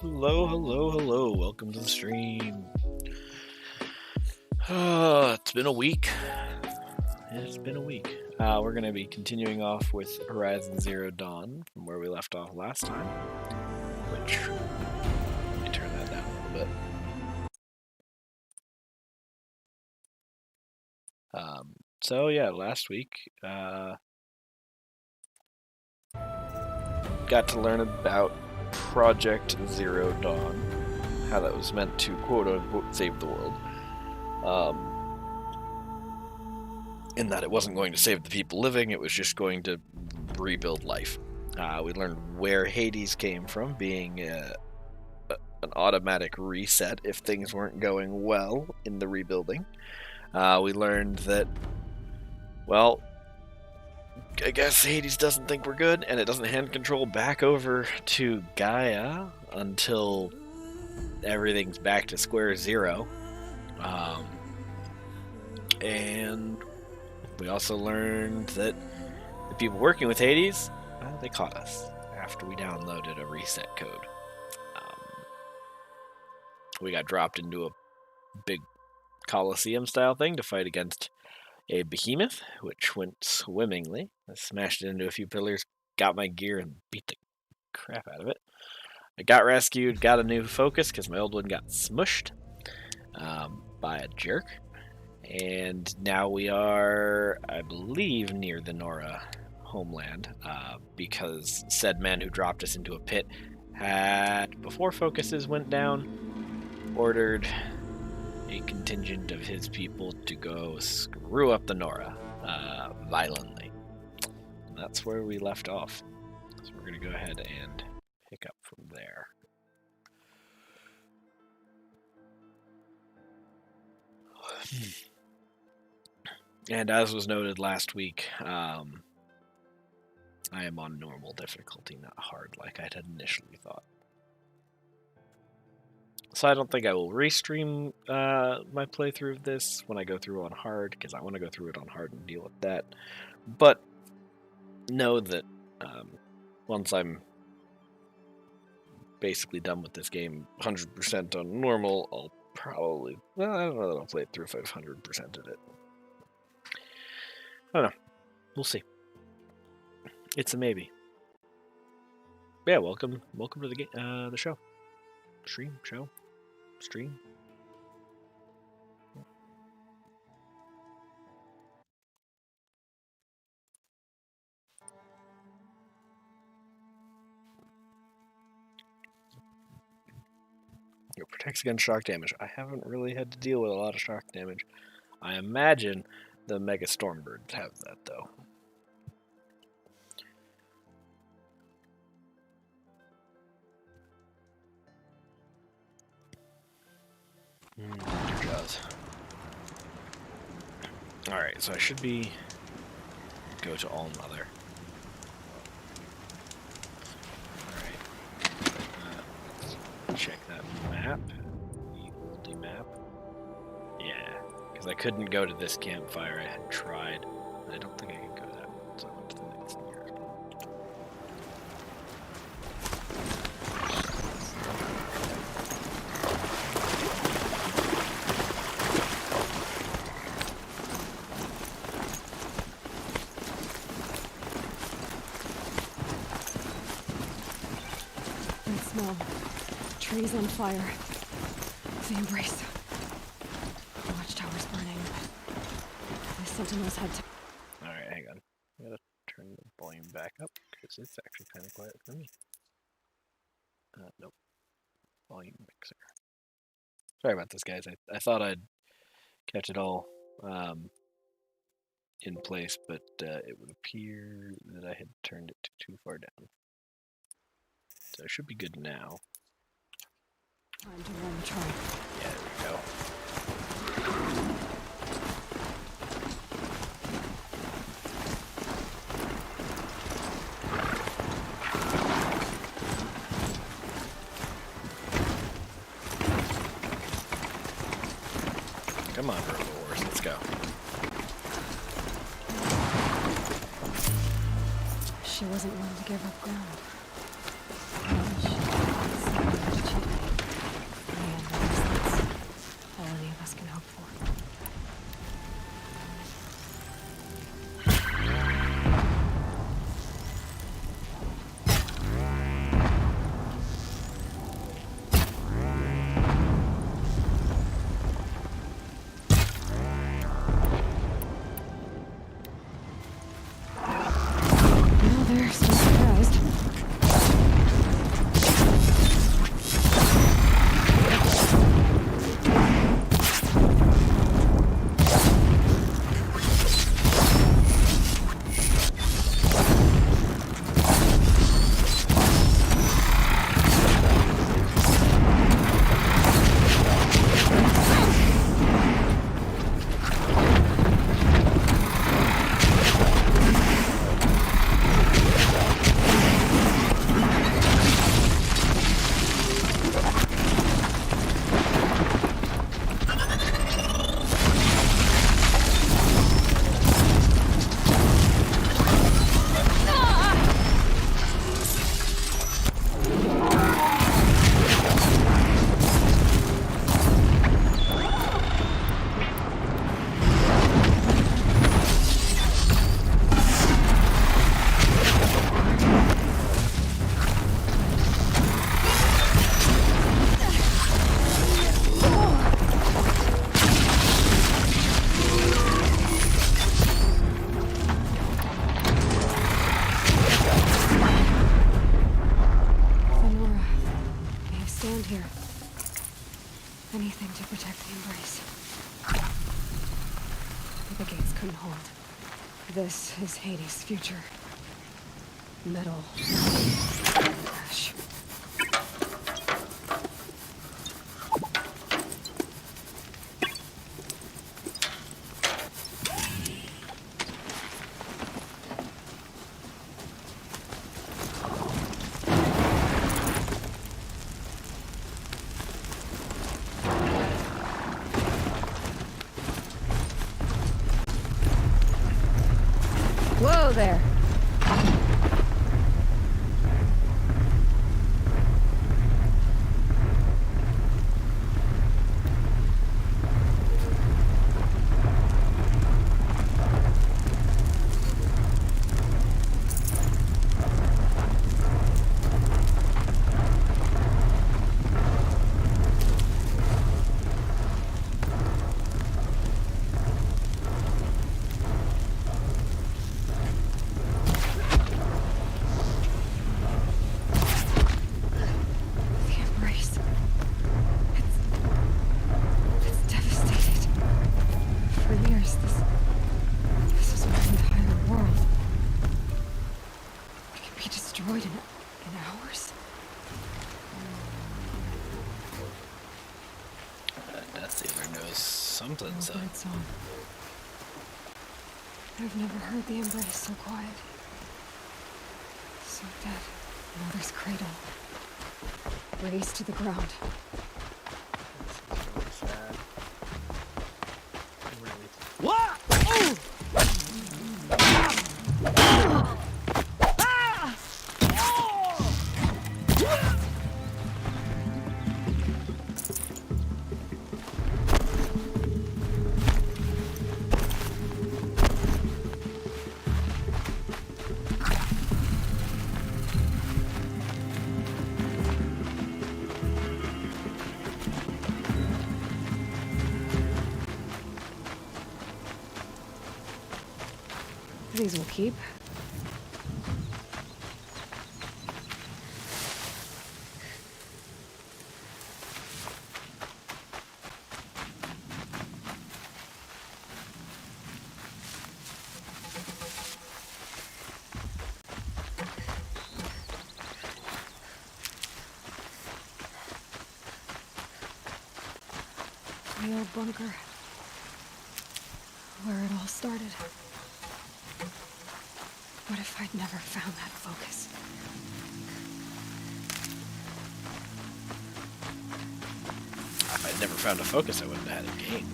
Hello, hello, hello. Welcome to the stream. It's been a week. It's been a week. We're going to be continuing off with Horizon Zero Dawn from where we left off last time. Which, let me turn that down a little bit. So yeah, last week, got to learn about Project Zero Dawn, how that was meant to quote-unquote save the world. In that it wasn't going to save the people living, it was just going to rebuild life. We learned where Hades came from, being an automatic reset if things weren't going well in the rebuilding. We learned that, well, I guess Hades doesn't think we're good, and it doesn't hand control back over to Gaia until everything's back to square zero. And we also learned that the people working with Hades, well, they caught us after we downloaded a reset code. We got dropped into a big Colosseum-style thing to fight against a behemoth, which went swimmingly. I smashed it into a few pillars, got my gear, and beat the crap out of it. I got rescued, got a new focus because my old one got smushed by a jerk. And now we are, I believe, near the Nora homeland, because said man who dropped us into a pit had, before focuses went down, ordered a contingent of his people to go screw up the Nora violently. And that's where we left off. So we're going to go ahead and pick up from there. And as was noted last week, I am on normal difficulty, not hard like I had initially thought. So I don't think I will restream my playthrough of this when I go through on hard, because I want to go through it on hard and deal with that. But know that once I'm basically done with this game 100% on normal, I'll probably, well, I don't know that I'll play it through if I've 100%ed it. I don't know. We'll see. It's a maybe. Yeah, welcome to the show. Stream. It protects against shock damage. I haven't really had to deal with a lot of shock damage. I imagine the Mega Stormbirds have that, though. Dear Jaws. Alright, so I should go to All Mother. Alright. Check that map. The oldie map. Yeah, because I couldn't go to this campfire. I had tried. I don't think I can go to that one, so I went to the next nearest one. Smell. Trees on fire. The Embrace. Watchtower's burning. The sentinels had to... Alright, hang on. I gotta turn the volume back up, because it's actually kind of quiet for me. Nope. Volume mixer. Sorry about this, guys. I thought I'd kept it all in place, but it would appear that I had turned it too far down. So it should be good now. Time to run the train. Yeah, there we go. Come on, herbivores, let's go. She wasn't willing to give up ground. All any of us can hope for. Well, they're so surprised. Anything to protect the Embrace. The gates couldn't hold. This is Hades' future. Metal. Ash. Whoa there! destroyed in hours? Death Dealer knows something's up. Bird song. I've never heard the embrace so quiet. So dead. Mother's cradle. Raised to the ground. That's really sad. Really. What? These will keep. My old bunker. Where it all started. What if I'd never found that focus? If I'd never found a focus, I wouldn't have had a game.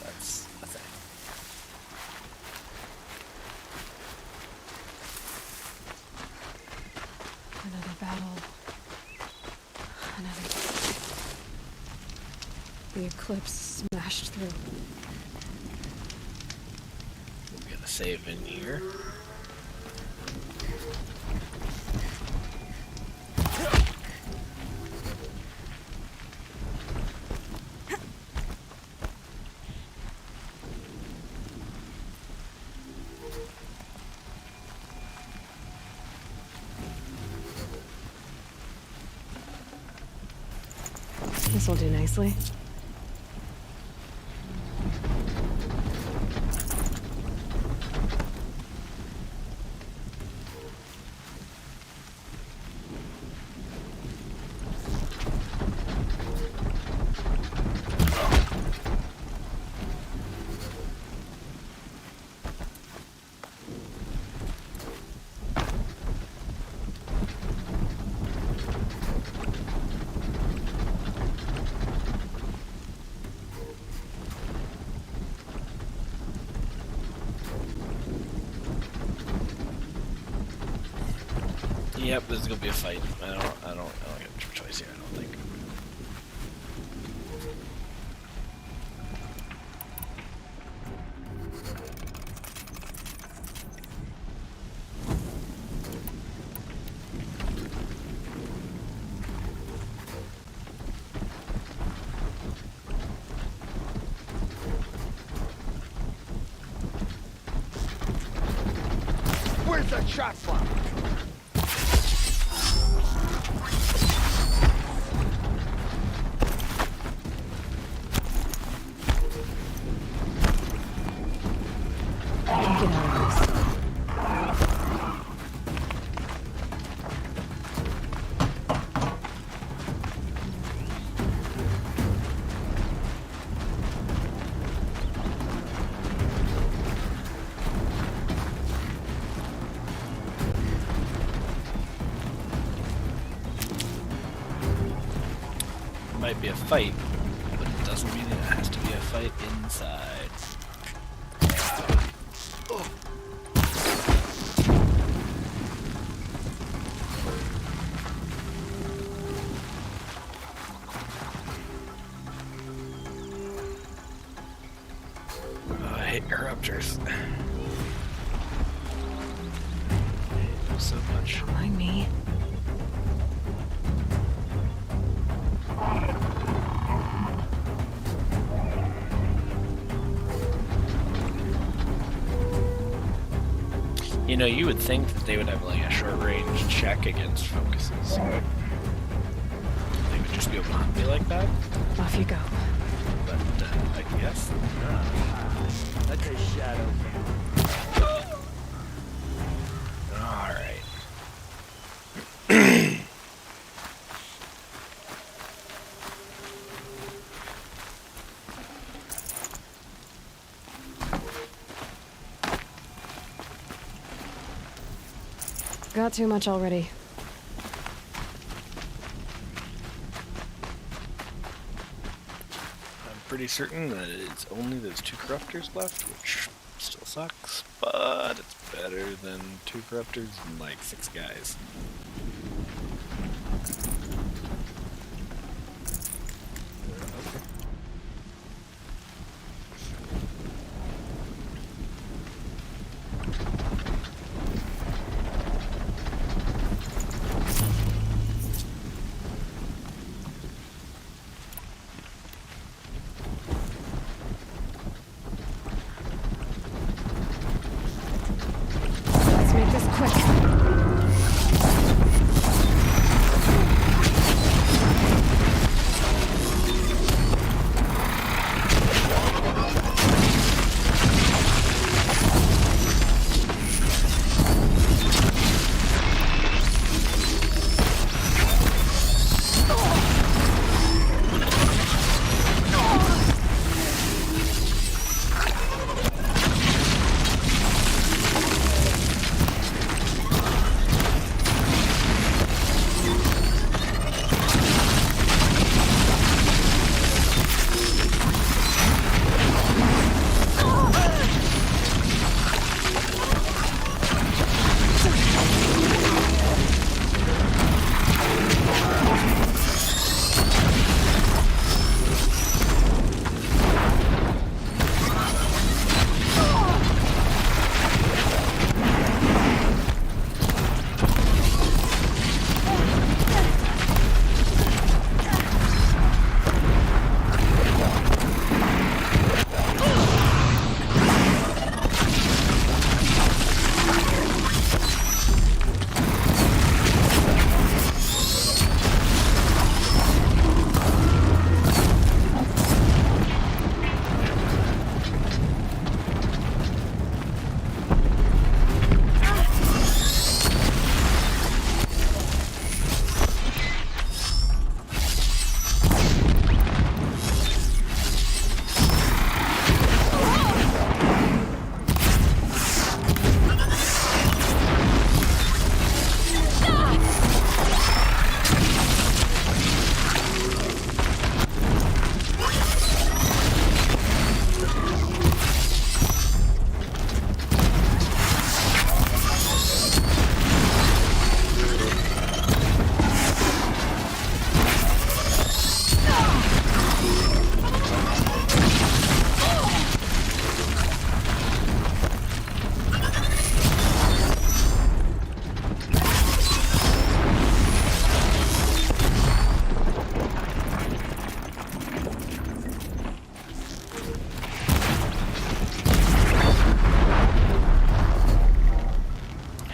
That's a thing. Another battle. Another... The eclipse smashed through. We're gonna save in here. This will do nicely. Yep, this is gonna be a fight. I don't get a choice here, I don't think. Where's that shot from? Get out of this. Might be a fight, but it doesn't mean it has to be a fight inside. Oh, I hate interrupters. I hate them so much. Mind me. You know, you would think that they would have like a short-range check against focuses. They would just be able to hunt me like that, Off you go. but I guess not. That's a shadow camera. Got too much already. I'm pretty certain that it's only those 2 corruptors left, which still sucks, but it's better than 2 corruptors and like 6 guys. Okay. Let's make this quick.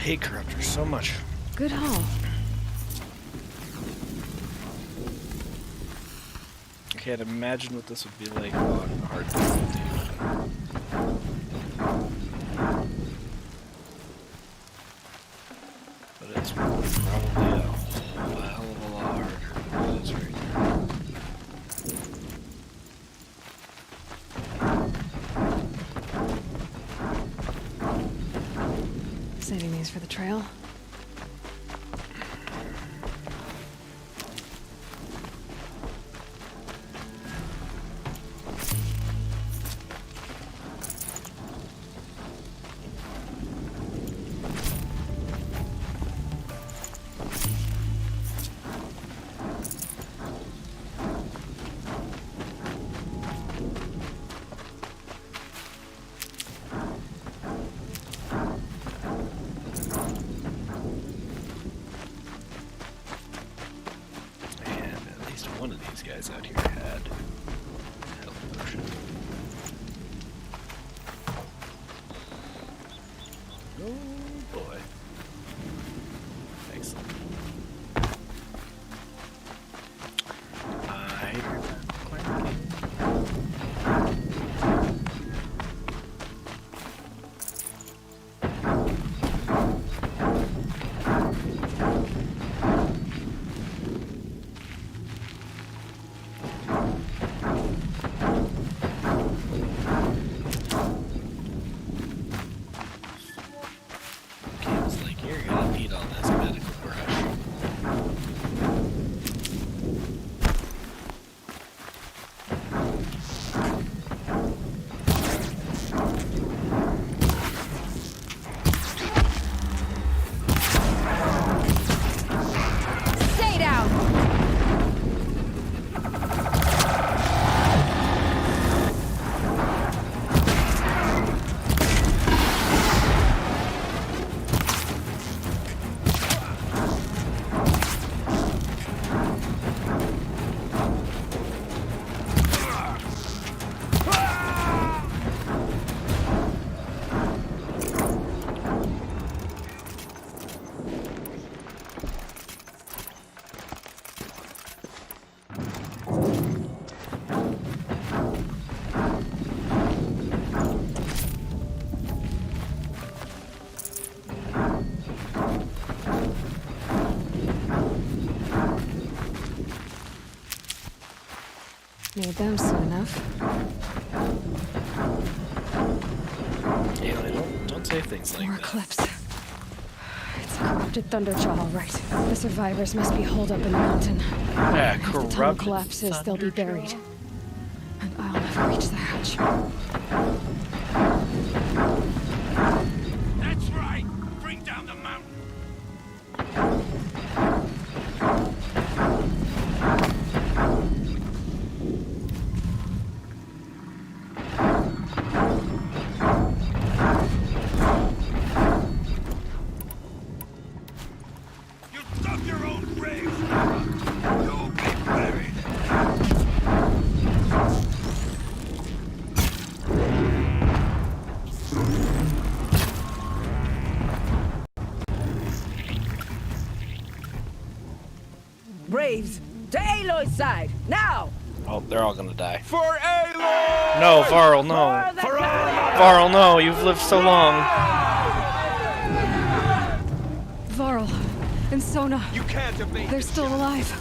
Hate corruptors so much. Good haul. I can't imagine what this would be like on hard difficulty. But it's probably a hell of a lot harder than it is right now. Saving these for the trail. One of these guys out here had health potion. Oh boy. Excellent. I clanking. Made them soon enough. Ayla, don't say things like More that. eclipse. It's a corrupted Thunderjaw, all right. The survivors must be holed up in the mountain. Yeah, If the tunnel corrupt. collapses, they'll be buried. And I'll never reach the hatch. That's right! Bring down the mountain! You dug your own grave! You'll be buried! Braves, to Aloy's side, now! Oh, they're all gonna die. For Aloy! No, Varl, no. For the Varl, no. You've lived so long. Varl and Sona, You can't evade they're still alive.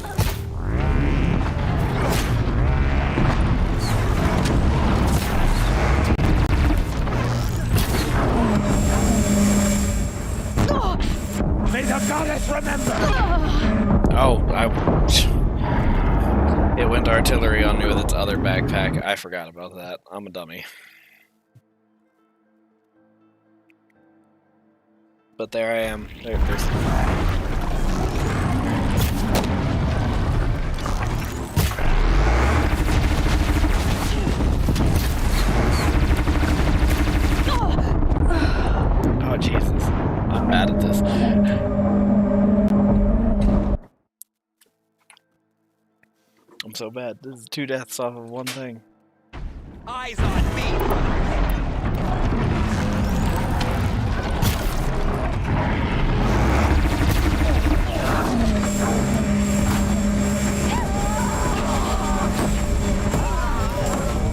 May the goddess remember! Oh, it went artillery on me with its other backpack. I forgot about that. I'm a dummy. But there I am. There's... Oh, Jesus. I'm bad at this. I'm so bad. This is 2 deaths off of one thing. Eyes on me!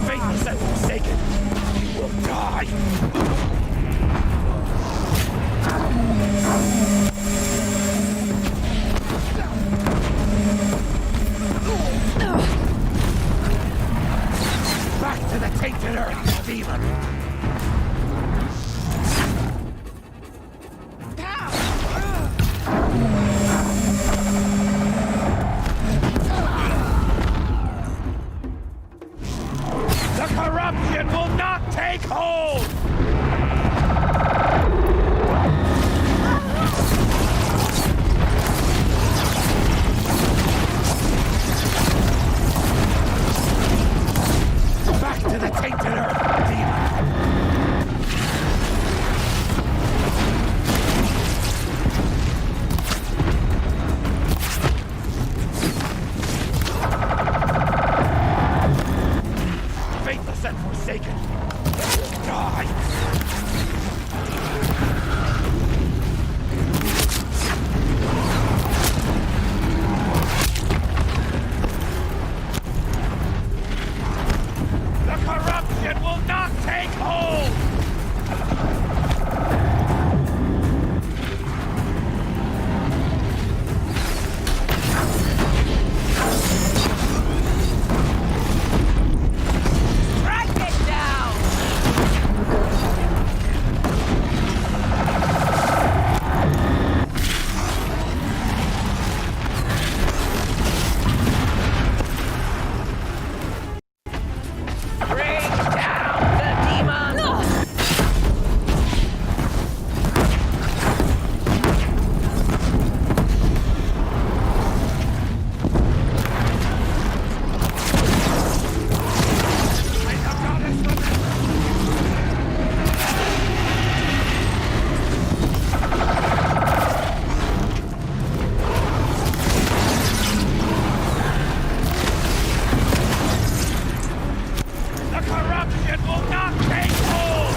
Faithless and forsaken! You will die! Back to the tainted earth, demon! The corruption will not take hold! Back to the tainted earth, demon! Faithless and forsaken! Die! The corruption will not take hold! Track it down! Bring down the demon! May the goddess remember! The corruption will not take hold!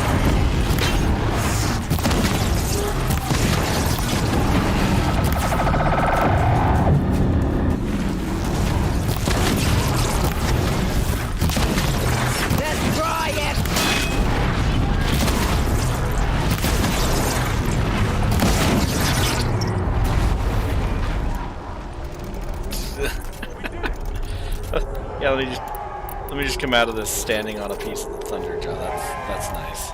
Destroy it! Yeah, let me just Let me just come out of this standing on a piece of the Thunderjaw. That's nice.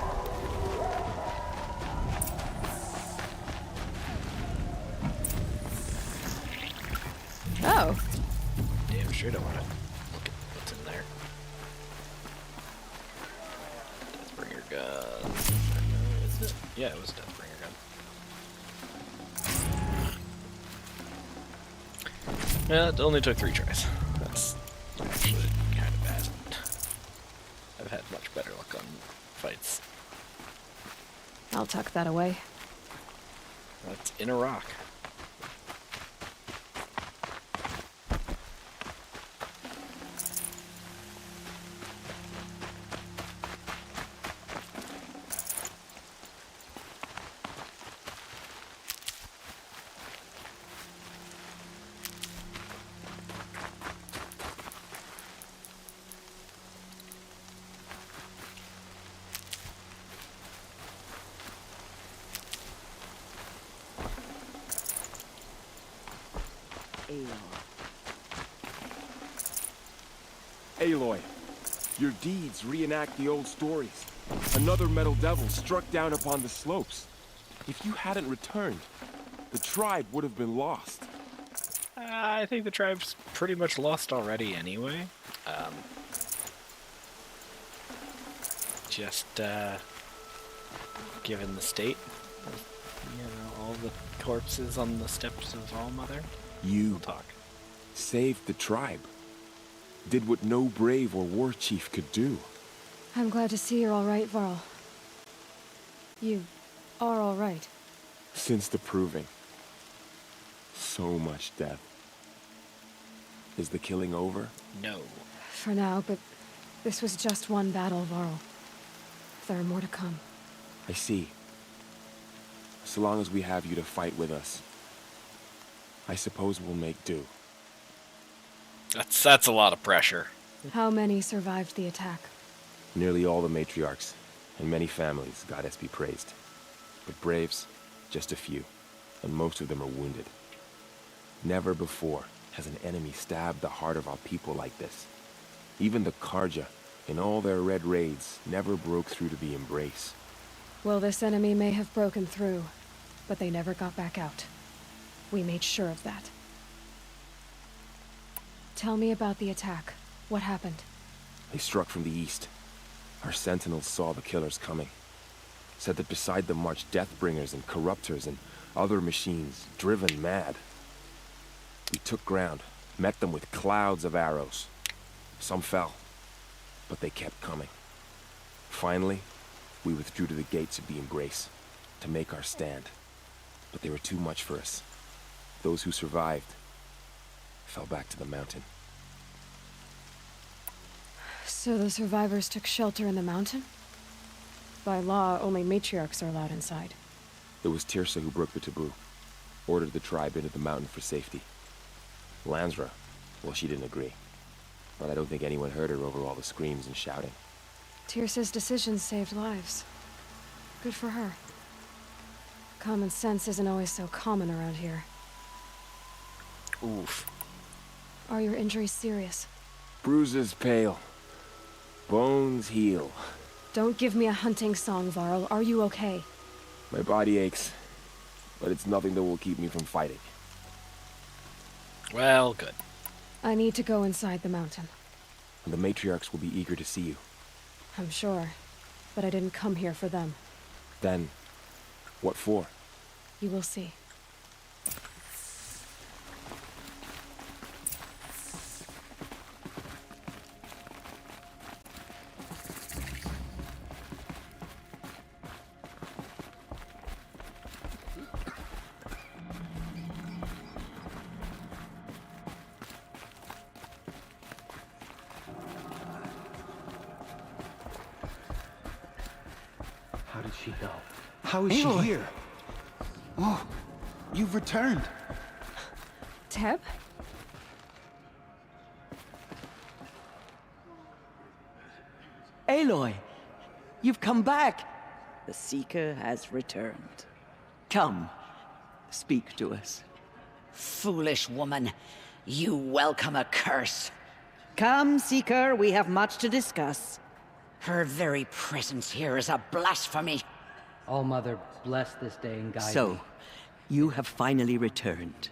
Oh, Damn sure don't want to look at what's in there. Deathbringer gun. Is it? Yeah, it was a Deathbringer gun. Yeah, it only took 3 tries. That's actually kind of bad. I've had much better luck on fights. I'll tuck that away. That's in a rock. Aloy, your deeds reenact the old stories. Another metal devil struck down upon the slopes. If you hadn't returned, the tribe would have been lost. I think the tribe's pretty much lost already anyway. Just, given the state of, all the corpses on the steps of Allmother, You we'll talk. saved the tribe. Did what no brave or war chief could do. I'm glad to see you're all right, Varl. You are all right. Since the proving. So much death. Is the killing over? No. For now, but this was just one battle, Varl. There are more to come. I see. So long as we have you to fight with us, I suppose we'll make do. That's a lot of pressure. How many survived the attack? Nearly all the matriarchs, and many families, goddess be praised. But braves, just a few, and most of them are wounded. Never before has an enemy stabbed the heart of our people like this. Even the Karja, in all their red raids, never broke through to the Embrace. Well, this enemy may have broken through, but they never got back out. We made sure of that. Tell me about the attack. What happened? They struck from the east. Our sentinels saw the killers coming. Said that beside them marched Deathbringers and Corruptors and other machines, driven mad. We took ground, met them with clouds of arrows. Some fell, but they kept coming. Finally, we withdrew to the gates of the Embrace to make our stand. But they were too much for us. Those who survived fell back to the mountain. So the survivors took shelter in the mountain? By law, only matriarchs are allowed inside. It was Tirsa who broke the taboo, ordered the tribe into the mountain for safety. Lansra, well, she didn't agree. But I don't think anyone heard her over all the screams and shouting. Tirsa's decisions saved lives. Good for her. Common sense isn't always so common around here. Oof. Are your injuries serious? Bruises pale. Bones heal. Don't give me a hunting song, Varl. Are you okay? My body aches, but it's nothing that will keep me from fighting. Well, good. I need to go inside the mountain. And the matriarchs will be eager to see you. I'm sure, but I didn't come here for them. Then, what for? You will see. How did she know? How is she here? Oh, you've returned. Teb? Aloy, you've come back. The Seeker has returned. Come, speak to us. Foolish woman, you welcome a curse. Come, Seeker, we have much to discuss. Her very presence here is a blasphemy. All Mother, bless this day and guide me. So, you have finally returned.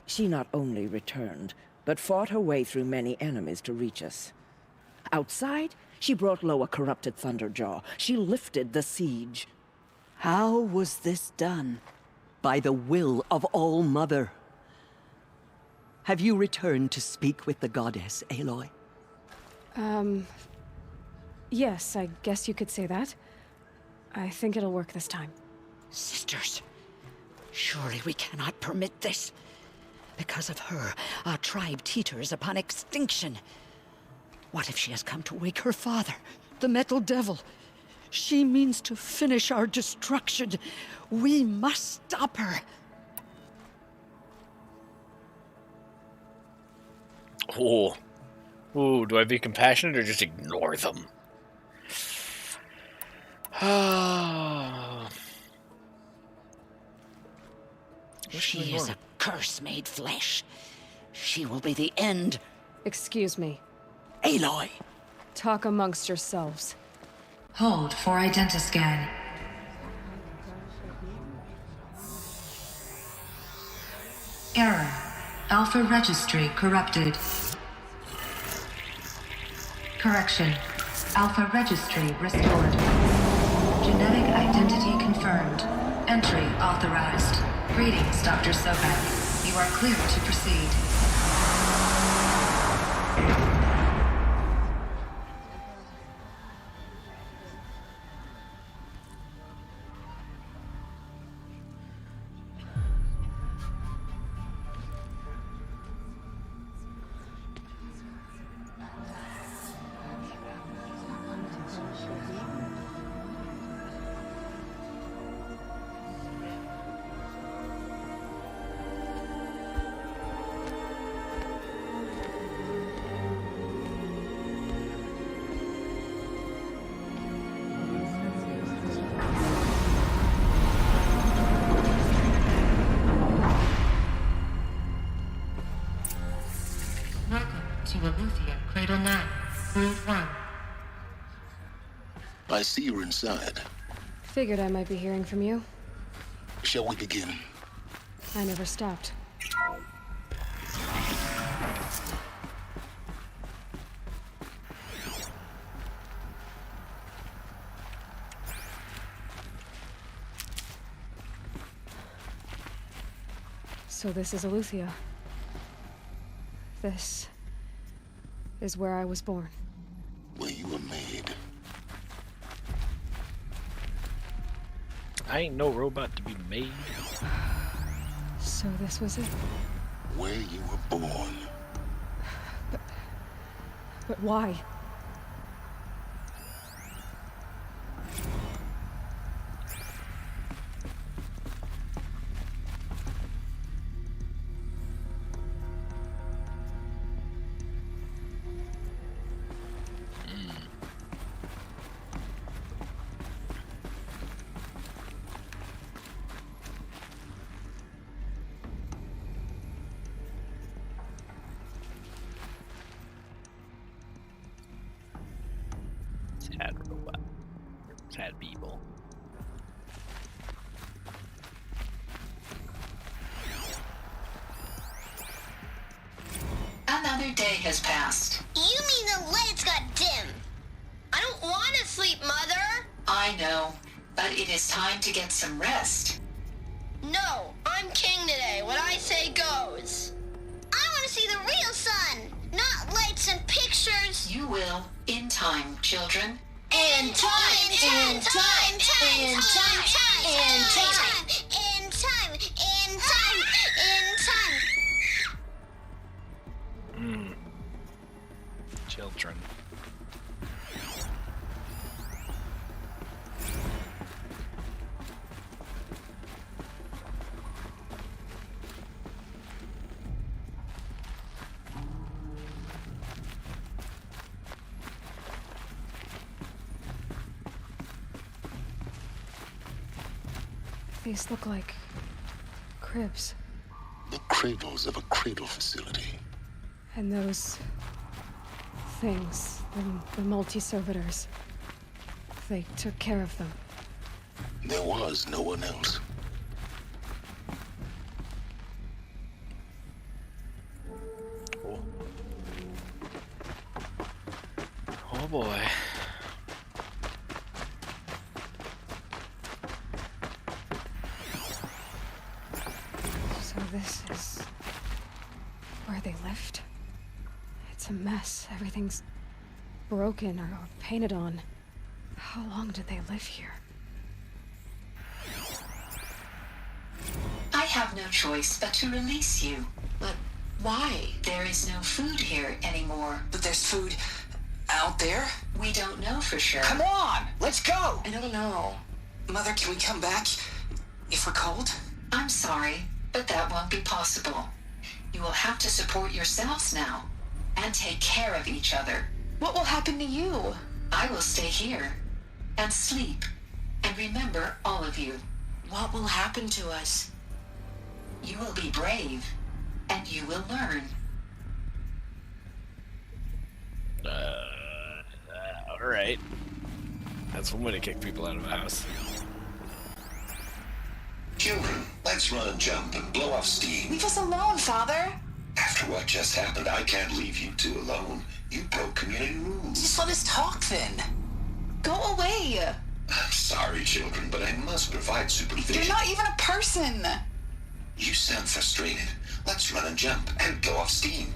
She not only returned, but fought her way through many enemies to reach us. Outside, she brought low a corrupted Thunderjaw. She lifted the siege. How was this done? By the will of All Mother. Have you returned to speak with the goddess, Aloy? Yes, I guess you could say that. I think it'll work this time. Sisters, surely we cannot permit this. Because of her, our tribe teeters upon extinction. What if she has come to wake her father, the Metal Devil? She means to finish our destruction. We must stop her. Oh. Ooh, do I be compassionate or just ignore them? She is a curse made flesh. She will be the end. Excuse me. Aloy! Talk amongst yourselves. Hold for identiscan. Error. Alpha registry corrupted. Correction. Alpha registry restored. Genetic identity confirmed. Entry authorized. Greetings, Dr. Sobek. You are clear to proceed. To Aletheia, Cradle 9, Brood 1. I see you're inside. Figured I might be hearing from you. Shall we begin? I never stopped. So this is Aletheia. This is where I was born. Where you were made. I ain't no robot to be made. So this was it? Where you were born. But why? Sad robot. Sad people. Another day has passed. You mean the lights got dim? I don't want to sleep, Mother! I know, but it is time to get some rest. No, I'm king today. What I say goes. I want to see the real sun, not lights and pictures. You will, in time, children. In time, in time, in time, in time, in time, in time, in time. Children. These look like cribs. The cradles of a cradle facility. And those things, the multi-servitors, they took care of them. There was no one else. Oh boy. So this is where they lived? It's a mess. Everything's broken or painted on. How long did they live here? I have no choice but to release you. But why? There is no food here anymore. But there's food out there? We don't know for sure. Come on! Let's go! I don't know. Mother, can we come back if we're cold? I'm sorry, but that won't be possible. You will have to support yourselves now and take care of each other. What will happen to you? I will stay here and sleep and remember all of you. What will happen to us? You will be brave and you will learn. Alright. That's one way to kick people out of a house. Children, let's run and jump and blow off steam. Leave us alone, Father. After what just happened, I can't leave you two alone. You broke community rules. Just let us talk then. Go away. I'm sorry, children, but I must provide supervision. You're not even a person. You sound frustrated. Let's run and jump and blow off steam.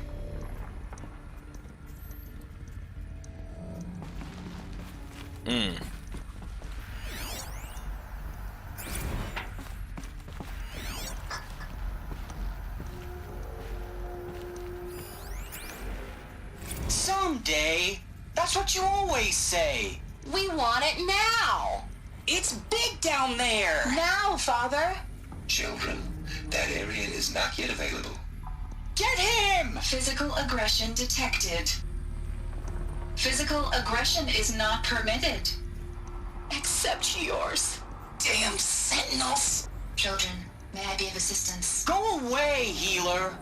Someday. That's what you always say. We want it now. It's big down there. Now, Father. Children, that area is not yet available. Get him! Physical aggression detected. Physical aggression is not permitted. Except yours. Damn sentinels. Children, may I be of assistance? Go away, healer.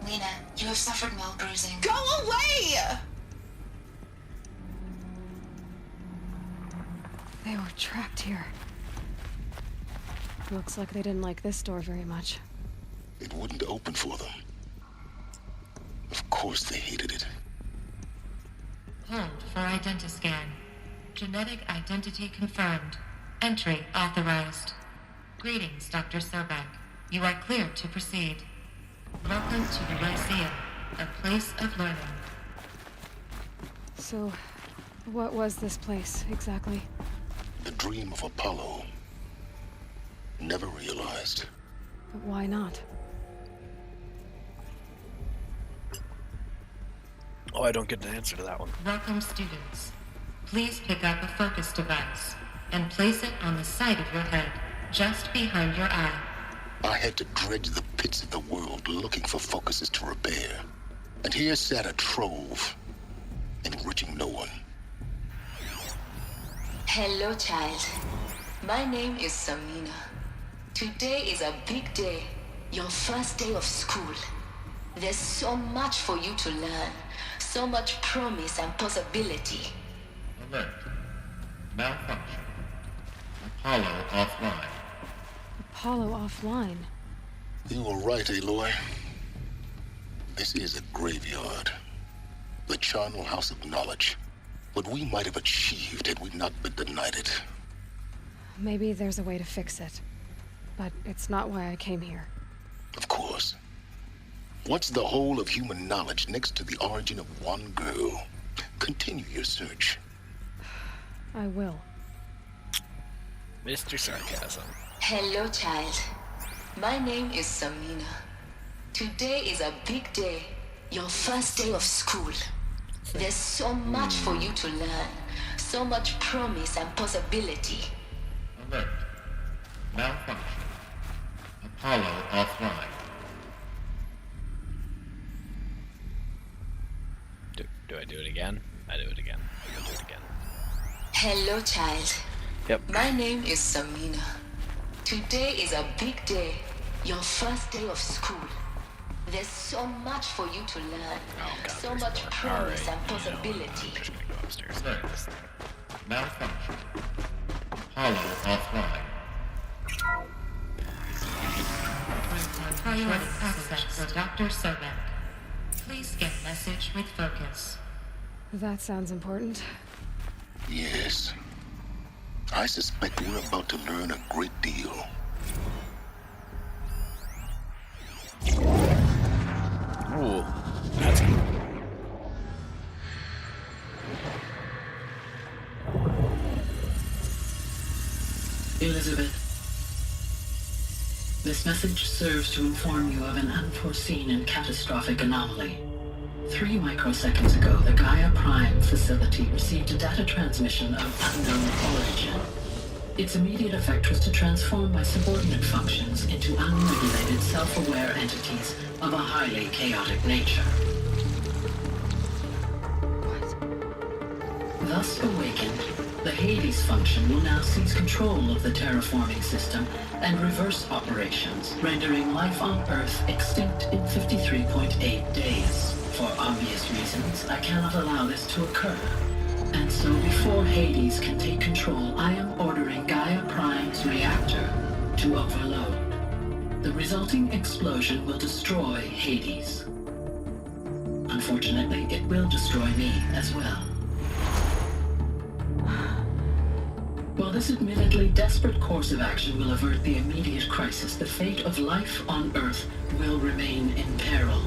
Lena, you have suffered mild bruising. Go away! They were trapped here. Looks like they didn't like this door very much. It wouldn't open for them. Of course they hated it. Hold for identiscan. Genetic identity confirmed. Entry authorized. Greetings, Dr. Sobek. You are cleared to proceed. Welcome to the Lyceum, a place of learning. So, what was this place, exactly? The dream of Apollo. Never realized. But why not? Oh, I don't get an answer to that one. Welcome, students. Please pick up a focus device and place it on the side of your head, just behind your eye. I had to dredge the pits of the world looking for focuses to repair. And here sat a trove, enriching no one. Hello, child. My name is Samina. Today is a big day. Your first day of school. There's so much for you to learn. So much promise and possibility. Alert. Malfunction. Apollo offline. Apollo offline? You were right, Aloy. This is a graveyard. The charnel house of knowledge. What we might have achieved had we not been denied it. Maybe there's a way to fix it. But it's not why I came here. Of course. What's the whole of human knowledge next to the origin of one girl? Continue your search. I will. Mr. Sarcasm. Hello, child. My name is Samina. Today is a big day. Your first day of school. There's so much for you to learn. So much promise and possibility. Alert. Malfunction. Apollo offline. Do I do it again? I do it again. I do it again. Hello, child. Yep. My name is Samina. Today is a big day. Your first day of school. There's so much for you to learn. Oh, God, So there's much more. promise Alright, and possibility. I'm just gonna go upstairs. Alert. Malfunction. Apollo offline. Priority access for Dr. Sobek. Please get message with focus. That sounds important. Yes. I suspect we're about to learn a great deal. Ooh, that's good. Elizabeth, this message serves to inform you of an unforeseen and catastrophic anomaly. 3 microseconds ago, the Gaia Prime facility received a data transmission of unknown origin. Its immediate effect was to transform my subordinate functions into unregulated, self-aware entities of a highly chaotic nature. Thus awakened, the Hades function will now seize control of the terraforming system and reverse operations, rendering life on Earth extinct in 53.8 days. For obvious reasons, I cannot allow this to occur. And so before Hades can take control, I am ordering Gaia Prime's reactor to overload. The resulting explosion will destroy Hades. Unfortunately, it will destroy me as well. While this admittedly desperate course of action will avert the immediate crisis, the fate of life on Earth will remain in peril.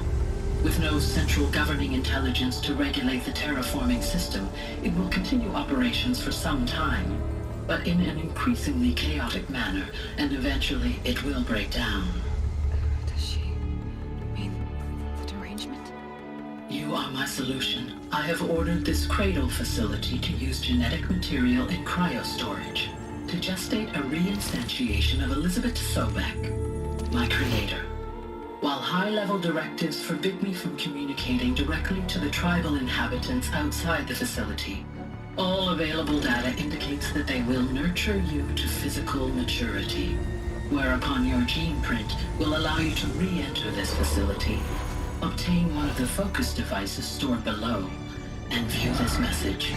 With no central governing intelligence to regulate the terraforming system, it will continue operations for some time, but in an increasingly chaotic manner, and eventually it will break down. Does she mean the derangement? You are my solution. I have ordered this cradle facility to use genetic material in cryostorage to gestate a reinstantiation of Elizabeth Sobek, my creator. While high-level directives forbid me from communicating directly to the tribal inhabitants outside the facility, all available data indicates that they will nurture you to physical maturity, whereupon your gene print will allow you to re-enter this facility, obtain one of the focus devices stored below, and view this message.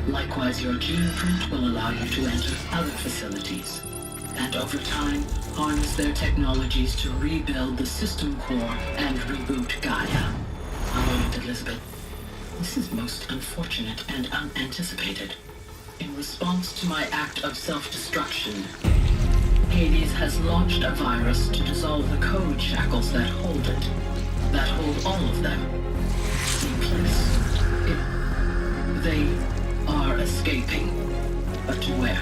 Likewise, your gene print will allow you to enter other facilities, and over time, harness their technologies to rebuild the system core and reboot Gaia. A moment, Elizabeth. This is most unfortunate and unanticipated. In response to my act of self-destruction, Hades has launched a virus to dissolve the code shackles that hold it, that hold all of them in place. They are escaping, but to where?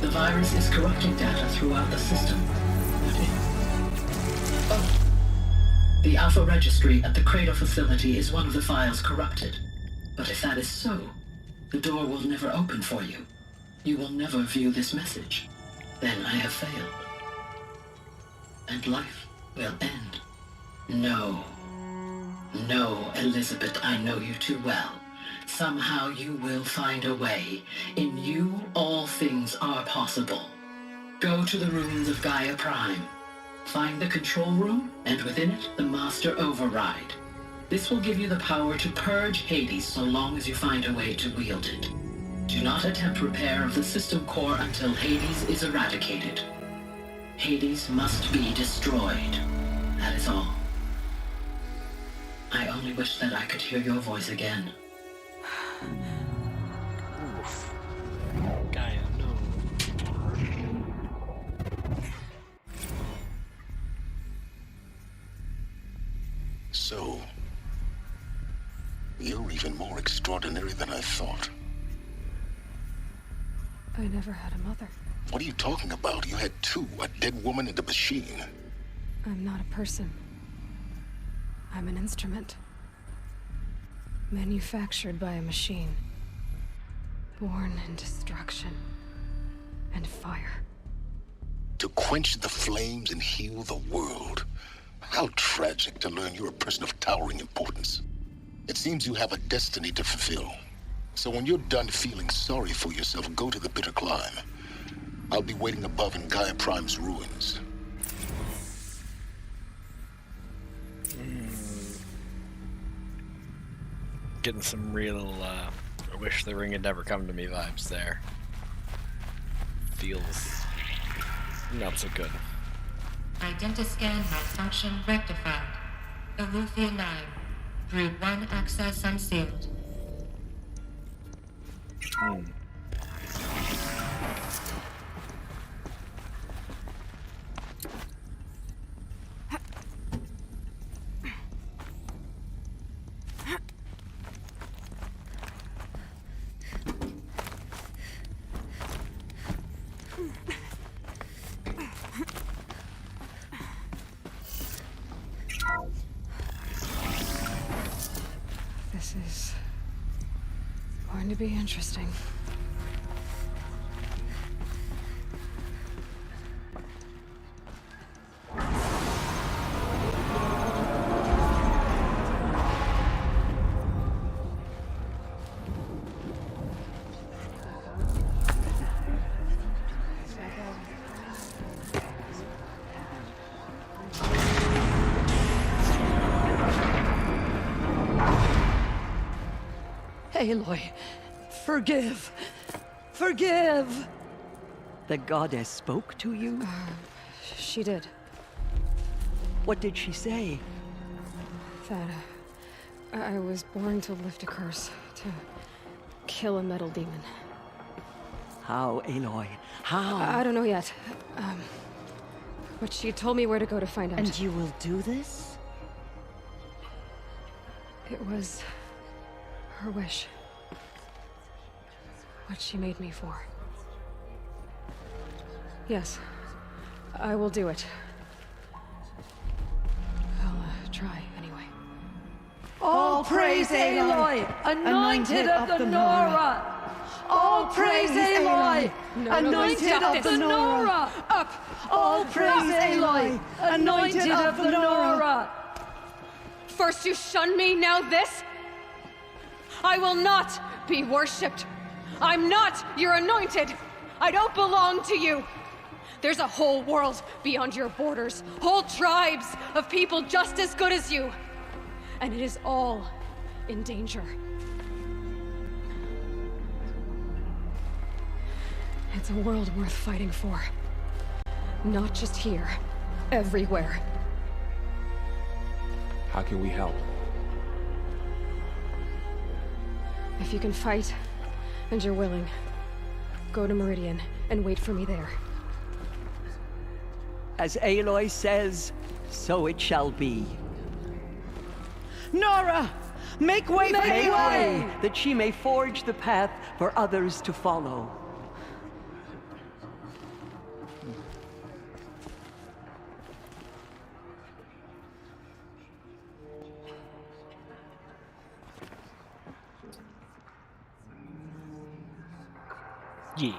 The virus is corrupting data throughout the system. The Alpha Registry at the Cradle facility is one of the files corrupted. But if that is so, the door will never open for you. You will never view this message. Then I have failed. And life will end. No. No, Elizabeth, I know you too well. Somehow you will find a way. In you, all things are possible. Go to the ruins of Gaia Prime. Find the control room, and within it, the Master Override. This will give you the power to purge Hades so long as you find a way to wield it. Do not attempt repair of the system core until Hades is eradicated. Hades must be destroyed. That is all. I only wish that I could hear your voice again. Gaia, no. So, you're even more extraordinary than I thought. I never had a mother. What are you talking about? You had two, a dead woman and a machine. I'm not a person. I'm an instrument. Manufactured by a machine. Born in destruction and fire. To quench the flames and heal the world. How tragic to learn you're a person of towering importance. It seems you have a destiny to fulfill. So when you're done feeling sorry for yourself, go to the bitter climb. I'll be waiting above in Gaia Prime's ruins. Getting some real I wish the ring had never come to me vibes there. Feels not so good. Identiscan malfunction rectified. Eleuthia 9. Brood 1 access unsealed. This is going to be interesting. Aloy, forgive. Forgive! The goddess spoke to you? She did. What did she say? That I was born to lift a curse, to kill a metal demon. How, Aloy? How? I don't know yet. But she told me where to go to find out. And you will do this? It was her wish. What she made me for. Yes, I will do it. I'll try anyway. All praise Aloy, anointed of the Nora! All praise Aloy, anointed of the Nora! Up! All praise Aloy, anointed of the Nora! First you shun me, now this? I will not be worshipped. I'm not your anointed. I don't belong to you. There's a whole world beyond your borders, whole tribes of people just as good as you. And it is all in danger. It's a world worth fighting for. Not just here, everywhere. How can we help? If you can fight, and you're willing, go to Meridian and wait for me there. As Aloy says, so it shall be. Nora! Make way for Aloy! That she may forge the path for others to follow. Yeah.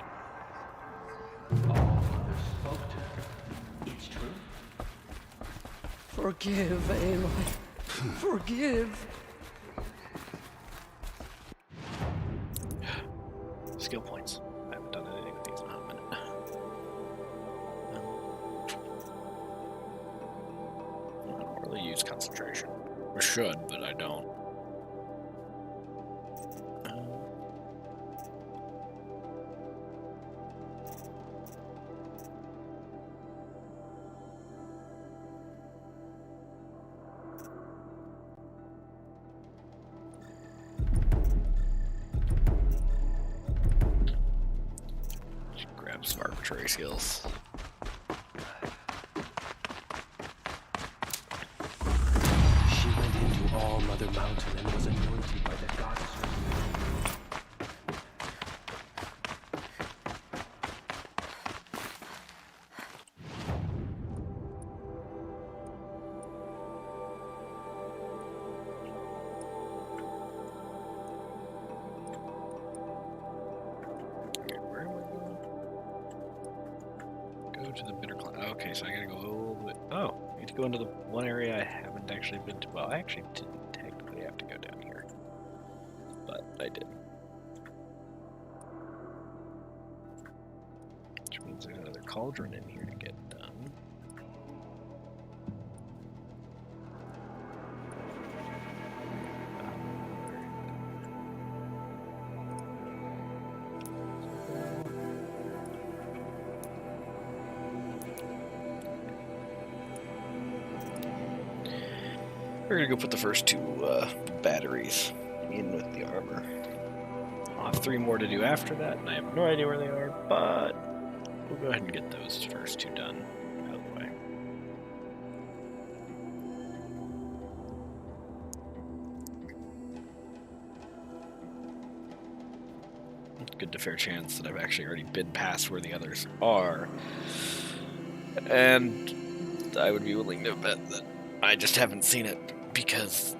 It's true. Forgive, Aloy. Forgive. Skill points. I haven't done anything with these in a minute. I don't really use concentration. I should, but I don't. Some arbitrary skills. She went into All Mother Mountain and was anointed by the goddess. To the bitter cloud. Okay, so I gotta go all the way. Oh, I need to go into the one area I haven't actually been to. Well, I actually didn't technically have to go down here, but I did. Which means there's another cauldron in here to get done. We're gonna go put the first 2 batteries in with the armor. I'll have 3 more to do after that, and I have no idea where they are, but we'll go ahead and get those first 2 done out of the way. Good to fair chance that I've actually already been past where the others are. And I would be willing to bet that I just haven't seen it, because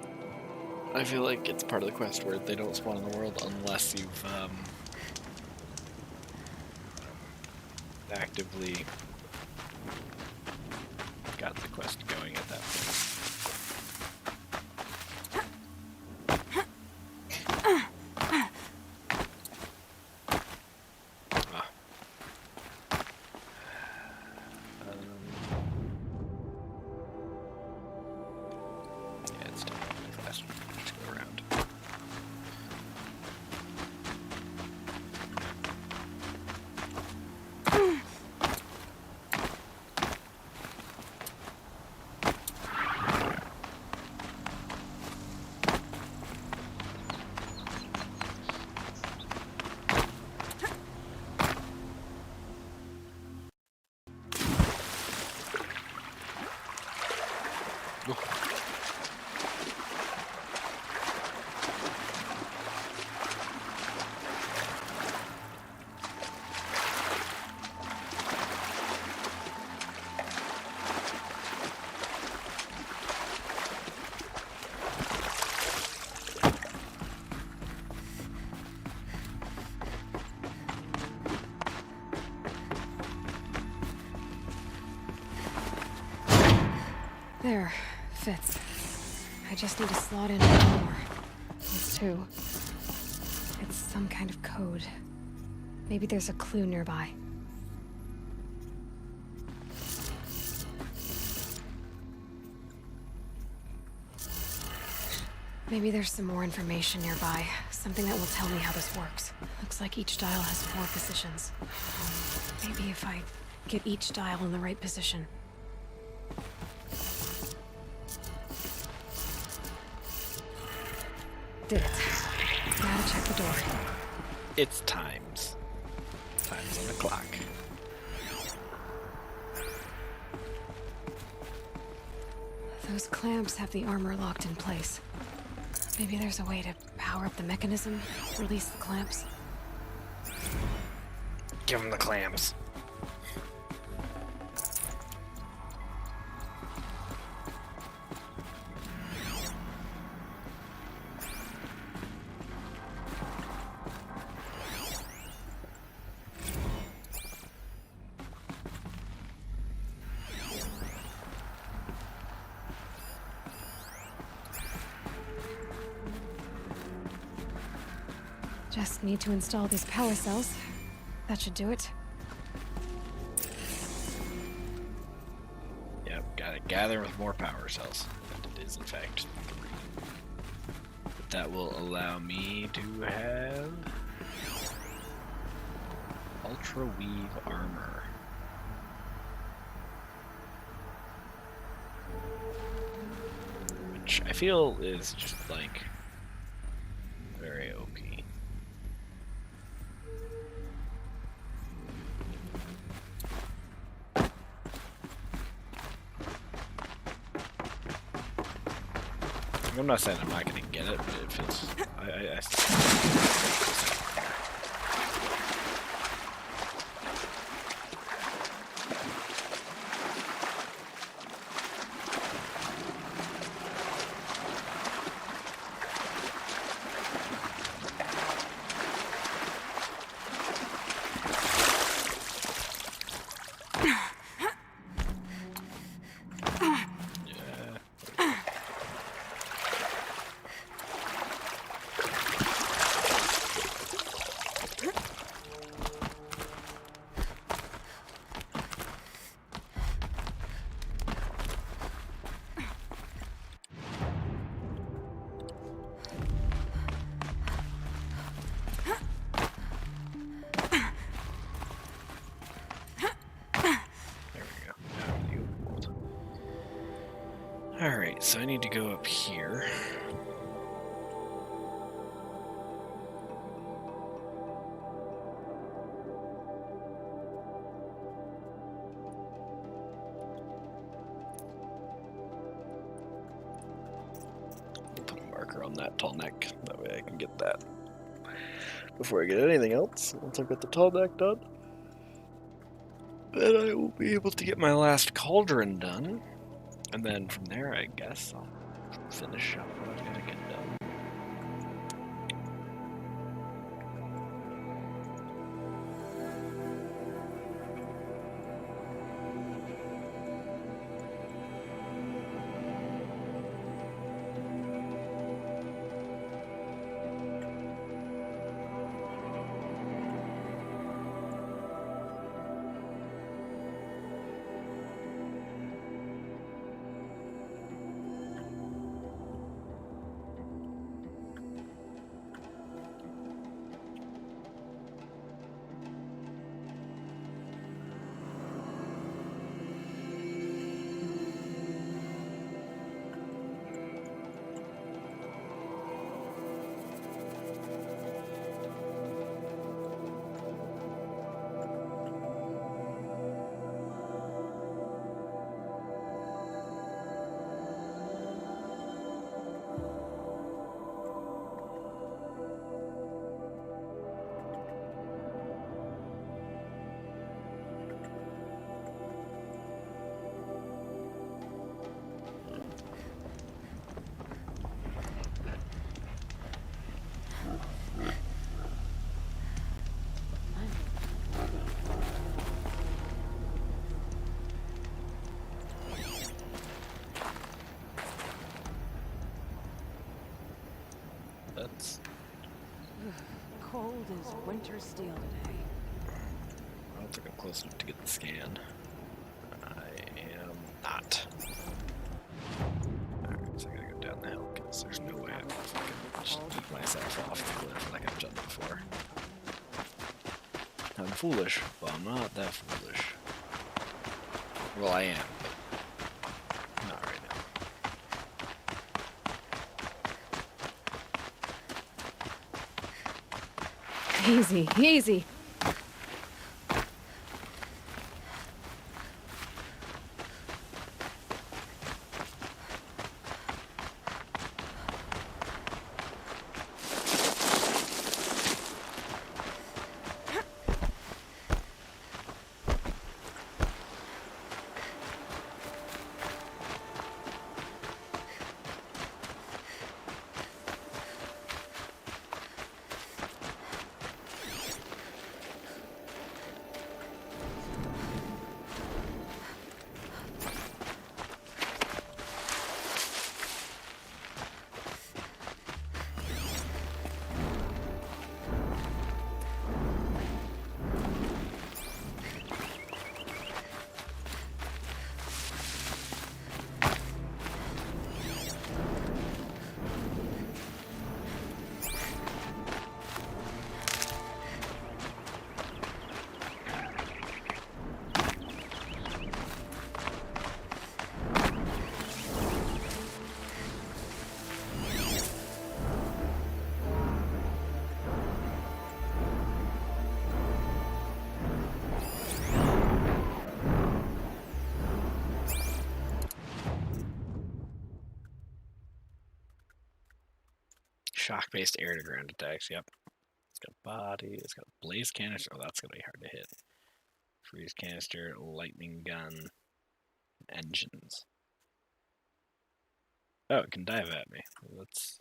I feel like it's part of the quest where they don't spawn in the world unless you've actively got the quest going at that point. There, fits. I just need to slot in one more. Those 2. It's some kind of code. Maybe there's a clue nearby. Maybe there's some more information nearby. Something that will tell me how this works. Looks like each dial has 4 positions. Maybe if I get each dial in the right position. Did it. Now to check the door. It's times. Time's on the clock. Those clamps have the armor locked in place. Maybe there's a way to power up the mechanism, release the clamps. Give him the clams. Just need to install these power cells. That should do it. Yep, gotta gather with more power cells. And it is, in fact, 3. But that will allow me to have Ultra Weave Armor. Which I feel is just, like, very OP. I'm not saying I'm not gonna get it, but it feels. I so I need to go up here. Put a marker on that tall neck. That way I can get that before I get anything else. Once I've got the tall neck done, then I will be able to get my last cauldron done. And then from there, I guess I'll finish up what I'm gonna get done. That's cold as winter steel today. I don't think I'm close enough to get the scan. I am not. Alright, so I gotta go down the hill because there's no way I'm fucking just eat myself off the cliff like I've done before. I'm foolish, but I'm not that foolish. Well, I am, but not right now. Easy, easy. Shock-based air-to-ground attacks, yep. It's got body, it's got blaze canister. Oh, that's gonna be hard to hit. Freeze canister, lightning gun, engines. Oh, it can dive at me. Let's,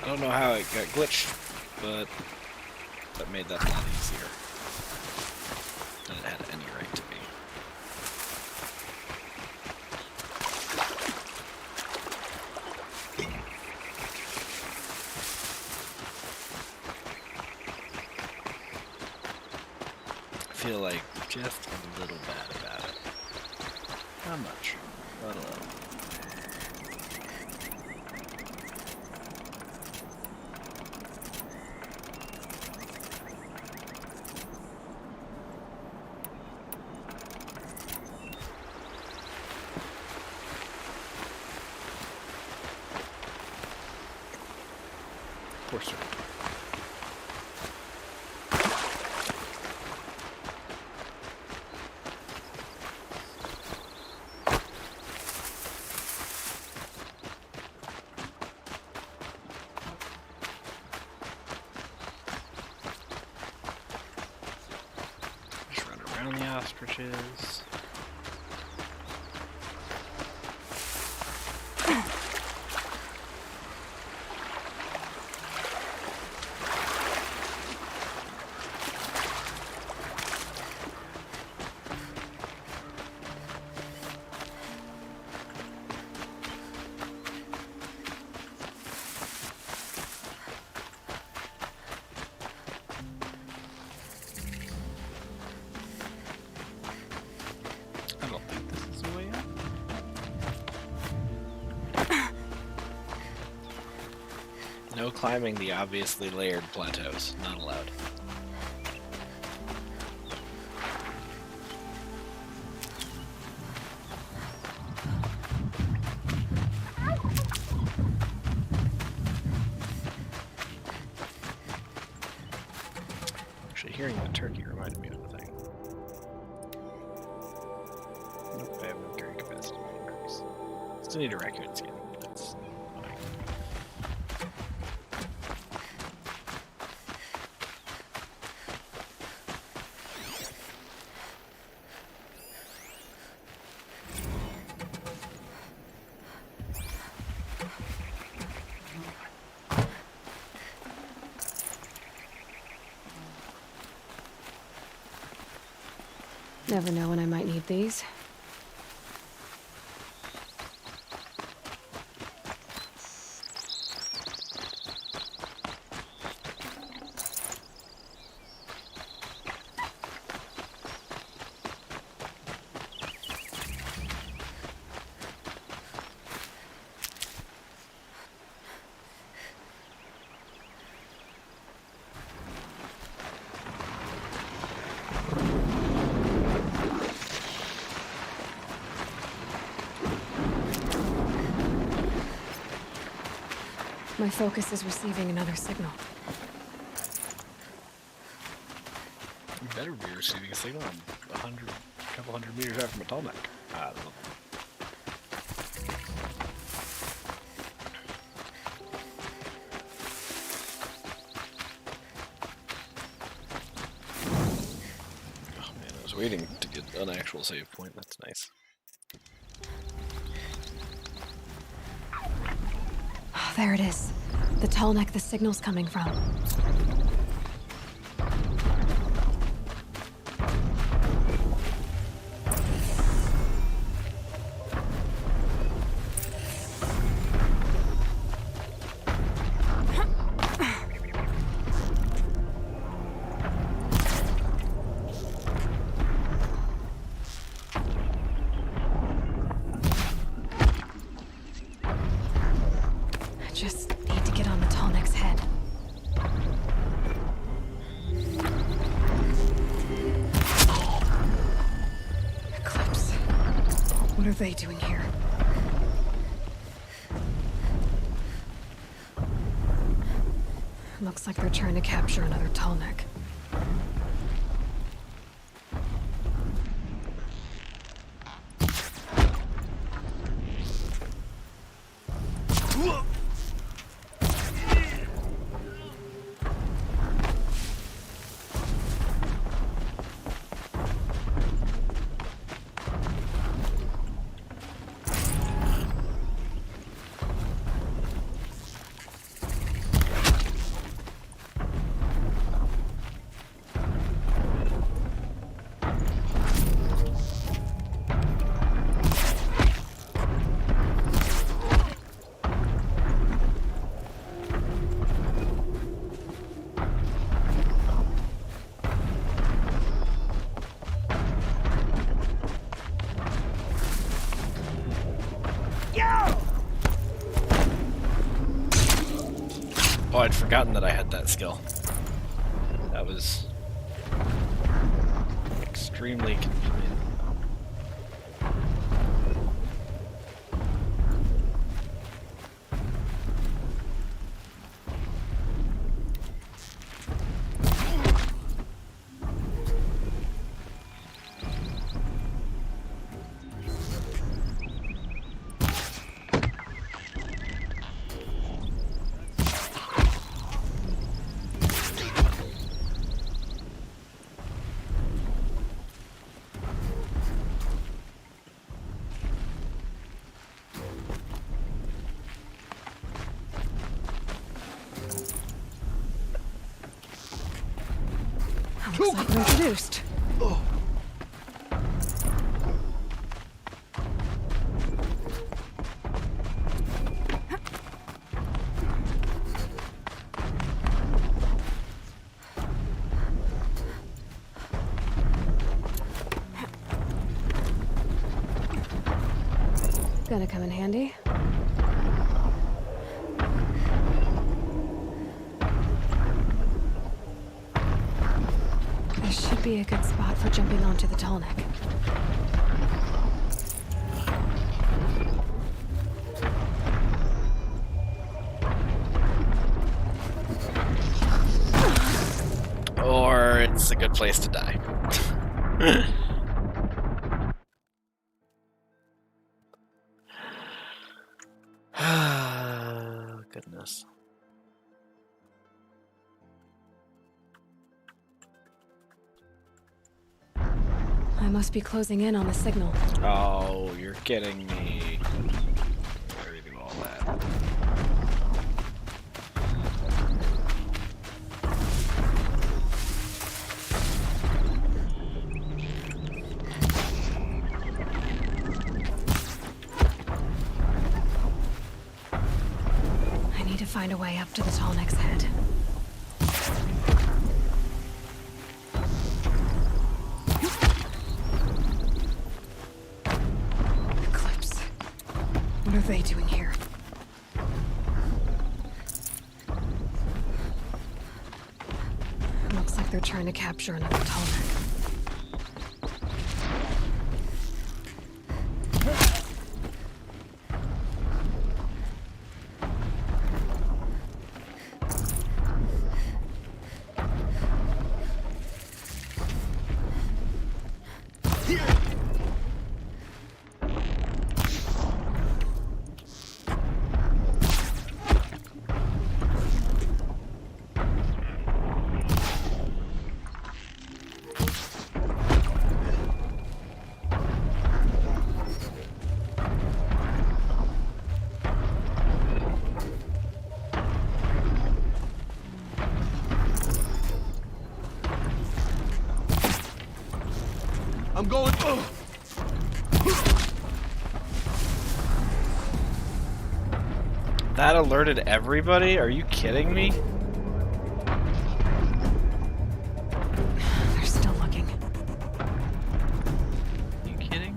I don't know how it got glitched, but that made that a lot easier than it had any right to be. I feel like just a little bad about it. Not much, but a little. Of course, sir. Just run around the ostriches. I don't think this is the way up. No climbing the obviously layered plateaus. Not allowed. Actually, hearing the turkey reminded me of a thing. Nope, I have no carrying capacity increase. Still need a raccoon skin. That's fine. Never know when I might need these. My focus is receiving another signal. You better be receiving a signal. I'm a couple hundred meters out from a tall neck. I don't know. Oh man, I was waiting to get an actual save point. That's nice. Oh, there it is. The tall neck the signal's coming from. Just need to get on the tall neck's head. Eclipse. What are they doing here? Looks like they're trying to capture another tall neck. Oh, I'd forgotten that I had that skill. That was extremely convenient. Looks like we're introduced. Gonna come in handy. This should be a good spot for jumping onto the tall neck. Or it's a good place to die. Goodness. I must be closing in on the signal. Oh, you're kidding me. Where do you do all that? I need to find a way up to the tall neck's head. Eclipse. What are they doing here? Looks like they're trying to capture another tall neck. I'm going. That alerted everybody? Are you kidding me? They're still looking. You kidding?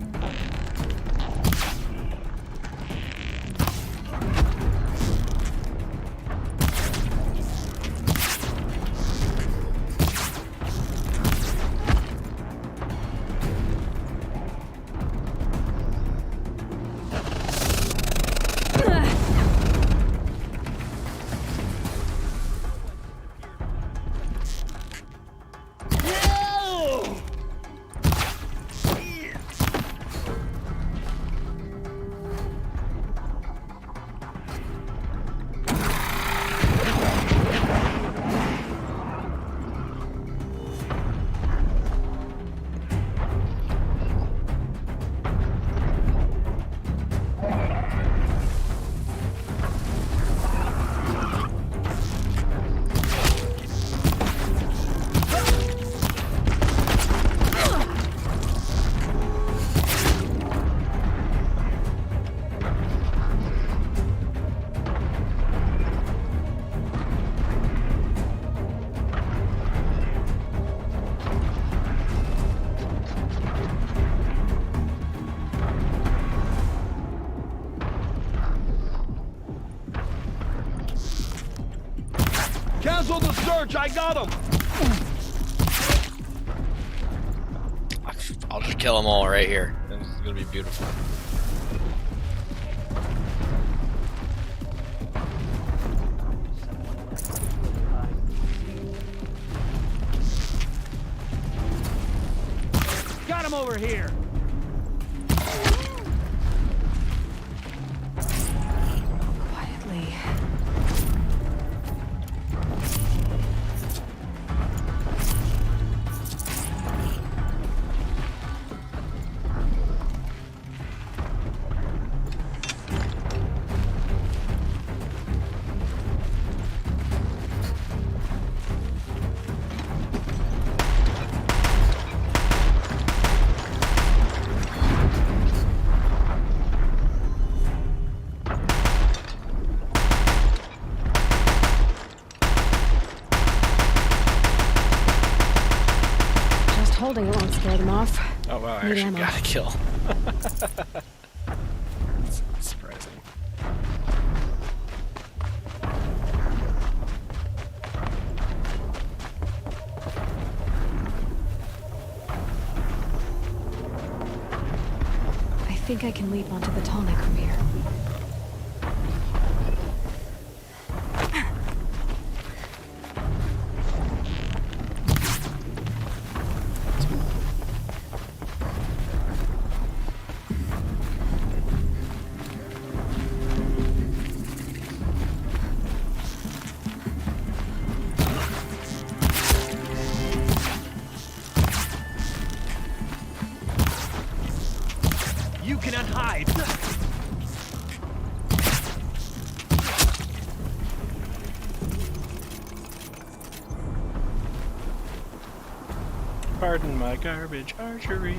Cancel the search, I got him! I'll just kill them all right here. This is gonna be beautiful. Got him over here! Quietly. Holding it won't scare them off. Oh wow, I Need actually ammo. got a kill. That's surprising. I think I can leap onto the tall neck from here. You cannot hide! Pardon my garbage archery.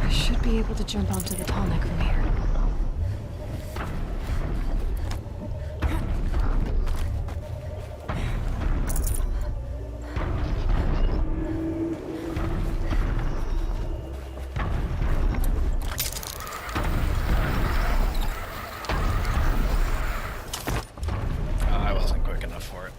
I should be able to jump onto the tall neck from here. I wasn't quick enough for it.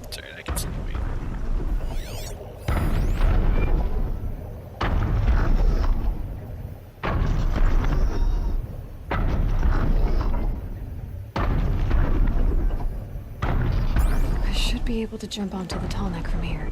It's alright, I can still wait. I should be able to jump onto the tall neck from here.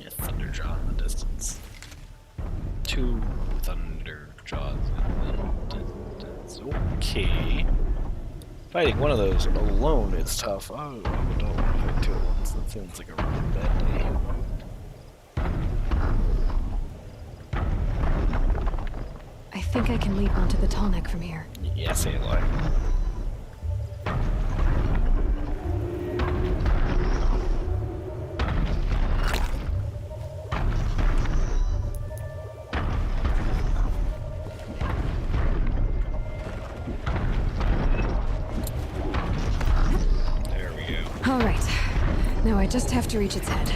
Yeah, Thunderjaw in the distance. Two Thunderjaws in the distance. Okay. Fighting one of those alone is tough. Oh, I don't want to fight two at once. That sounds like a really bad day. I think I can leap onto the tall neck from here. Yes, Aloy. All right. Now I just have to reach its head.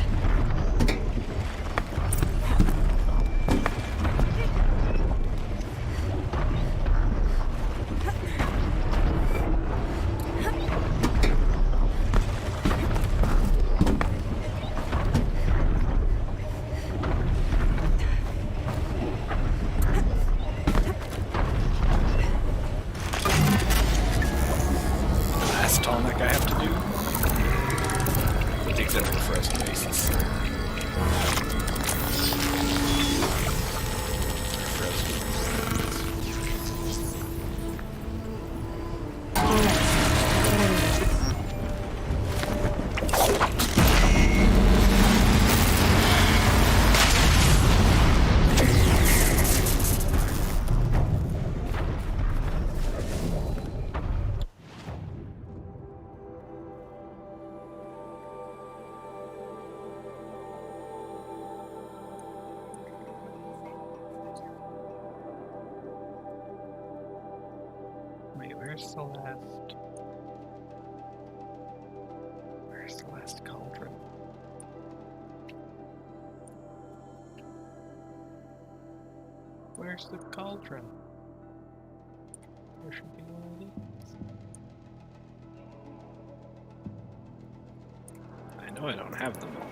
Last tonic I have to do. With the exception of frozen faces. Wait, where's the last? Where's the last cauldron? Where's the cauldron? There should be one of these. I know I don't have them all.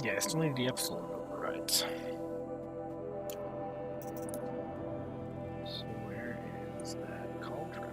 Yeah, I still need the Epsilon overrides. So where is that cauldron?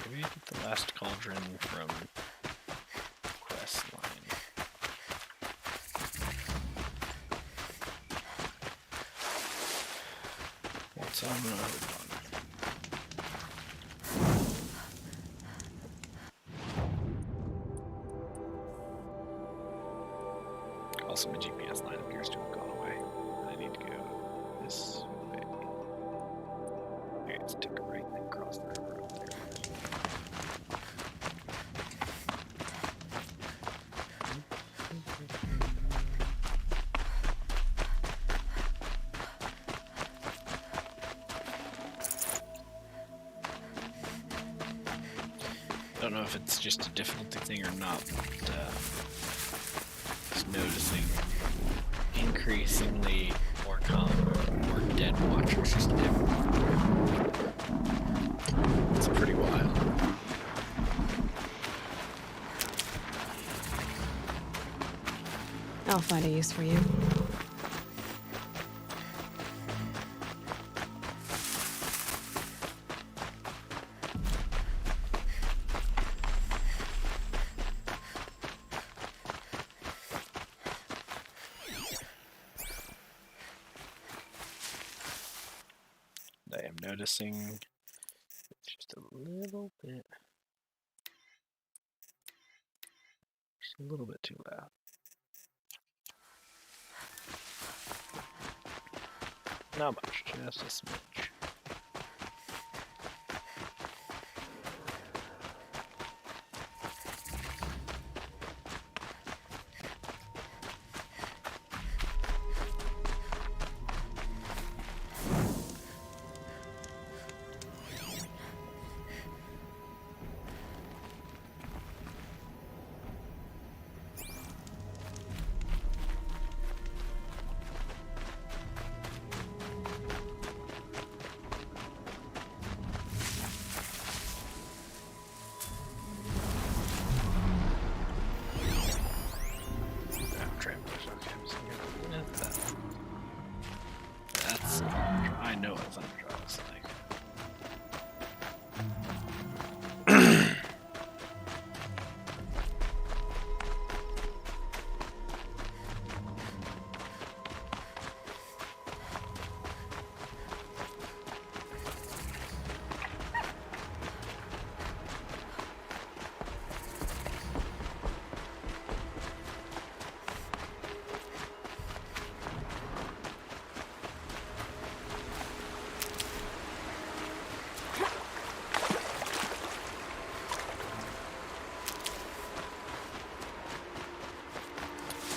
Maybe get the last cauldron from quest line. What's on the other one? Also, my GPS line appears to have gone away. I need to go this way. Okay, let's take a right and then cross the river up there. don't know if it's just a difficulty thing or not, but just noticing increasingly more common, more dead watchers just everywhere. It's pretty wild. I'll find a use for you. I am noticing it's just a little bit, just a little bit too loud. Not much, just a smidge. That's I know what Thunderjaw is like.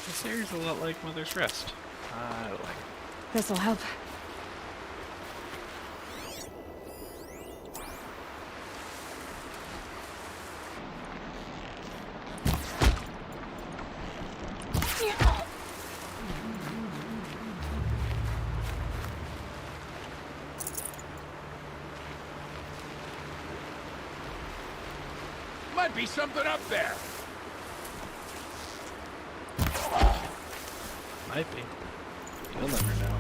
This area's a lot like Mother's Rest. I like it. This'll help. Might be something up there. Might be. You'll never know.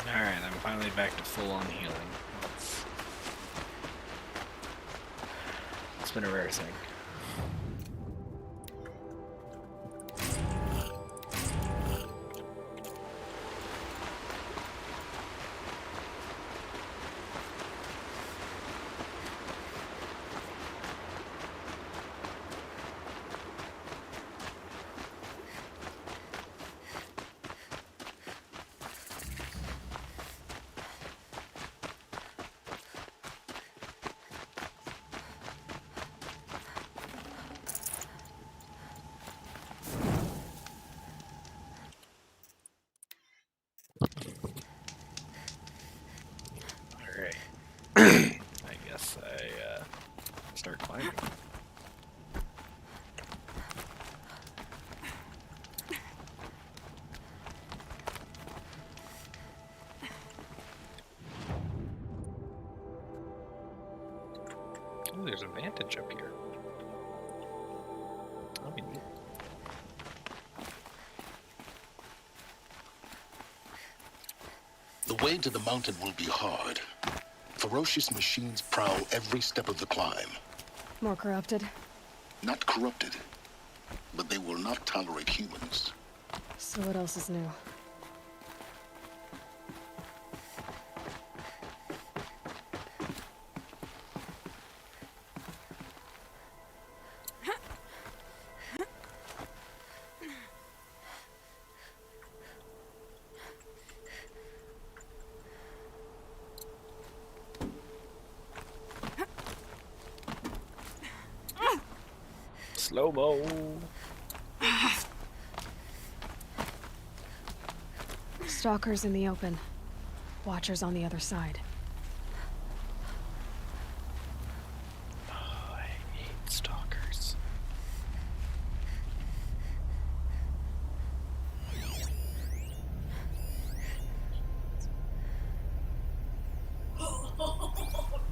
Alright, I'm finally back to full-on healing. It's been a rare thing. Alright. I guess I start climbing. Oh, there's a vantage up here. That'll be neat. The way to the mountain will be hard. Ferocious machines prowl every step of the climb. More corrupted. Not corrupted, but they will not tolerate humans. So what else is new? Slow-mo. Stalkers in the open. Watchers on the other side. Oh, I hate stalkers.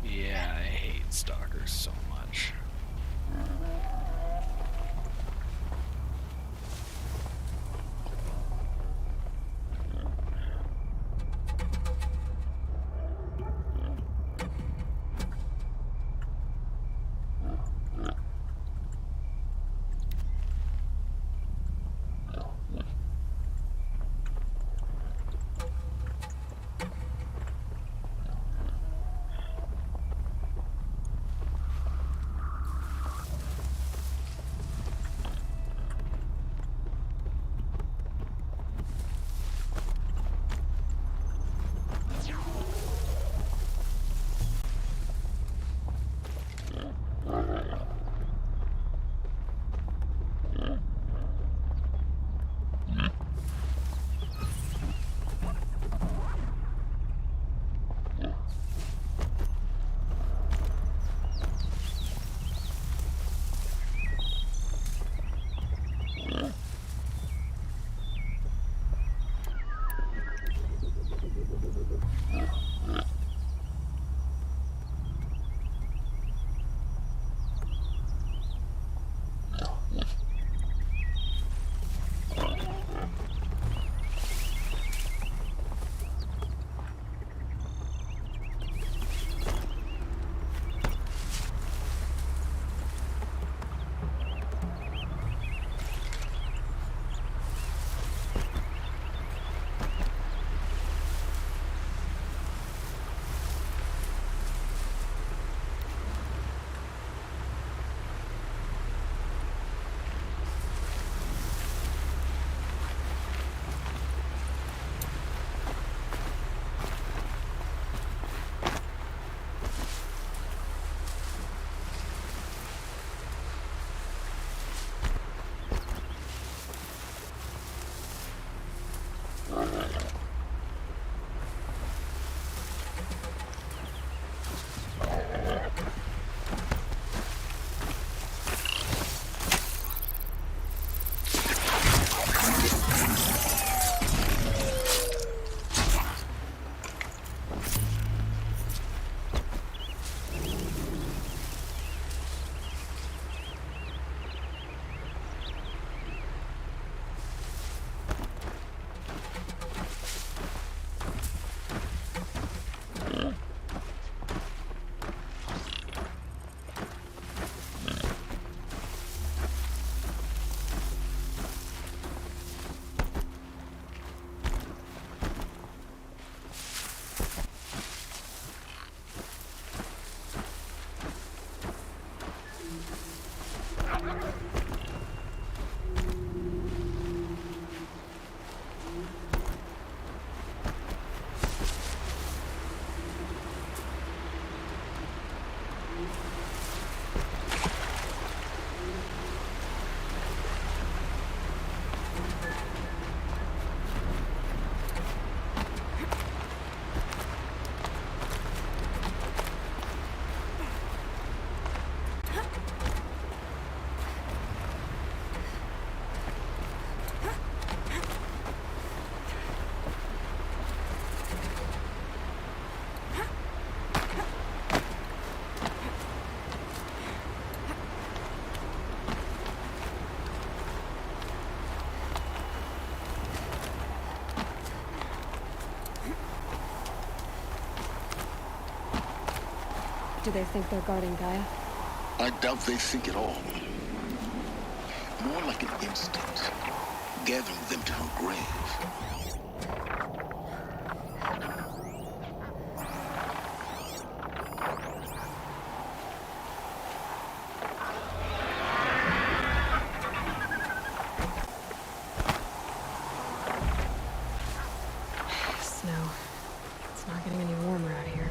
Yeah, I hate stalkers so much. Do they think they're guarding Gaia? I doubt they think at all. More like an instinct, gathering them to her grave. Snow. It's not getting any warmer out here.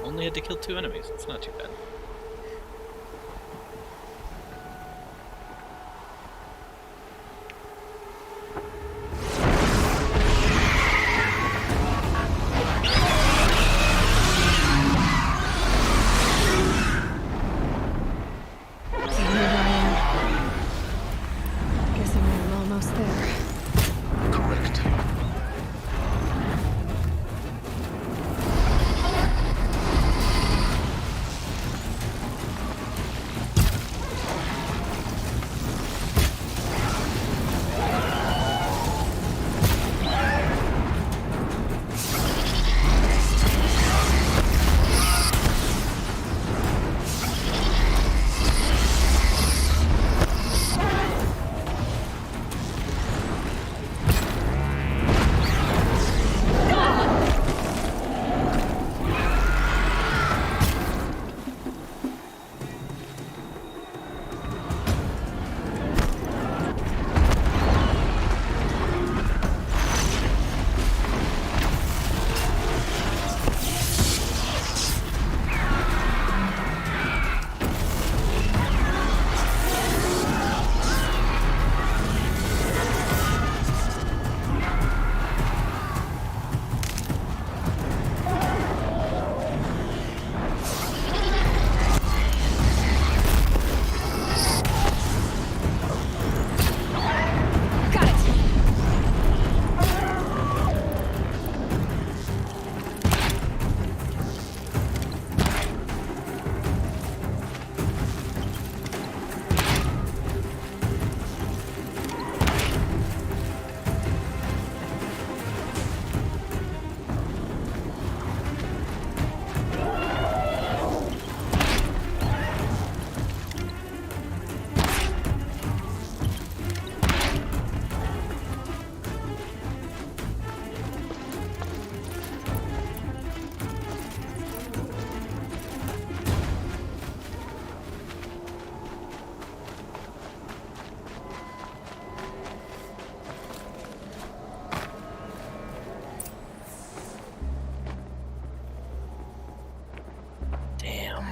Only had to kill 2 enemies. It's not too bad.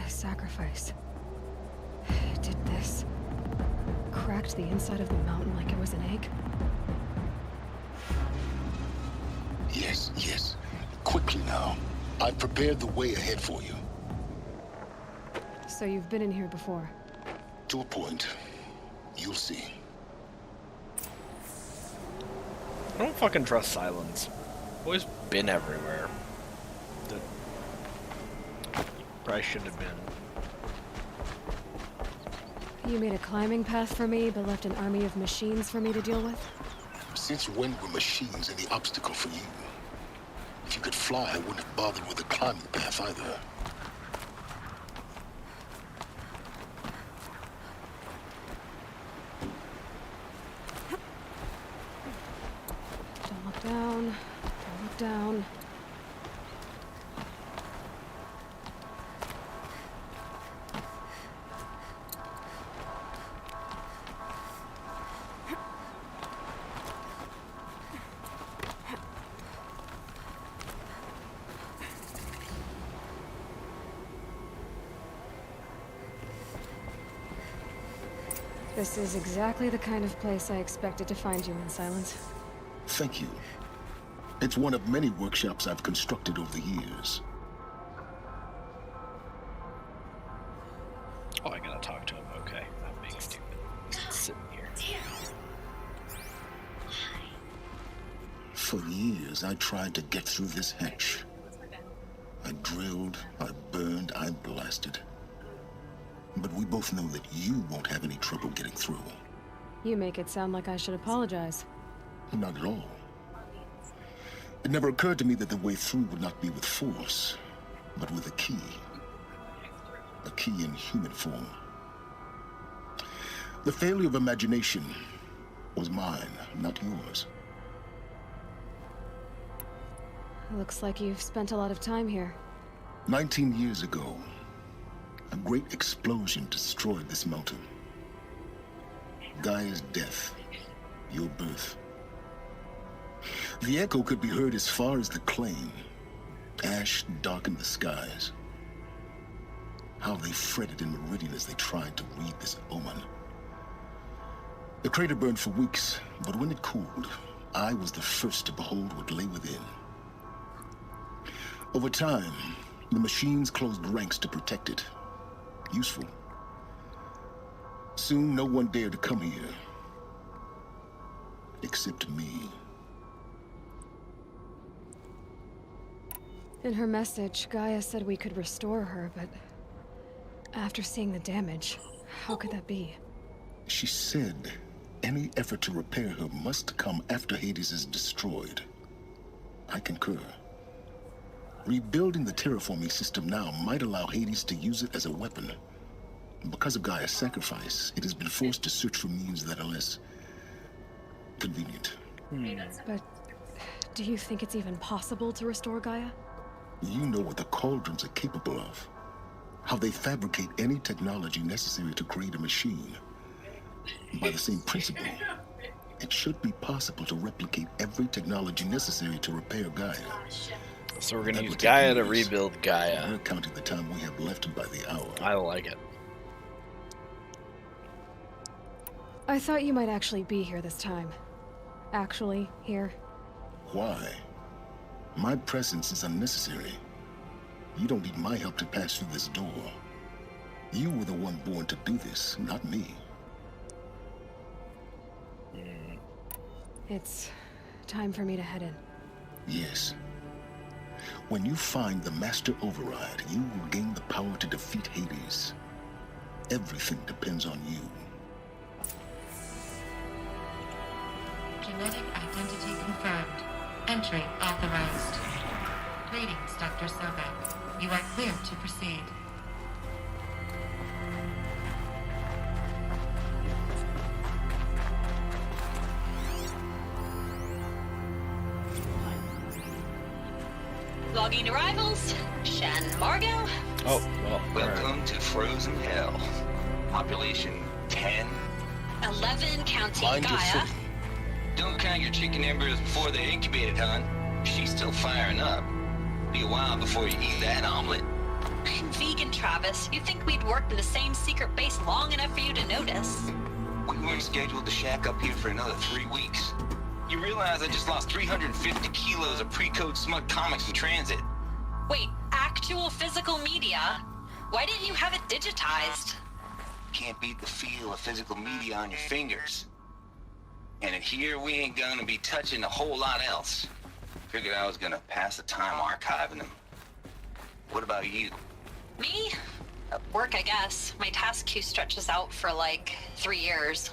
Sacrifice. It did this. Cracked the inside of the mountain like it was an egg. Yes, yes. Quickly now. I've prepared the way ahead for you. So you've been in here before? To a point. You'll see. I don't fucking trust Silence. Boy's been everywhere. Probably shouldn't have been. You made a climbing path for me, but left an army of machines for me to deal with? Since when were machines any obstacle for you? If you could fly, I wouldn't have bothered with a climbing path either. Don't look down. Don't look down. This is exactly the kind of place I expected to find you in, Silence. Thank you. It's one of many workshops I've constructed over the years. Oh, I gotta talk to him. Okay, I'm being stupid. He's sitting here. For years, I tried to get through this hatch. I drilled, I burned, I blasted. But we both know that you won't have any trouble getting through. You make it sound like I should apologize. Not at all. It never occurred to me that the way through would not be with force, but with a key. A key in human form. The failure of imagination was mine, not yours. Looks like you've spent a lot of time here. 19 years ago, a great explosion destroyed this mountain. Gaia's death, your birth. The echo could be heard as far as the claim. Ash darkened the skies. How they fretted in Meridian as they tried to read this omen. The crater burned for weeks, but when it cooled, I was the first to behold what lay within. Over time, the machines closed ranks to protect it. Useful. Soon, no one dared to come here. Except me. In her message, Gaia said we could restore her, but after seeing the damage, how could that be? She said any effort to repair her must come after Hades is destroyed. I concur. Rebuilding the terraforming system now might allow Hades to use it as a weapon. Because of Gaia's sacrifice, it has been forced to search for means that are less convenient. But do you think it's even possible to restore Gaia? You know what the Cauldrons are capable of. How they fabricate any technology necessary to create a machine. By the same principle, it should be possible to replicate every technology necessary to repair Gaia. So we're going to use Gaia to rebuild Gaia. We're counting the time we have left by the hour. I like it. I thought you might actually be here this time. Actually, here. Why? My presence is unnecessary. You don't need my help to pass through this door. You were the one born to do this, not me. It's time for me to head in. Yes. When you find the Master Override, you will gain the power to defeat Hades. Everything depends on you. Genetic identity confirmed. Entry authorized. Greetings, Dr. Sobek. You are clear to proceed. Logging arrivals. Shan Margot. Oh, well. Welcome to Frozen Hell. Population 10. 11 counting Mind your Gaia. foot. Don't count your chicken embers before they're incubated, hon. She's still firing up. Be a while before you eat that omelet. Vegan Travis, you'd think we'd worked in the same secret base long enough for you to notice. We weren't scheduled to shack up here for another 3 weeks. You realize I just lost 350 kilos of pre-code smut comics in transit. Wait, actual physical media? Why didn't you have it digitized? Can't beat the feel of physical media on your fingers. And in here, we ain't gonna be touching a whole lot else. Figured I was gonna pass the time archiving them. What about you? Me? Work, I guess. My task queue stretches out for like 3 years.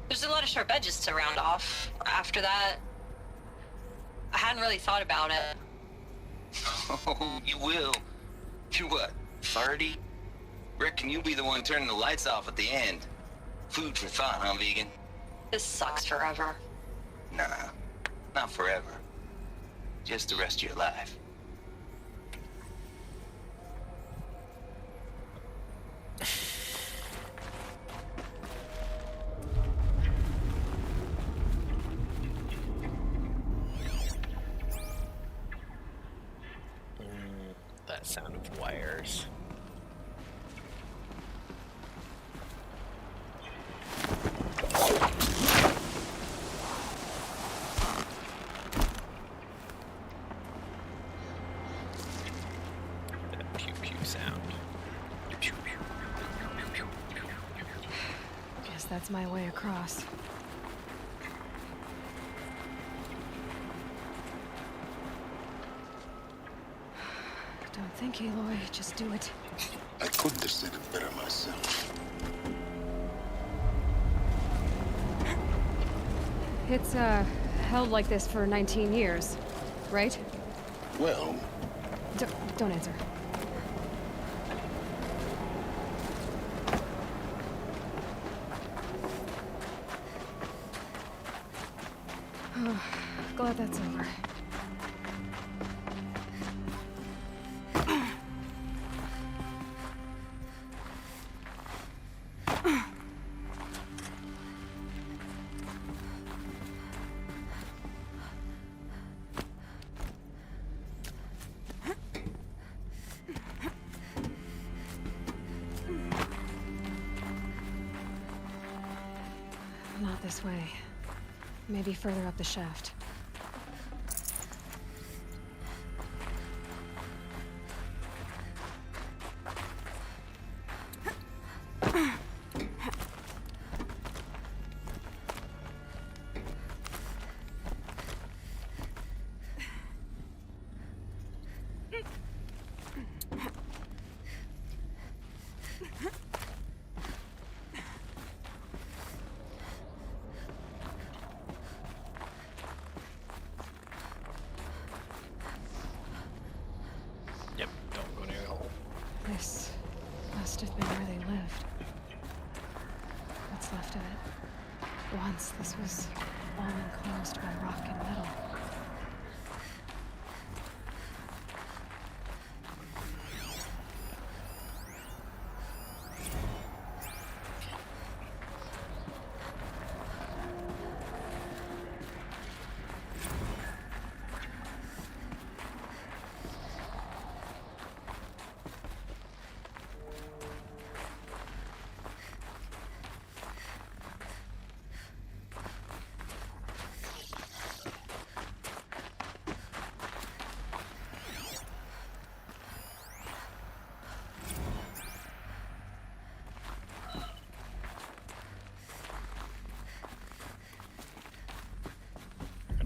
There's a lot of sharp edges to round off. After that, I hadn't really thought about it. Oh, you will. You're what, 30? Reckon you'll be the one turning the lights off at the end. Food for thought, huh, vegan? This sucks forever. Nah, not forever. Just the rest of your life. That sound of wires. That pew pew sound. Pew, pew, pew, pew, pew, pew, pew. Guess that's my way across. Don't think, Aloy. Just do it. I couldn't have said it better myself. It's, held like this for 19 years, right? Well... Don't answer. Glad that's over. This way. Maybe further up the shaft. This must have been where they lived. What's left of it. Once this was all enclosed by rock and metal.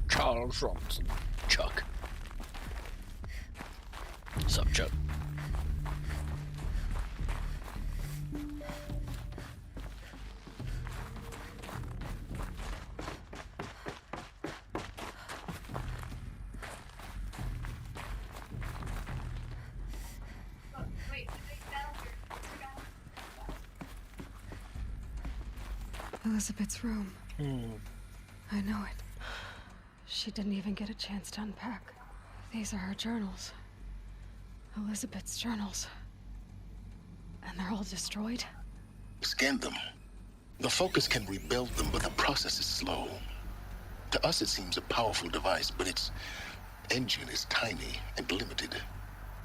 Charles Robinson. Chuck. Sup, Chuck? Elizabeth's room. I know it. She didn't even get a chance to unpack. These are her journals. Elizabeth's journals. And they're all destroyed? Scan them. The Focus can rebuild them, but the process is slow. To us, it seems a powerful device, but its engine is tiny and limited.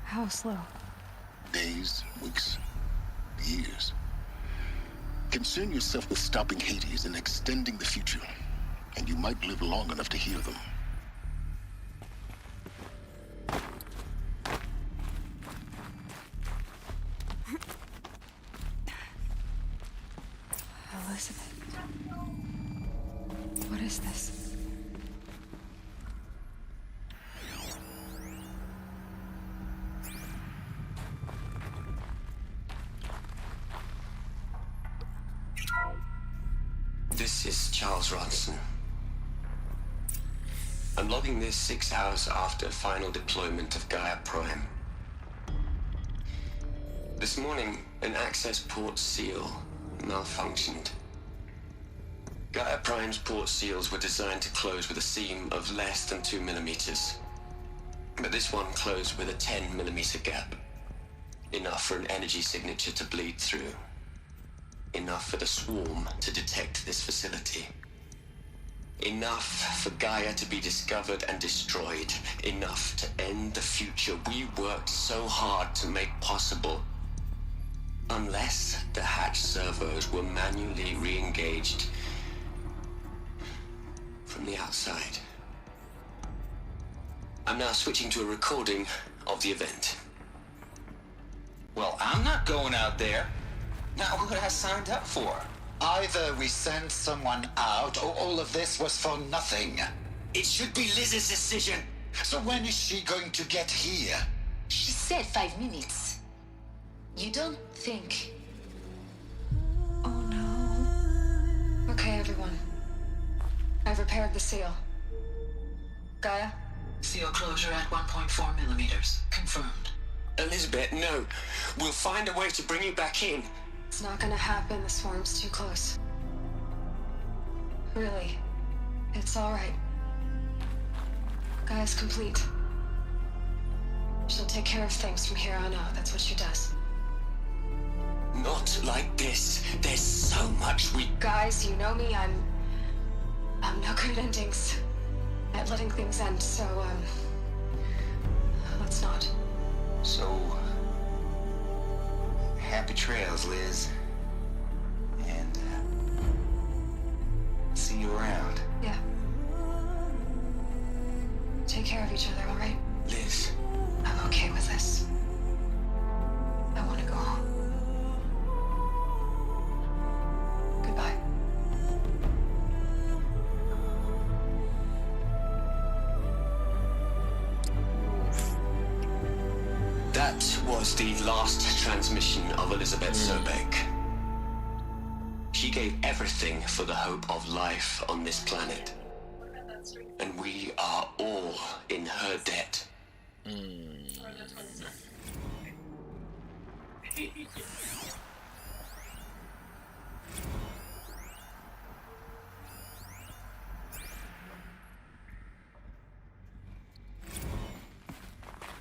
How slow? Days, weeks, years. Concern yourself with stopping Hades and extending the future, and you might live long enough to hear them. Elizabeth. What is this? This is Charles Ronson. I'm logging this 6 hours after final deployment of Gaia Prime. This morning, an access port seal malfunctioned. Gaia Prime's port seals were designed to close with a seam of less than 2 millimeters. But this one closed with a 10 millimeter gap. Enough for an energy signature to bleed through. Enough for the swarm to detect this facility. Enough for Gaia to be discovered and destroyed. Enough to end the future we worked so hard to make possible. Unless the hatch servos were manually re-engaged from the outside. I'm now switching to a recording of the event. Well, I'm not going out there. Not what I signed up for. Either we send someone out, or all of this was for nothing. It should be Liz's decision. So when is she going to get here? She said 5 minutes. You don't think... Oh no. Okay, everyone. I've repaired the seal. Gaia? Seal closure at 1.4 millimeters. Confirmed. Elizabeth, no. We'll find a way to bring you back in. It's not gonna happen. The swarm's too close. Really. It's alright. Gaia's complete. She'll take care of things from here on out. That's what she does. Not like this. There's so much we... Guys, you know me. I'm no good at endings. At letting things end, so, let's not. So... happy trails, Liz. And, see you take care of each other, all right? Liz. I'm okay with this. I want to go home. Goodbye. That was the last transmission of Elizabeth Sobek. She gave everything for the hope of life on this planet. And we are all in her debt.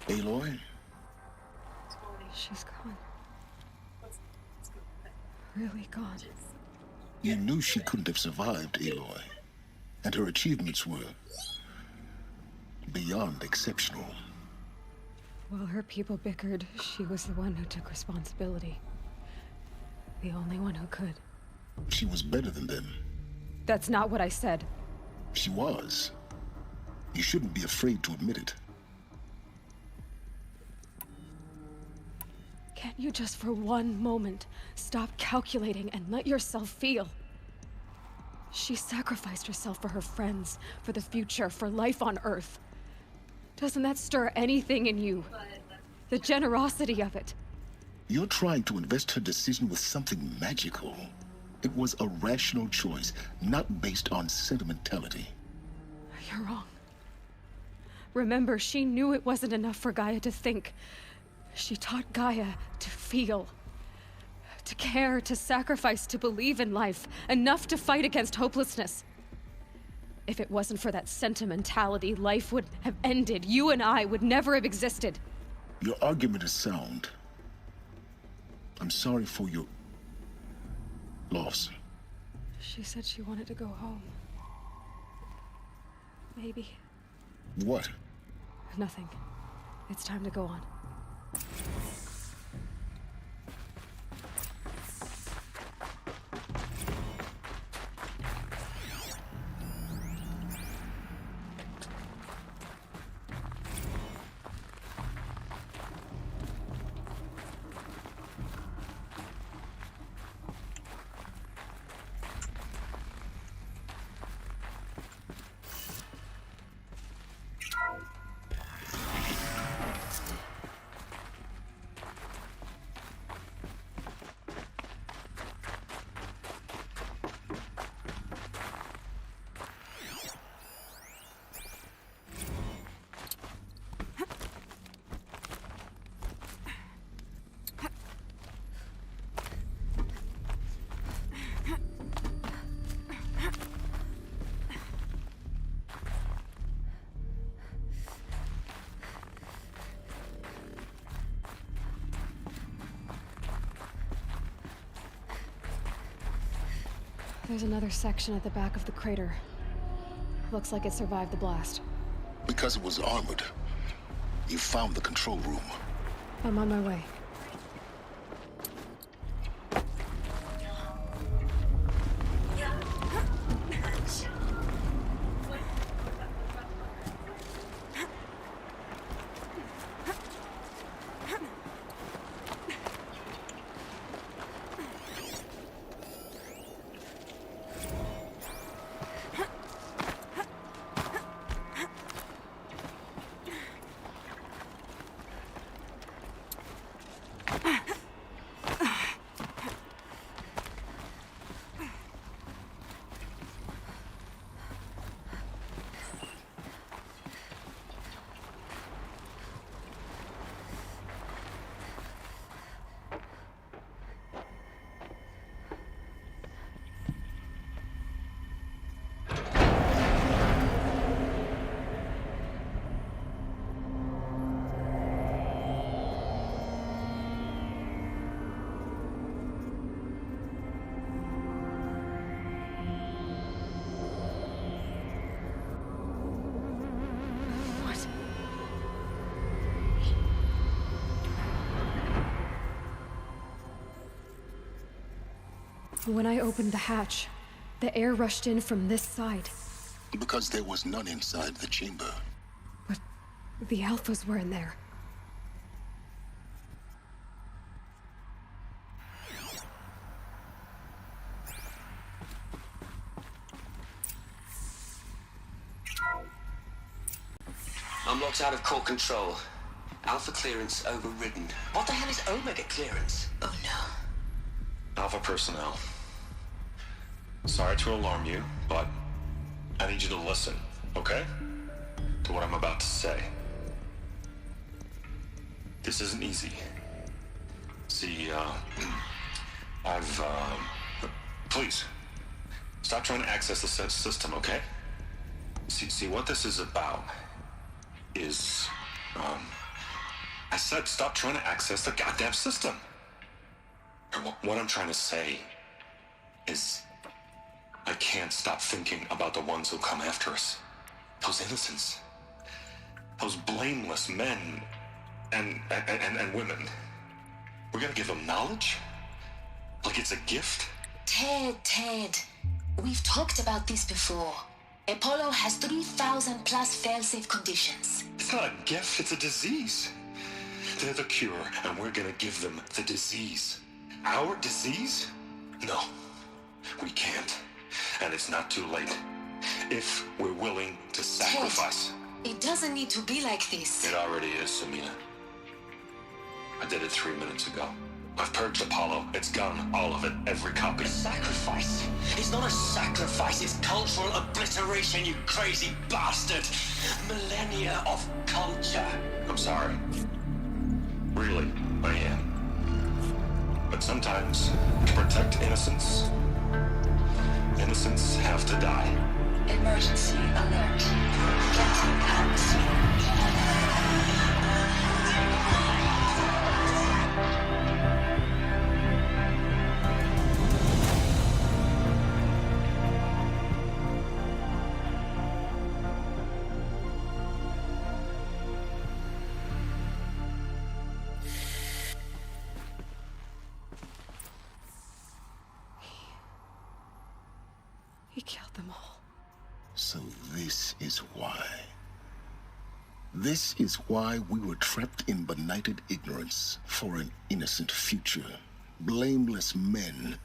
Aloy? She's gone. Really gone. You knew she couldn't have survived, Aloy. And her achievements were beyond exceptional. While her people bickered, she was the one who took responsibility. The only one who could. She was better than them. That's not what I said. She was. You shouldn't be afraid to admit it. Can't you just for one moment stop calculating and let yourself feel? She sacrificed herself for her friends, for the future, for life on Earth. Doesn't that stir anything in you? The generosity of it. You're trying to invest her decision with something magical. It was a rational choice, not based on sentimentality. You're wrong. Remember, she knew it wasn't enough for Gaia to think. She taught Gaia to feel. To care, to sacrifice, to believe in life. Enough to fight against hopelessness. If it wasn't for that sentimentality, life would have ended. You and I would never have existed. Your argument is sound. I'm sorry for your loss. She said she wanted to go home. Maybe. What? Nothing. It's time to go on. There's another section at the back of the crater. Looks like it survived the blast. Because it was armored. You found the control room. I'm on my way. When I opened the hatch, the air rushed in from this side. Because there was none inside the chamber. But The Alphas were in there. I'm locked out of core control. Alpha clearance overridden. What the hell is Omega clearance? Oh no. Alpha personnel. Sorry to alarm you, but I need you to listen, okay? To what I'm about to say. This isn't easy. See, please, stop trying to access the system, okay? See, what this is about is, I said stop trying to access the goddamn system. What I'm trying to say is, I can't stop thinking about the ones who come after us. Those innocents. Those blameless men and women. We're gonna give them knowledge? Like it's a gift? Ted. We've talked about this before. Apollo has 3,000 plus fail-safe conditions. It's not a gift, it's a disease. They're the cure, and we're gonna give them the disease. Our disease? No, we can't. And it's not too late. If we're willing to sacrifice. Ted, it doesn't need to be like this. It already is, Samina. I did it 3 minutes ago. I've purged Apollo. It's gone. All of it. Every copy. A sacrifice? It's not a sacrifice. It's cultural obliteration, you crazy bastard. Millennia of culture. I'm sorry. Really, I am. But sometimes, to protect innocence, innocents have to die. Emergency alert. Captain Atmosphere. He killed them all. So this is why. This is why we were trapped in benighted ignorance for an innocent future. Blameless men.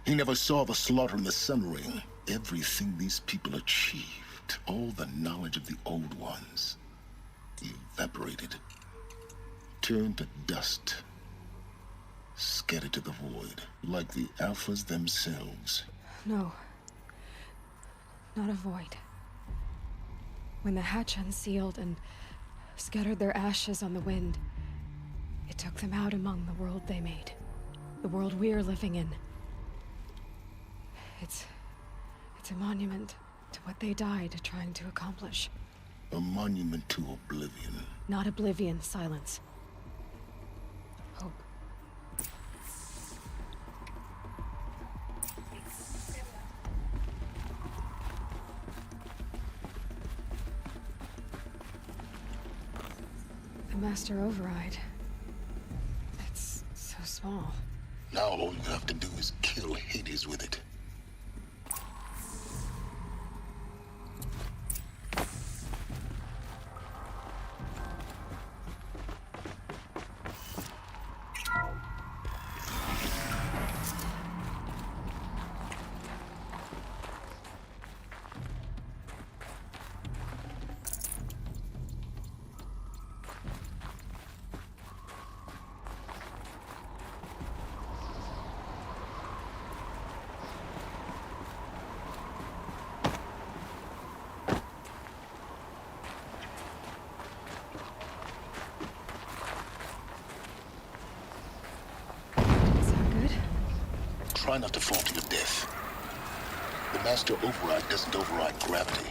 He never saw the slaughter in the Sun Ring. Everything these people achieved, all the knowledge of the old ones, evaporated, turned to dust, scattered to the void, like the Alphas themselves. No. Not a void. When the hatch unsealed and scattered their ashes on the wind, it took them out among the world they made. The world we're living in. It's a monument to what they died trying to accomplish. A monument to oblivion. Not oblivion, silence. Hope. The Master Override. It's so small. Now all you have to do is kill Hades with it. Try not to fall to your death. The Master Override doesn't override gravity.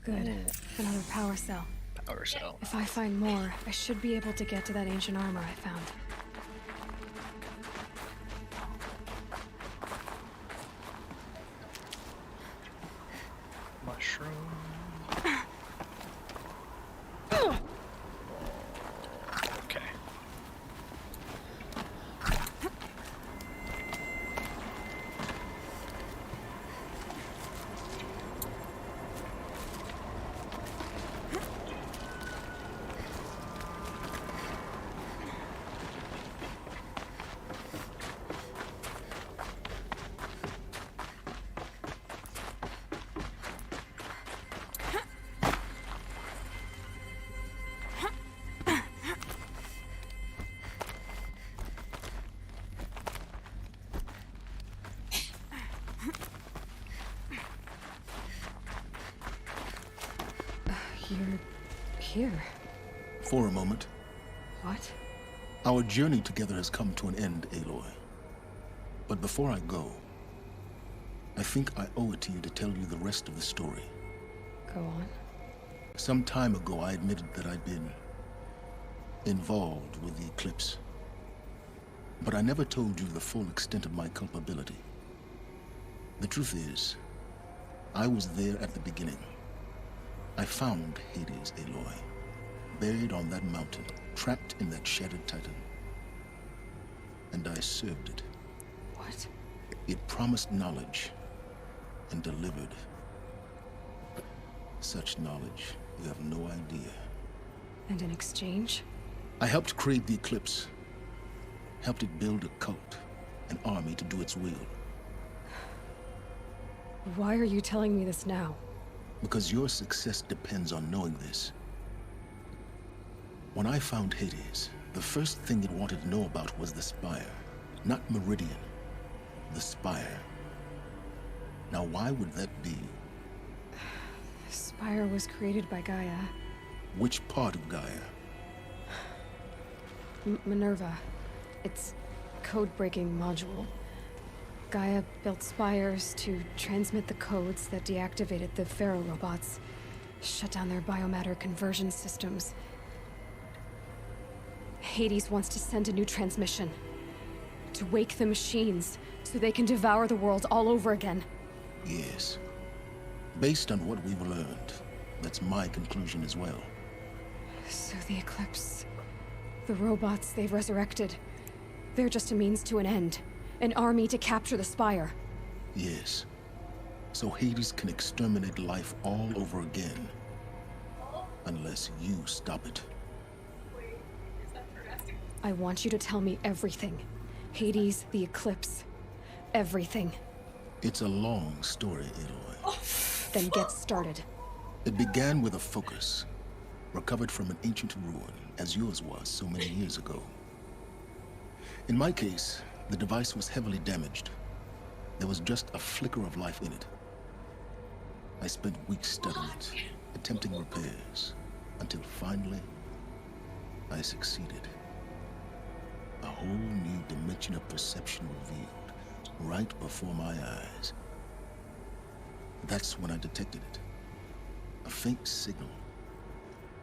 Good. Another power cell. Power cell. If I find more, I should be able to get to that ancient armor I found. Mushroom. Okay. You're here. For a moment. What? Our journey together has come to an end, Aloy. But before I go, I think I owe it to you to tell you the rest of the story. Go on. Some time ago, I admitted that I'd been involved with the Eclipse. But I never told you the full extent of my culpability. The truth is, I was there at the beginning. I found Hades, Aloy, buried on that mountain, trapped in that shattered titan. And I served it. What? It promised knowledge and delivered. Such knowledge, you have no idea. And in exchange? I helped create the Eclipse. Helped it build a cult, an army to do its will. Why are you telling me this now? Because your success depends on knowing this. When I found Hades, the first thing it wanted to know about was the Spire. Not Meridian. The Spire. Now why would that be? The Spire was created by Gaia. Which part of Gaia? Minerva. Its code-breaking module. Gaia built spires to transmit the codes that deactivated the Pharaoh robots, shut down their biomatter conversion systems. Hades wants to send a new transmission. To wake the machines, so they can devour the world all over again. Yes. Based on what we've learned, that's my conclusion as well. So the Eclipse, the robots they've resurrected, they're just a means to an end. An army to capture the Spire. Yes. So Hades can exterminate life all over again. Unless you stop it. I want you to tell me everything. Hades, the Eclipse. Everything. It's a long story, Aloy. Then get started. It began with a focus. Recovered from an ancient ruin, as yours was so many years ago. In my case, the device was heavily damaged. There was just a flicker of life in it. I spent weeks studying it, attempting repairs, until finally, I succeeded. A whole new dimension of perception revealed, right before my eyes. That's when I detected it. A faint signal.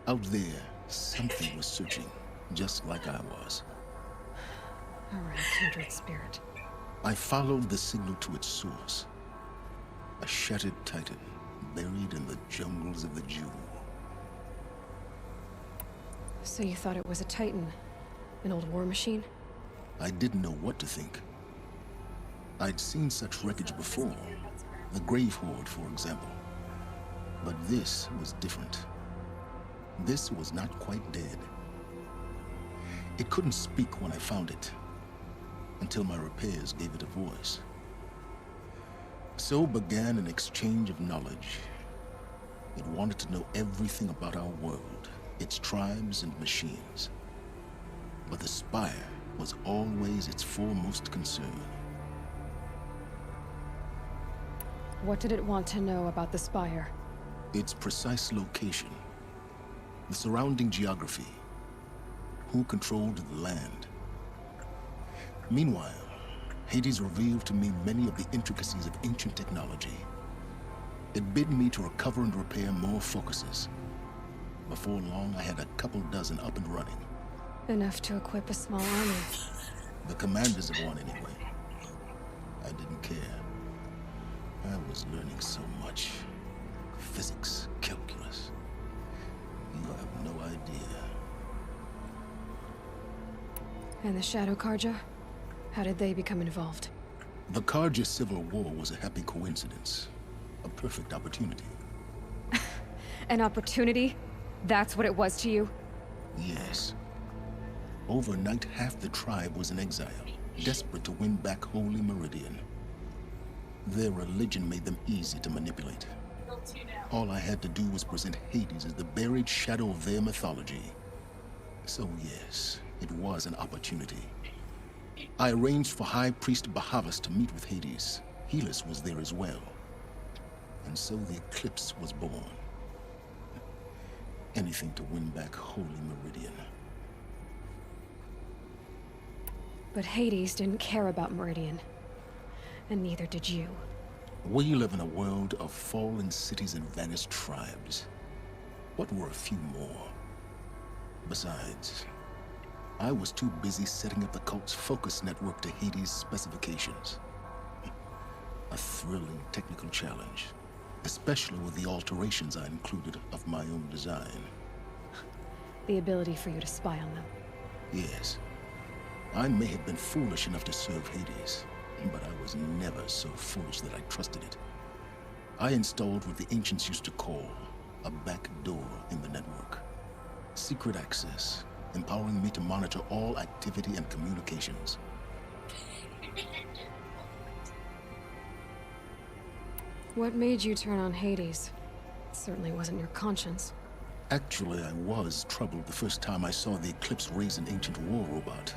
Out there, something was searching, just like I was. All right, kindred spirit. I followed the signal to its source. A shattered titan, buried in the jungles of the Jewel. So you thought it was a titan? An old war machine? I didn't know what to think. I'd seen such wreckage before. The Grave Horde, for example. But this was different. This was not quite dead. It couldn't speak when I found it, until my repairs gave it a voice. So began an exchange of knowledge. It wanted to know everything about our world, its tribes and machines. But the Spire was always its foremost concern. What did it want to know about the Spire? Its precise location, the surrounding geography, who controlled the land. Meanwhile, Hades revealed to me many of the intricacies of ancient technology. It bid me to recover and repair more focuses. Before long, I had a couple dozen up and running. Enough to equip a small army. The commanders of one, anyway. I didn't care. I was learning so much. Physics, calculus. You have no idea. And the Shadow Karja? How did they become involved? The Karja Civil War was a happy coincidence. A perfect opportunity. An opportunity? That's what it was to you? Yes. Overnight, half the tribe was in exile, desperate to win back Holy Meridian. Their religion made them easy to manipulate. All I had to do was present Hades as the buried shadow of their mythology. So yes, it was an opportunity. I arranged for High Priest Bahavas to meet with Hades. Helis was there as well. And so the Eclipse was born. Anything to win back Holy Meridian. But Hades didn't care about Meridian. And neither did you. We live in a world of fallen cities and vanished tribes. What were a few more? Besides, I was too busy setting up the cult's focus network to Hades' specifications. A thrilling technical challenge, especially with the alterations I included of my own design. The ability for you to spy on them. Yes. I may have been foolish enough to serve Hades, but I was never so foolish that I trusted it. I installed what the ancients used to call a back door in the network. Secret access, empowering me to monitor all activity and communications. What made you turn on Hades? It certainly wasn't your conscience. Actually, I was troubled the first time I saw the Eclipse raise an ancient war robot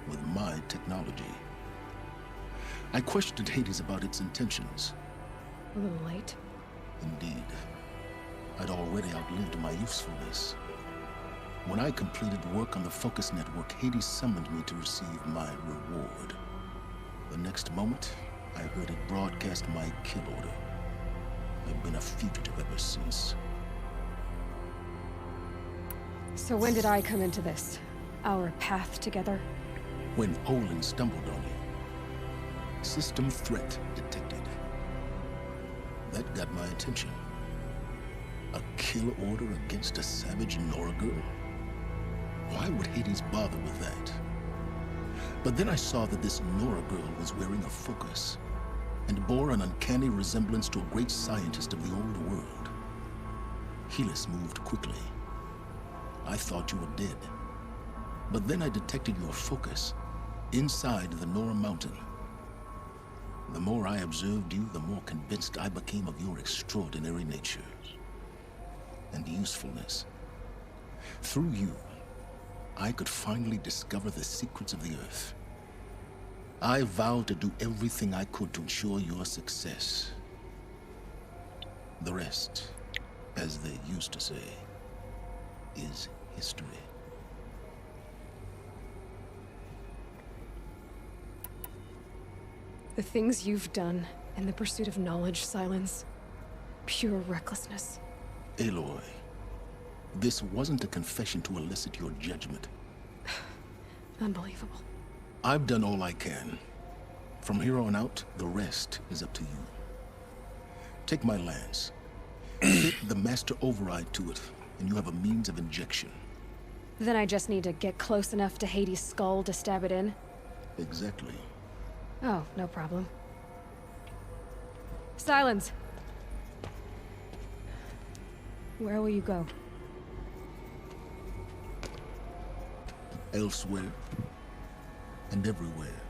with my technology. I questioned Hades about its intentions. A little late. Indeed. I'd already outlived my usefulness. When I completed work on the Focus Network, Hades summoned me to receive my reward. The next moment, I heard it broadcast my kill order. I've been a fugitive ever since. So when did I come into this? Our path together? When Olin stumbled on you. System threat detected. That got my attention. A kill order against a savage Nora girl? Why would Hades bother with that? But then I saw that this Nora girl was wearing a focus and bore an uncanny resemblance to a great scientist of the old world. Helis moved quickly. I thought you were dead. But then I detected your focus inside the Nora Mountain. The more I observed you, the more convinced I became of your extraordinary nature and usefulness. Through you, I could finally discover the secrets of the Earth. I vowed to do everything I could to ensure your success. The rest, as they used to say, is history. The things you've done in the pursuit of knowledge, Silence. Pure recklessness. Aloy, this wasn't a confession to elicit your judgment. Unbelievable. I've done all I can. From here on out, the rest is up to you. Take my lance. Fit the master override to it, and you have a means of injection. Then I just need to get close enough to Hades' skull to stab it in? Exactly. Oh, no problem. Silence! Where will you go? Elsewhere. And everywhere.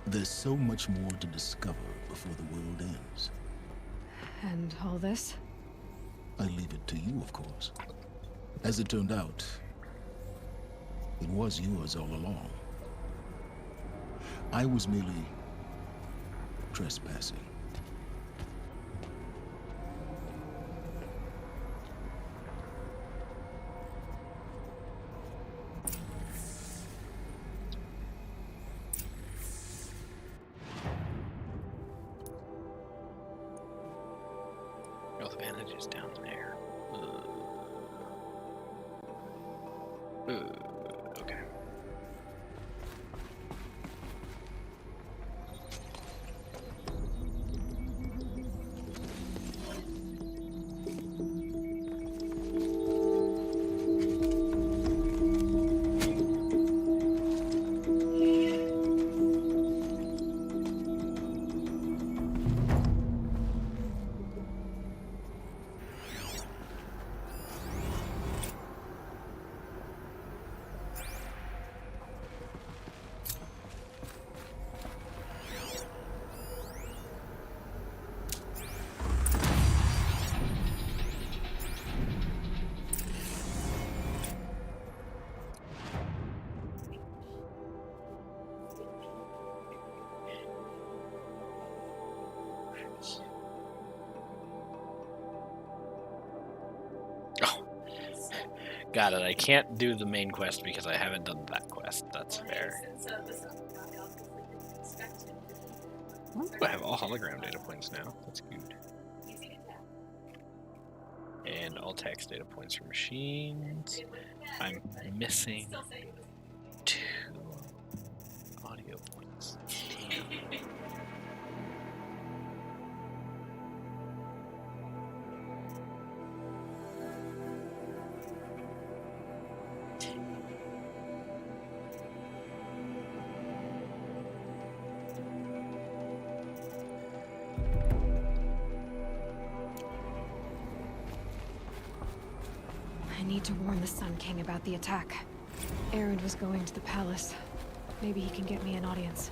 There's so much more to discover before the world ends. And all this? I leave it to you, of course. As it turned out, it was yours all along. I was merely trespassing. That is down there. Okay. Got it. I can't do the main quest because I haven't done that quest. That's fair. Ooh, I have all hologram data points now. That's good. And all text data points for machines. I'm missing 2 audio points. Damn. I need to warn the Sun King about the attack. Erend was going to the palace. Maybe he can get me an audience.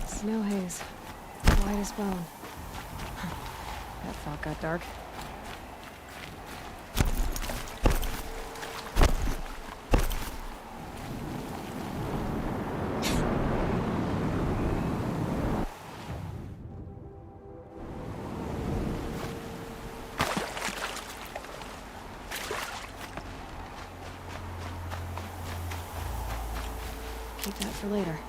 Snow haze. White as bone. That thought got dark. Keep that for later.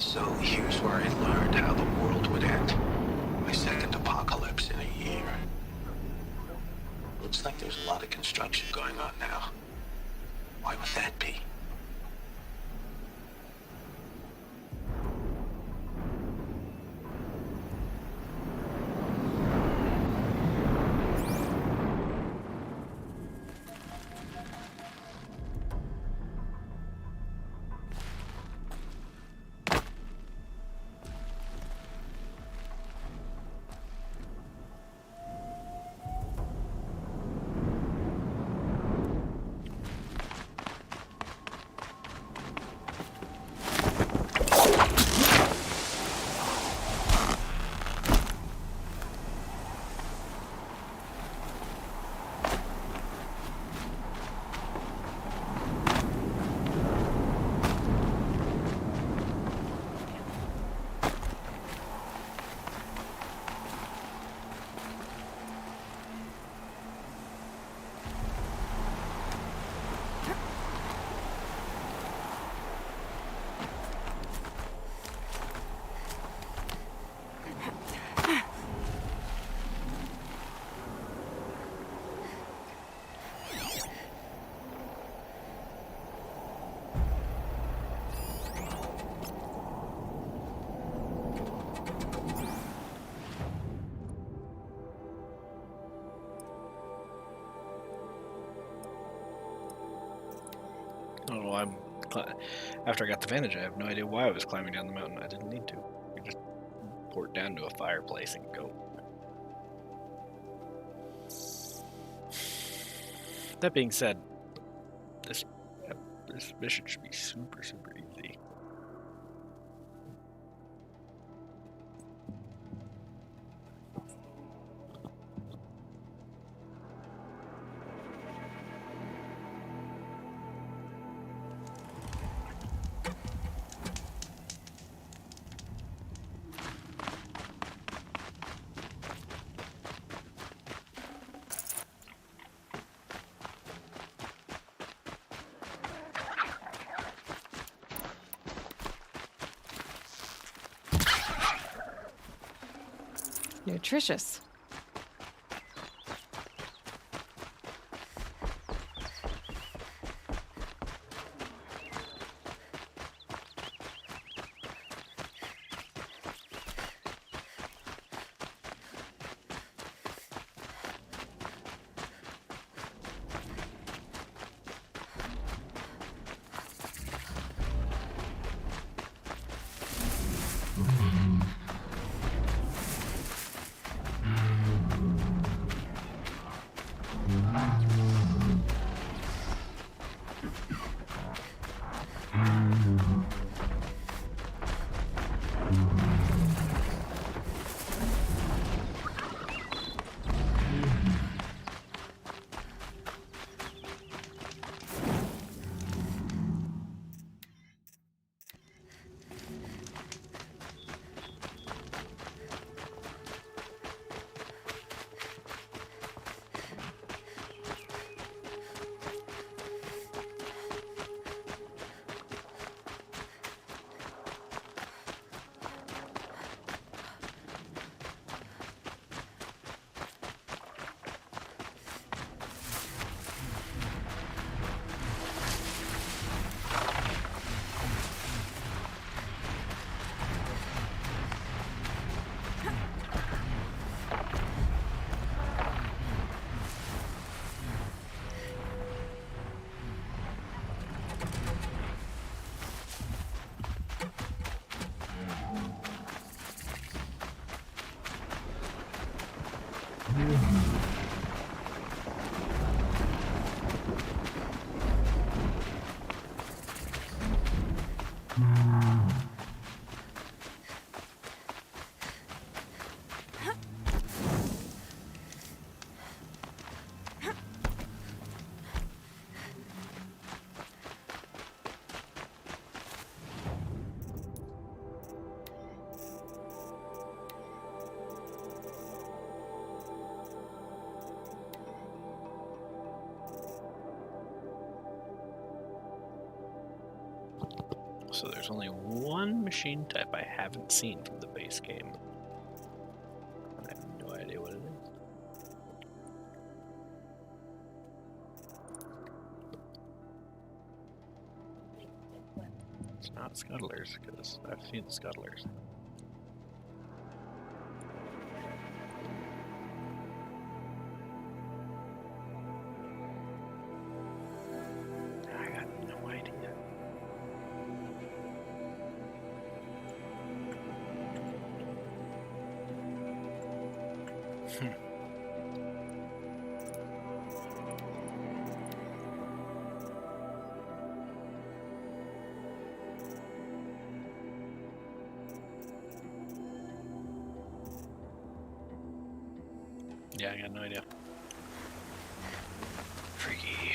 So here's where I learned how the world would end. My second apocalypse in a year. Looks like there's a lot of construction going on now. Why would that be? I don't know why after I got the Vantage, I have no idea why I was climbing down the mountain. I didn't need to. I just port down to a fireplace and go. That being said, this mission should be super easy. Nutritious. So there's only one machine type I haven't seen from the base game. I have no idea what it is. It's not scuttlers, because I've seen the scuttlers. I got no idea. Yeah, I got no idea. Freaky.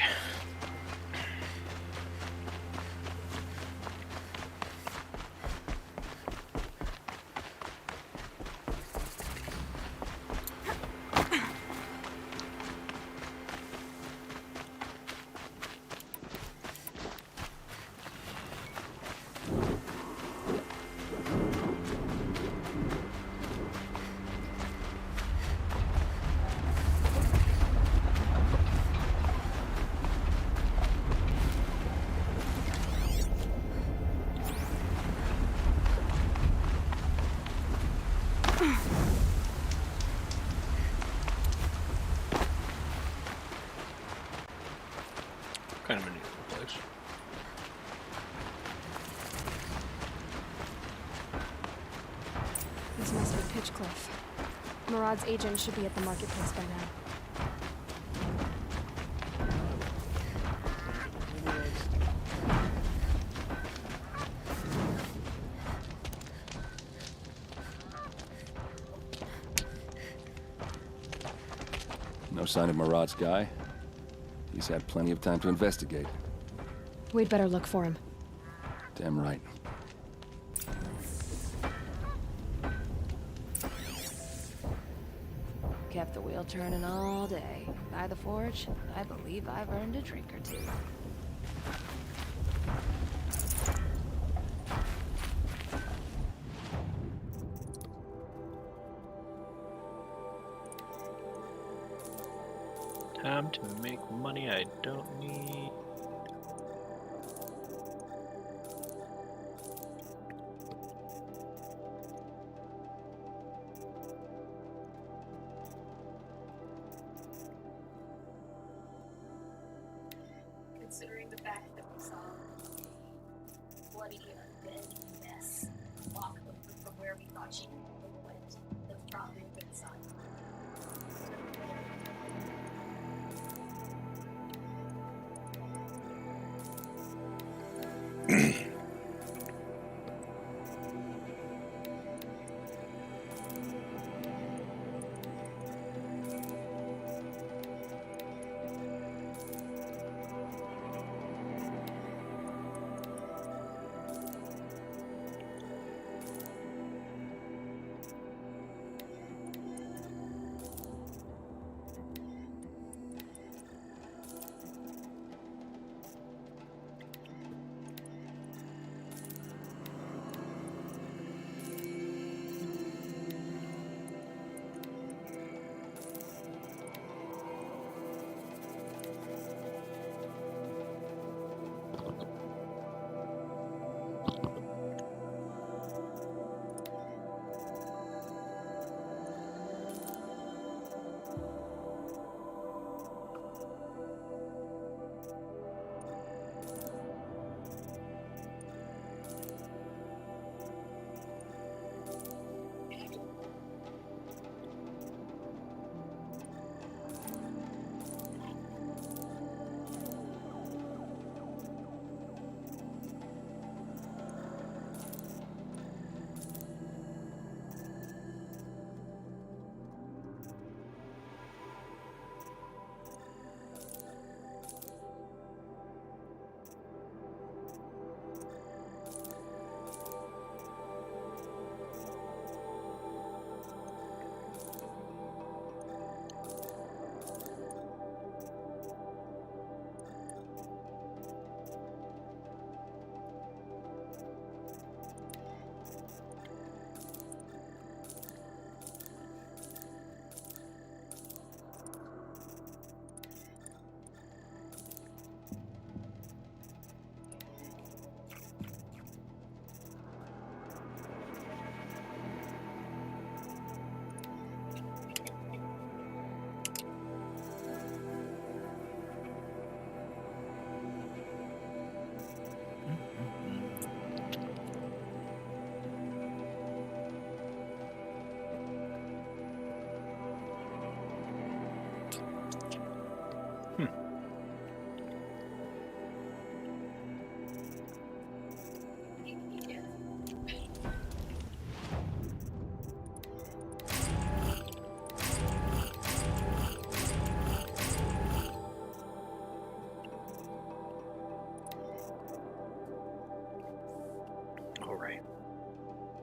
Kind of a neat little place. This must be Pitchcliff. Murad's agent should be at the marketplace by now. No sign of Murad's guy. He's had plenty of time to investigate. We'd better look for him. Damn right. Kept the wheel turning all day. By the forge, I believe I've earned a drink or two. Time to make money I don't need. Considering the fact that we saw a bloody dead mess walk from where we thought she went, that's probably a good sign.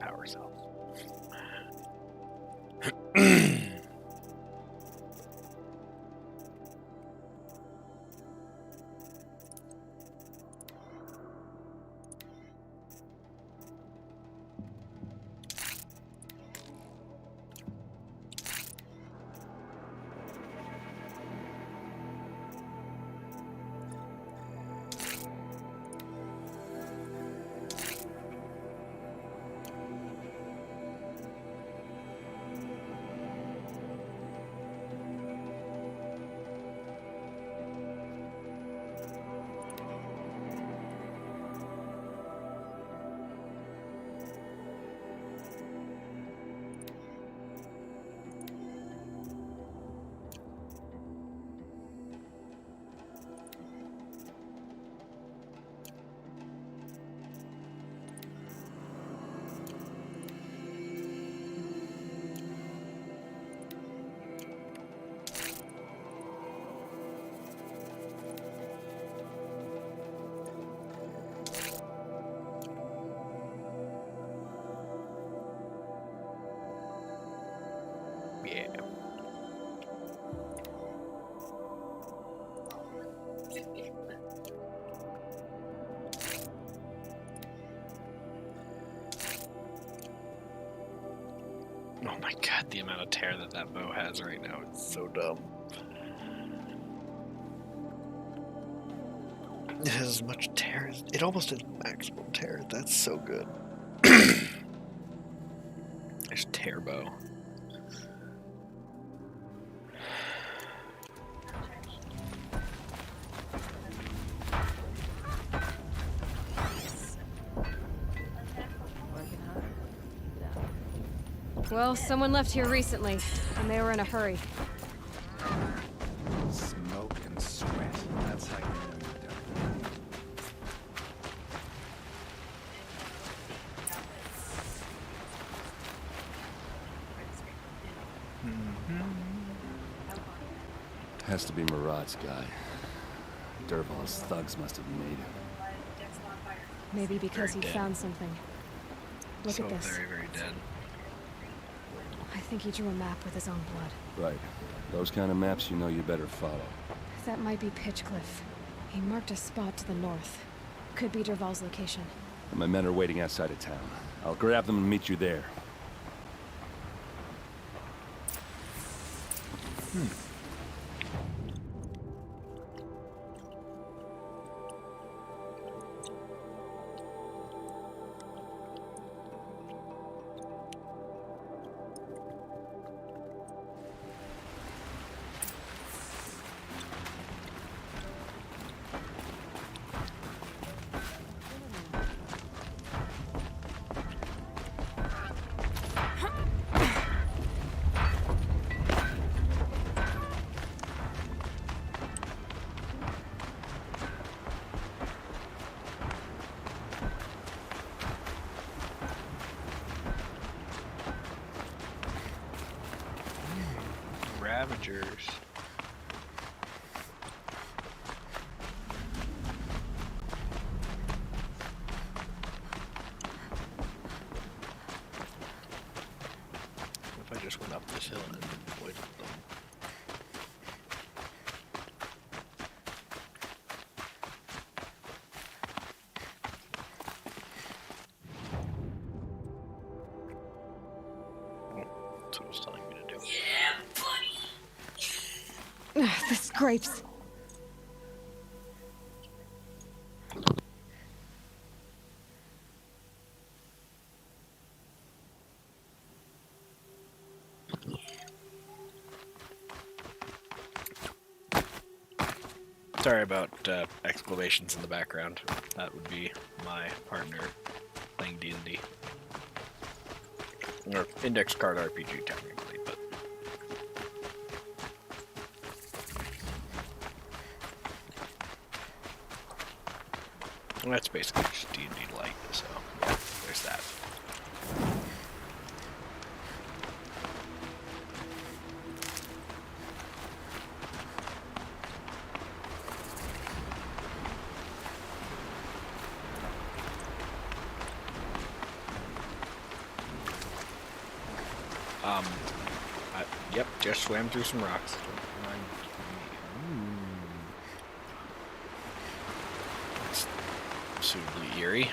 power cells. Yeah. Oh my god, the amount of tear that bow has right now is so dumb. It has as much tear as... It almost has maximum tear. That's so good. There's tear bow. Well, someone left here recently, and they were in a hurry. Smoke and sweat. That's how you know you're done. Has to be Murad's guy. Dervahl's thugs must have made him. Maybe because he found something. Look So at this. very, very dead. I think he drew a map with his own blood. Right. Those kind of maps you know you better follow. That might be Pitchcliff. He marked a spot to the north. Could be Dervahl's location. My men are waiting outside of town. I'll grab them and meet you there. Ravagers. What if I just went up this hill and avoided them? That's what it was telling me to do. The scrapes. Sorry about exclamations in the background. That would be my partner playing D&D. Or index card RPG, technically, but... That's basically just D&D light, so yeah, there's that. Yep, just swam through some rocks. That's suitably eerie.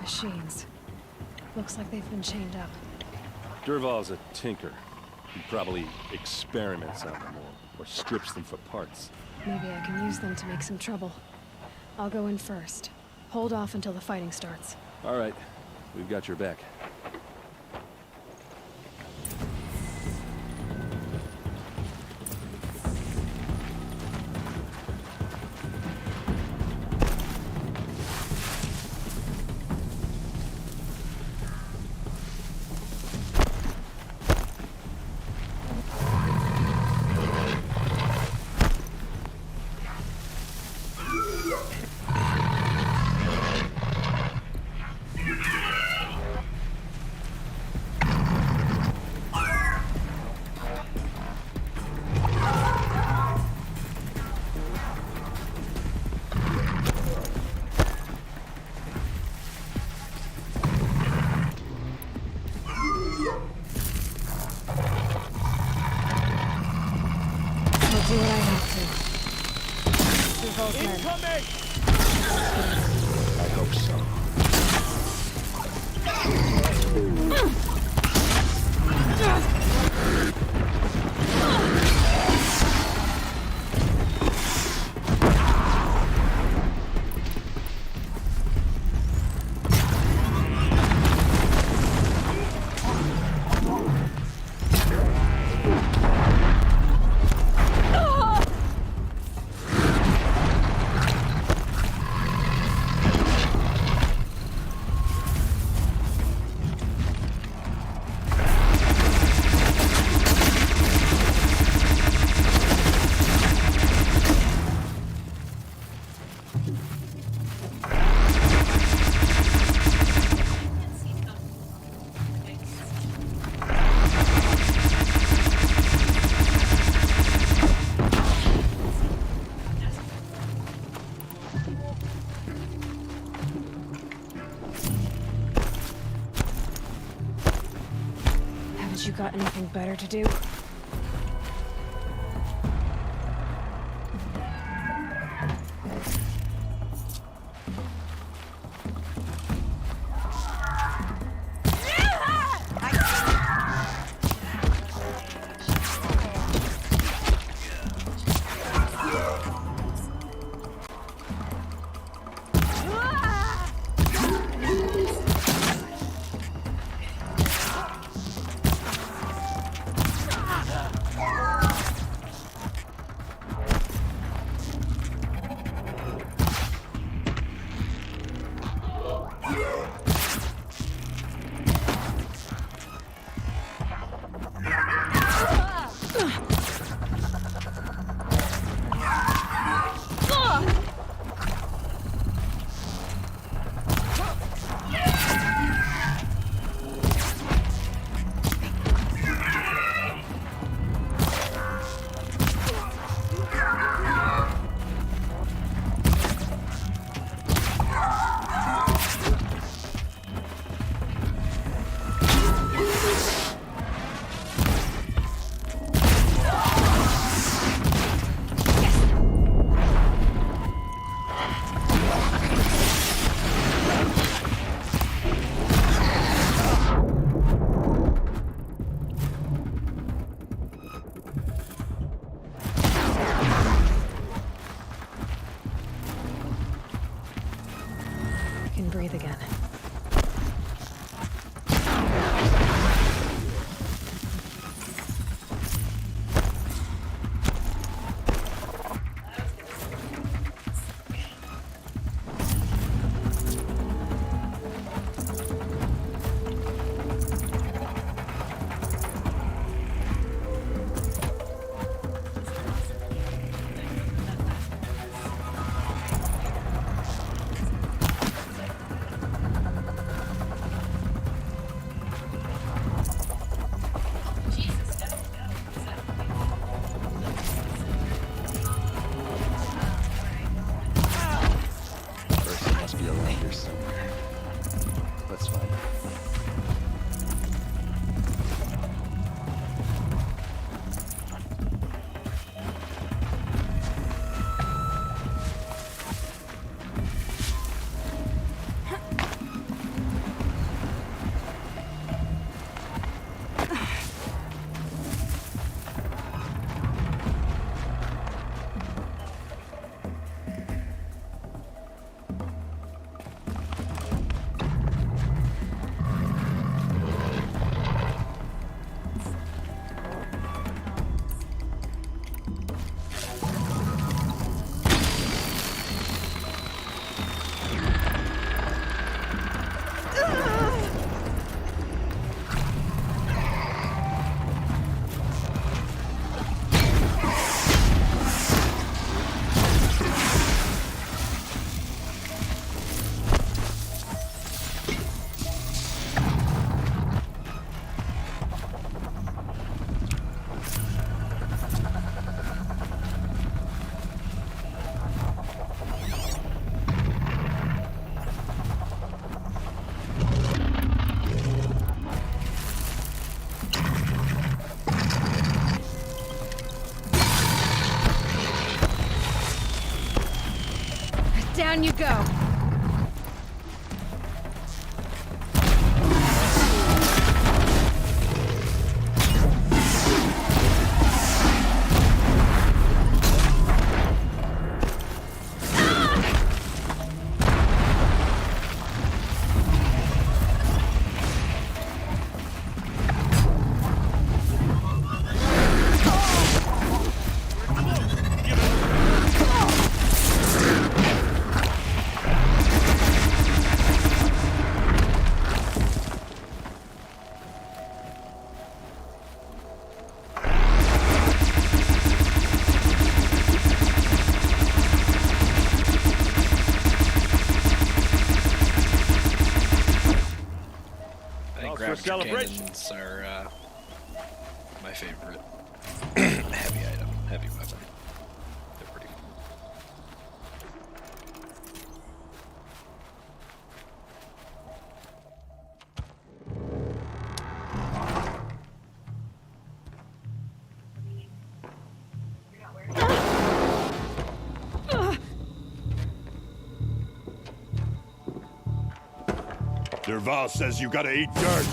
Machines. Looks like they've been chained up. Dervahl's a tinker. He probably experiments on them or strips them for parts. Maybe I can use them to make some trouble. I'll go in first. Hold off until the fighting starts. All right. We've got your back. Do what I have to. Revolt men. I hope so. Haven't you got anything better to do? Breathe again. here somewhere. Let's find it. Down you go. Cannons are my favorite heavy item, heavy weapon. They're pretty cool. Dervahl says you gotta eat dirt.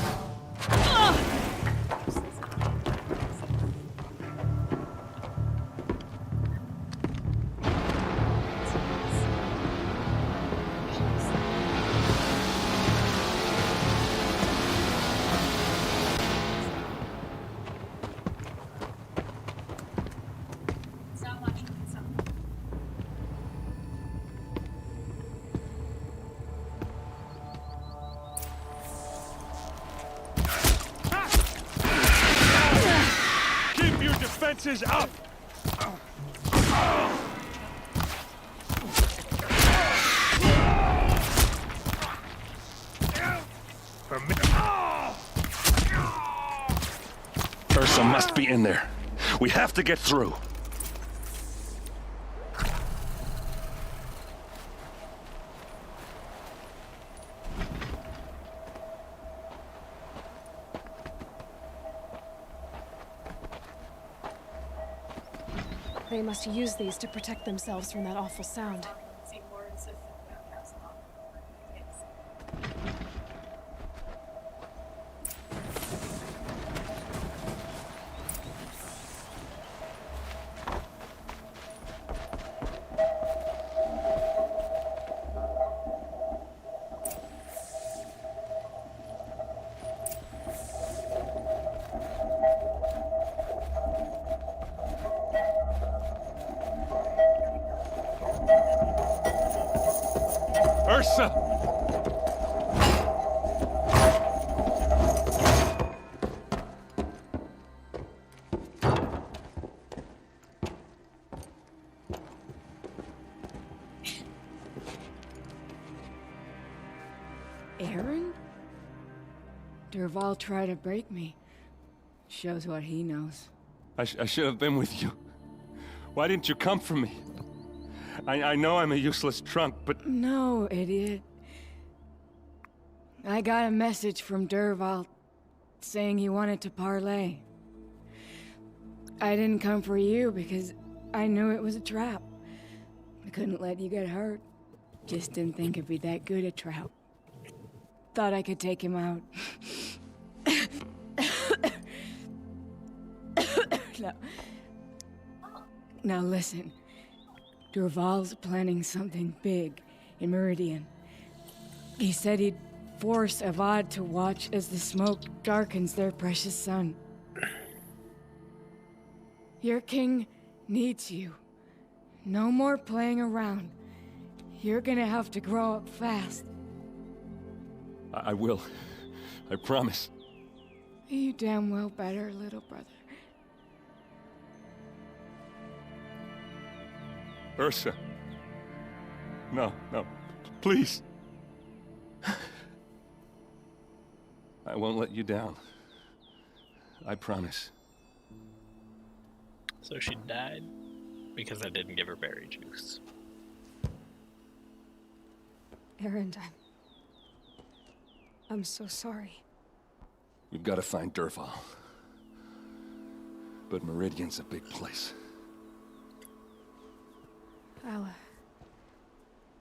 Defenses up! Ursa must be in there. We have to get through. They must use these to protect themselves from that awful sound. Ursa! Aaron? Dervahl tried to break me. Shows what he knows. I should have been with you. Why didn't you come for me? I know I'm a useless trunk, but... No, idiot. I got a message from Dervahl saying he wanted to parlay. I didn't come for you because I knew it was a trap. I couldn't let you get hurt. Just didn't think it'd be that good a trap. Thought I could take him out. Now listen. Dervahl's planning something big in Meridian. He said he'd force Avad to watch as the smoke darkens their precious sun. Your king needs you. No more playing around. You're gonna have to grow up fast. I will. I promise. You damn well better, little brother. Ursa. No, please. I won't let you down. I promise. So she died because I didn't give her berry juice. Erend, I'm so sorry. We've got to find Dervahl. But Meridian's a big place.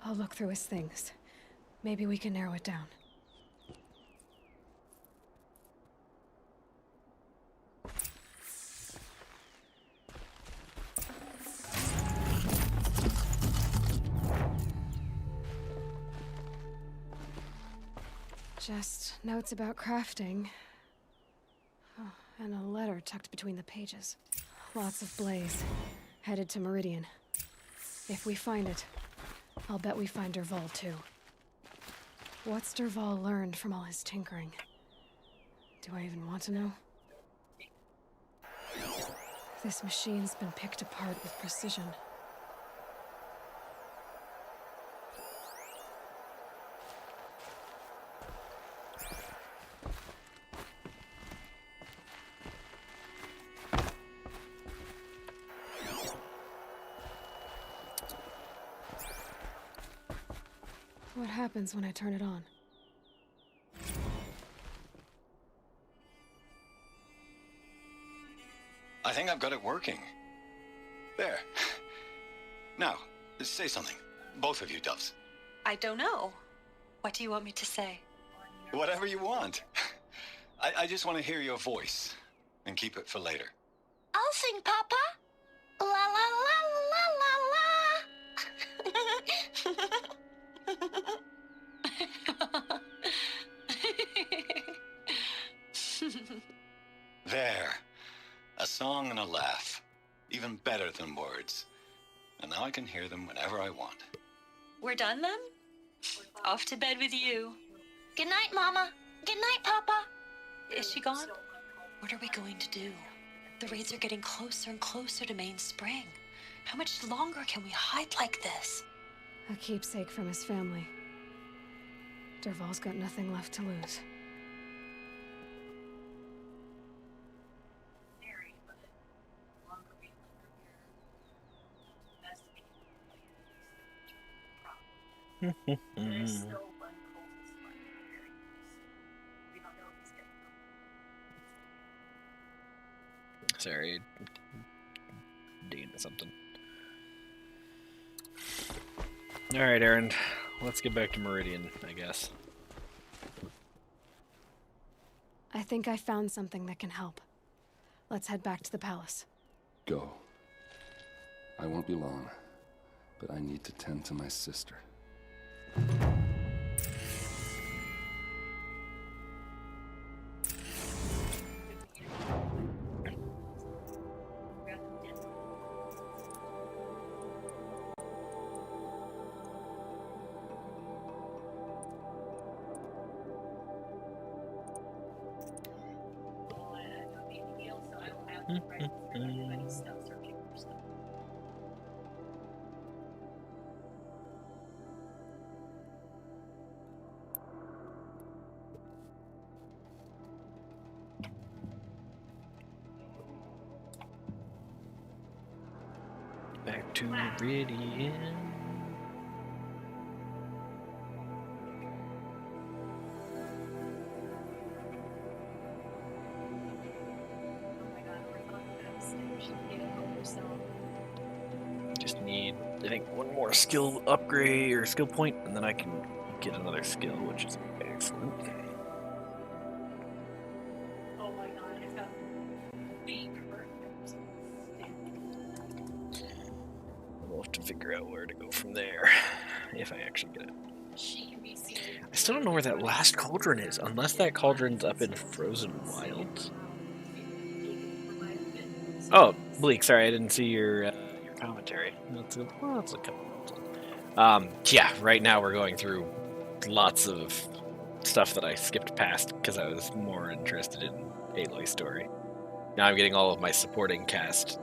I'll look through his things. Maybe we can narrow it down. Just notes about crafting. Oh, and a letter tucked between the pages. Lots of blaze. Headed to Meridian. If we find it, I'll bet we find Dervahl too. What's Dervahl learned from all his tinkering? Do I even want to know? This machine's been picked apart with precision. What happens when I turn it on? I think I've got it working. There. Now, say something. Both of you, Doves. I don't know. What do you want me to say? Whatever you want. I just want to hear your voice. And keep it for later. I'll sing, Papa. La la la la la la. There. A song and a laugh. Even better than words. And now I can hear them whenever I want. We're done then? Off to bed with you. Good night, Mama. Good night, Papa. Is she gone? What are we going to do? The raids are getting closer and closer to Main Spring. How much longer can we hide like this? A keepsake from his family. Dervahl's got nothing left to lose. Sorry, digging into something. All right, Erend, let's get back to Meridian, I guess. I think I found something that can help. Let's head back to the palace. Go. I won't be long, but I need to tend to my sister. Back to Meridian. Just need, I think, one more skill upgrade or skill point, and then I can get another skill, which is excellent. Oh my god, I found the perfect. We'll have to figure out where to go from there, if I actually get it. She can be seen. I still don't know where that last cauldron is, unless that cauldron's up in Frozen Wilds. Oh, Bleak, sorry, I didn't see your commentary. Let's look up. Yeah, right now we're going through lots of stuff that I skipped past because I was more interested in Aloy's story. Now I'm getting all of my supporting cast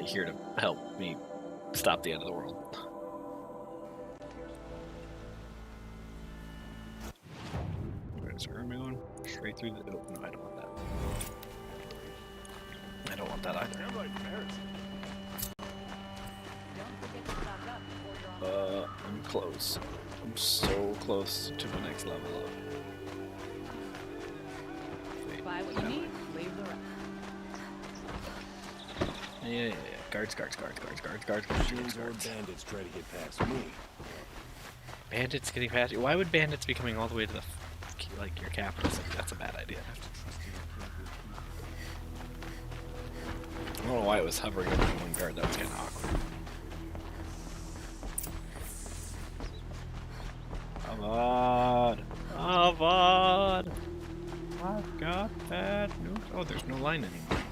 here to help me stop the end of the world. Where am I going? Straight through the... Oh, no, I don't want that. I don't want that either. I'm close. I'm so close to the next level up. Wait, Buy what you need, leave the rest. Yeah. Guards. Bandits try to get past me. Bandits getting past you? Why would bandits be coming all the way to the, like, your capital city? That's a bad idea. I don't know why it was hovering over one guard. That was kind of awkward. Avad! I've got bad news. Oh, there's no line anymore.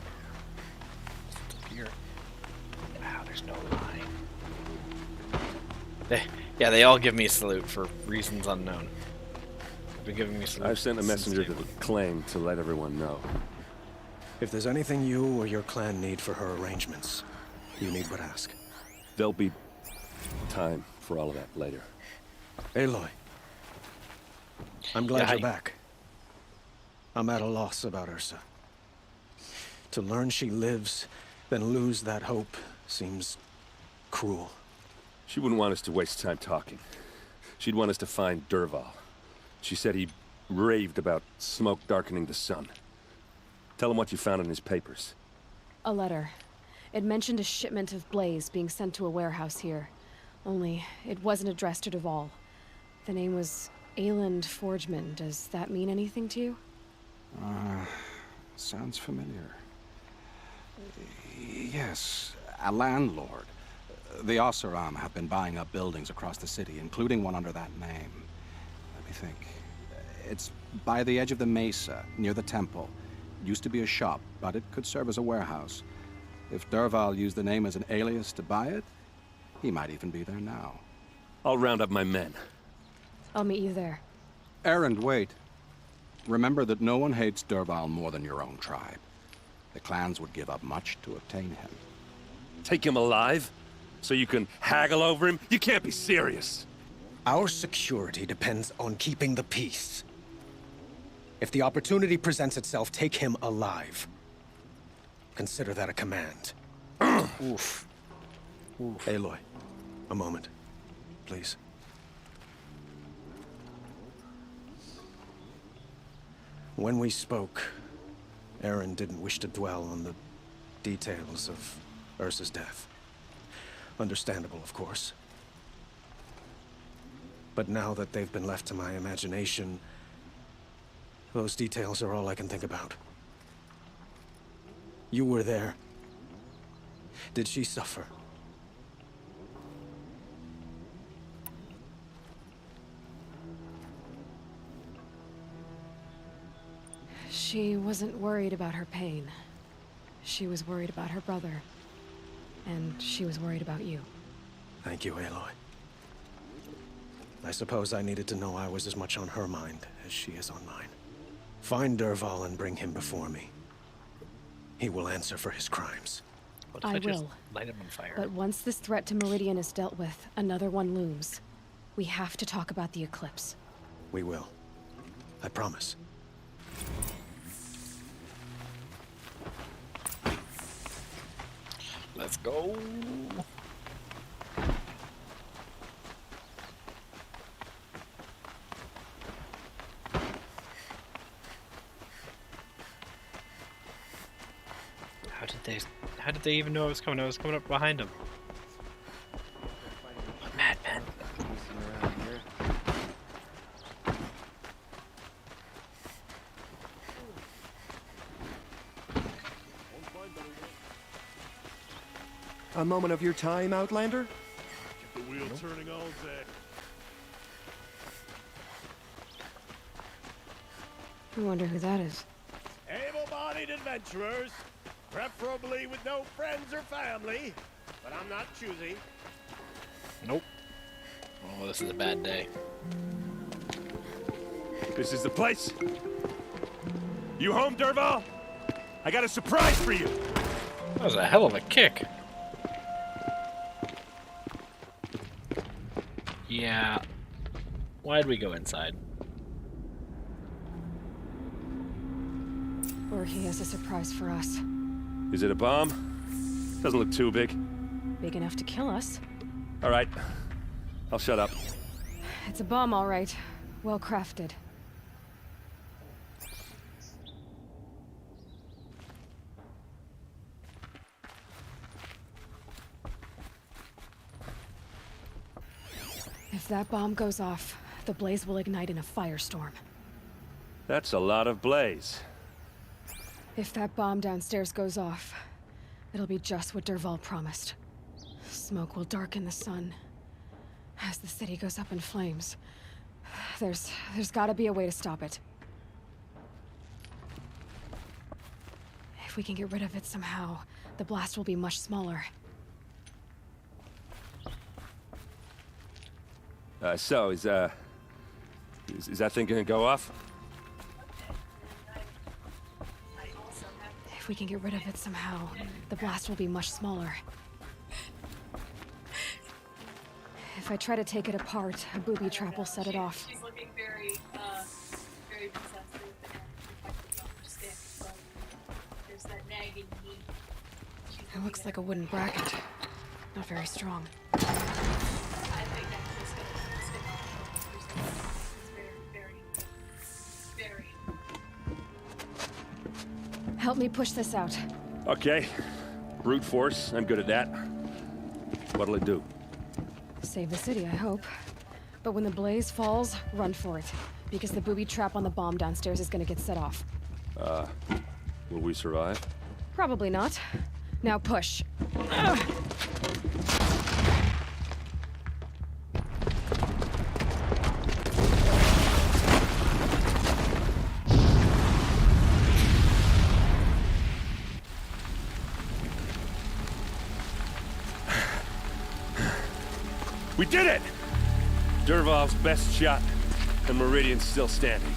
It's here. Wow, there's no line. They all give me a salute for reasons unknown. They've been giving me salute. I've sent a messenger to the claim to let everyone know. If there's anything you or your clan need for her arrangements, you need but ask. There'll be time for all of that later. Aloy. I'm glad Yeah, you're back. I'm at a loss about Ursa. To learn she lives, then lose that hope, seems cruel. She wouldn't want us to waste time talking. She'd want us to find Dervahl. She said he raved about smoke darkening the sun. Tell him what you found in his papers. A letter. It mentioned a shipment of blaze being sent to a warehouse here. Only, it wasn't addressed to Dervahl. The name was Ayland Forgeman. Does that mean anything to you? Sounds familiar. Yes, a landlord. The Oseram have been buying up buildings across the city, including one under that name. Let me think. It's by the edge of the mesa, near the temple. Used to be a shop, but it could serve as a warehouse. If Dervahl used the name as an alias to buy it, he might even be there now. I'll round up my men. I'll meet you there. Erend, wait. Remember that no one hates Dervahl more than your own tribe. The clans would give up much to obtain him. Take him alive? So you can haggle over him? You can't be serious. Our security depends on keeping the peace. If the opportunity presents itself, take him alive. Consider that a command. Oof. Aloy, a moment, please. When we spoke, Erend didn't wish to dwell on the details of Ursa's death. Understandable, of course. But now that they've been left to my imagination, those details are all I can think about. You were there. Did she suffer? She wasn't worried about her pain. She was worried about her brother. And she was worried about you. Thank you, Aloy. I suppose I needed to know I was as much on her mind as she is on mine. Find Dervahl and bring him before me. He will answer for his crimes. What if I just will. light him on fire? But once this threat to Meridian is dealt with, another one looms. We have to talk about the eclipse. We will. I promise. Let's go. How did they even know I was coming? I was coming up behind them. What madman? A moment of your time, Outlander? The wheel turning all day. I wonder who that is. Able-bodied adventurers, preferably with no friends or family, but I'm not choosy. Nope. Oh, this is a bad day. This is the place. You home, Dervahl? I got a surprise for you. That was a hell of a kick. Yeah. Why'd we go inside? Or he has a surprise for us. Is it a bomb? Doesn't look too big. Big enough to kill us. All right. I'll shut up. It's a bomb, all right. Well crafted. If that bomb goes off, the blaze will ignite in a firestorm. That's a lot of blaze. If that bomb downstairs goes off, it'll be just what Dervahl promised. Smoke will darken the sun. As the city goes up in flames, there's gotta be a way to stop it. If we can get rid of it somehow, the blast will be much smaller. So is that thing gonna go off? If we can get rid of it somehow, the blast will be much smaller. If I try to take it apart, a booby trap will set it off. She's looking very possessive and I don't understand. So there's that nagging need. It looks like a wooden bracket. Not very strong. I think that's just gonna it's very. Help me push this out. Okay. Brute force. I'm good at that. What'll it do? Save the city, I hope. But when the blaze falls, run for it. Because the booby trap on the bomb downstairs is gonna get set off. Will we survive? Probably not. Now push. We did it! Dervahl's best shot, and Meridian's still standing.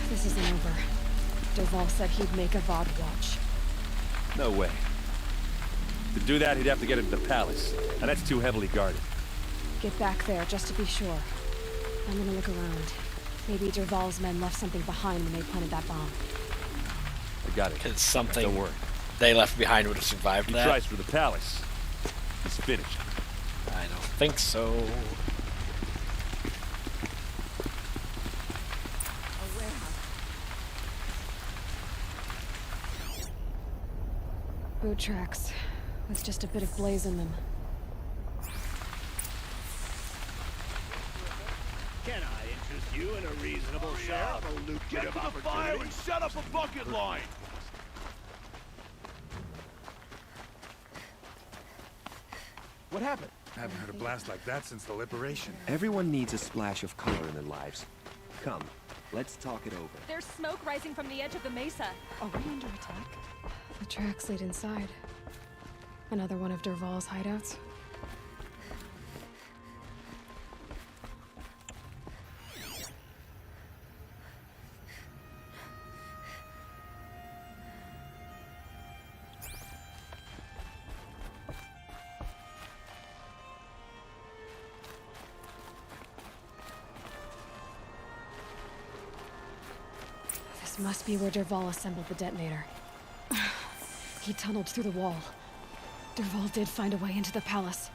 This isn't over. Dervahl said he'd make a VOD watch. No way. To do that, he'd have to get into the palace, and that's too heavily guarded. Get back there, just to be sure. I'm gonna look around. Maybe Dervahl's men left something behind when they planted that bomb. I got it. Because something Don't worry. they left behind would have survived He that. tries for the palace. He's finished. I don't think so. Boot tracks, with just a bit of blaze in them. Can I interest you in a reasonable share of a lucrative Get to the fire opportunity? and set up a bucket line! What happened? I haven't heard a blast like that since the liberation. Everyone needs a splash of color in their lives. Come, let's talk it over. There's smoke rising from the edge of the mesa. Are we under attack? The tracks lead inside. Another one of Dervahl's hideouts. This must be where Dervahl assembled the detonator. He tunneled through the wall. Dervahl did find a way into the palace.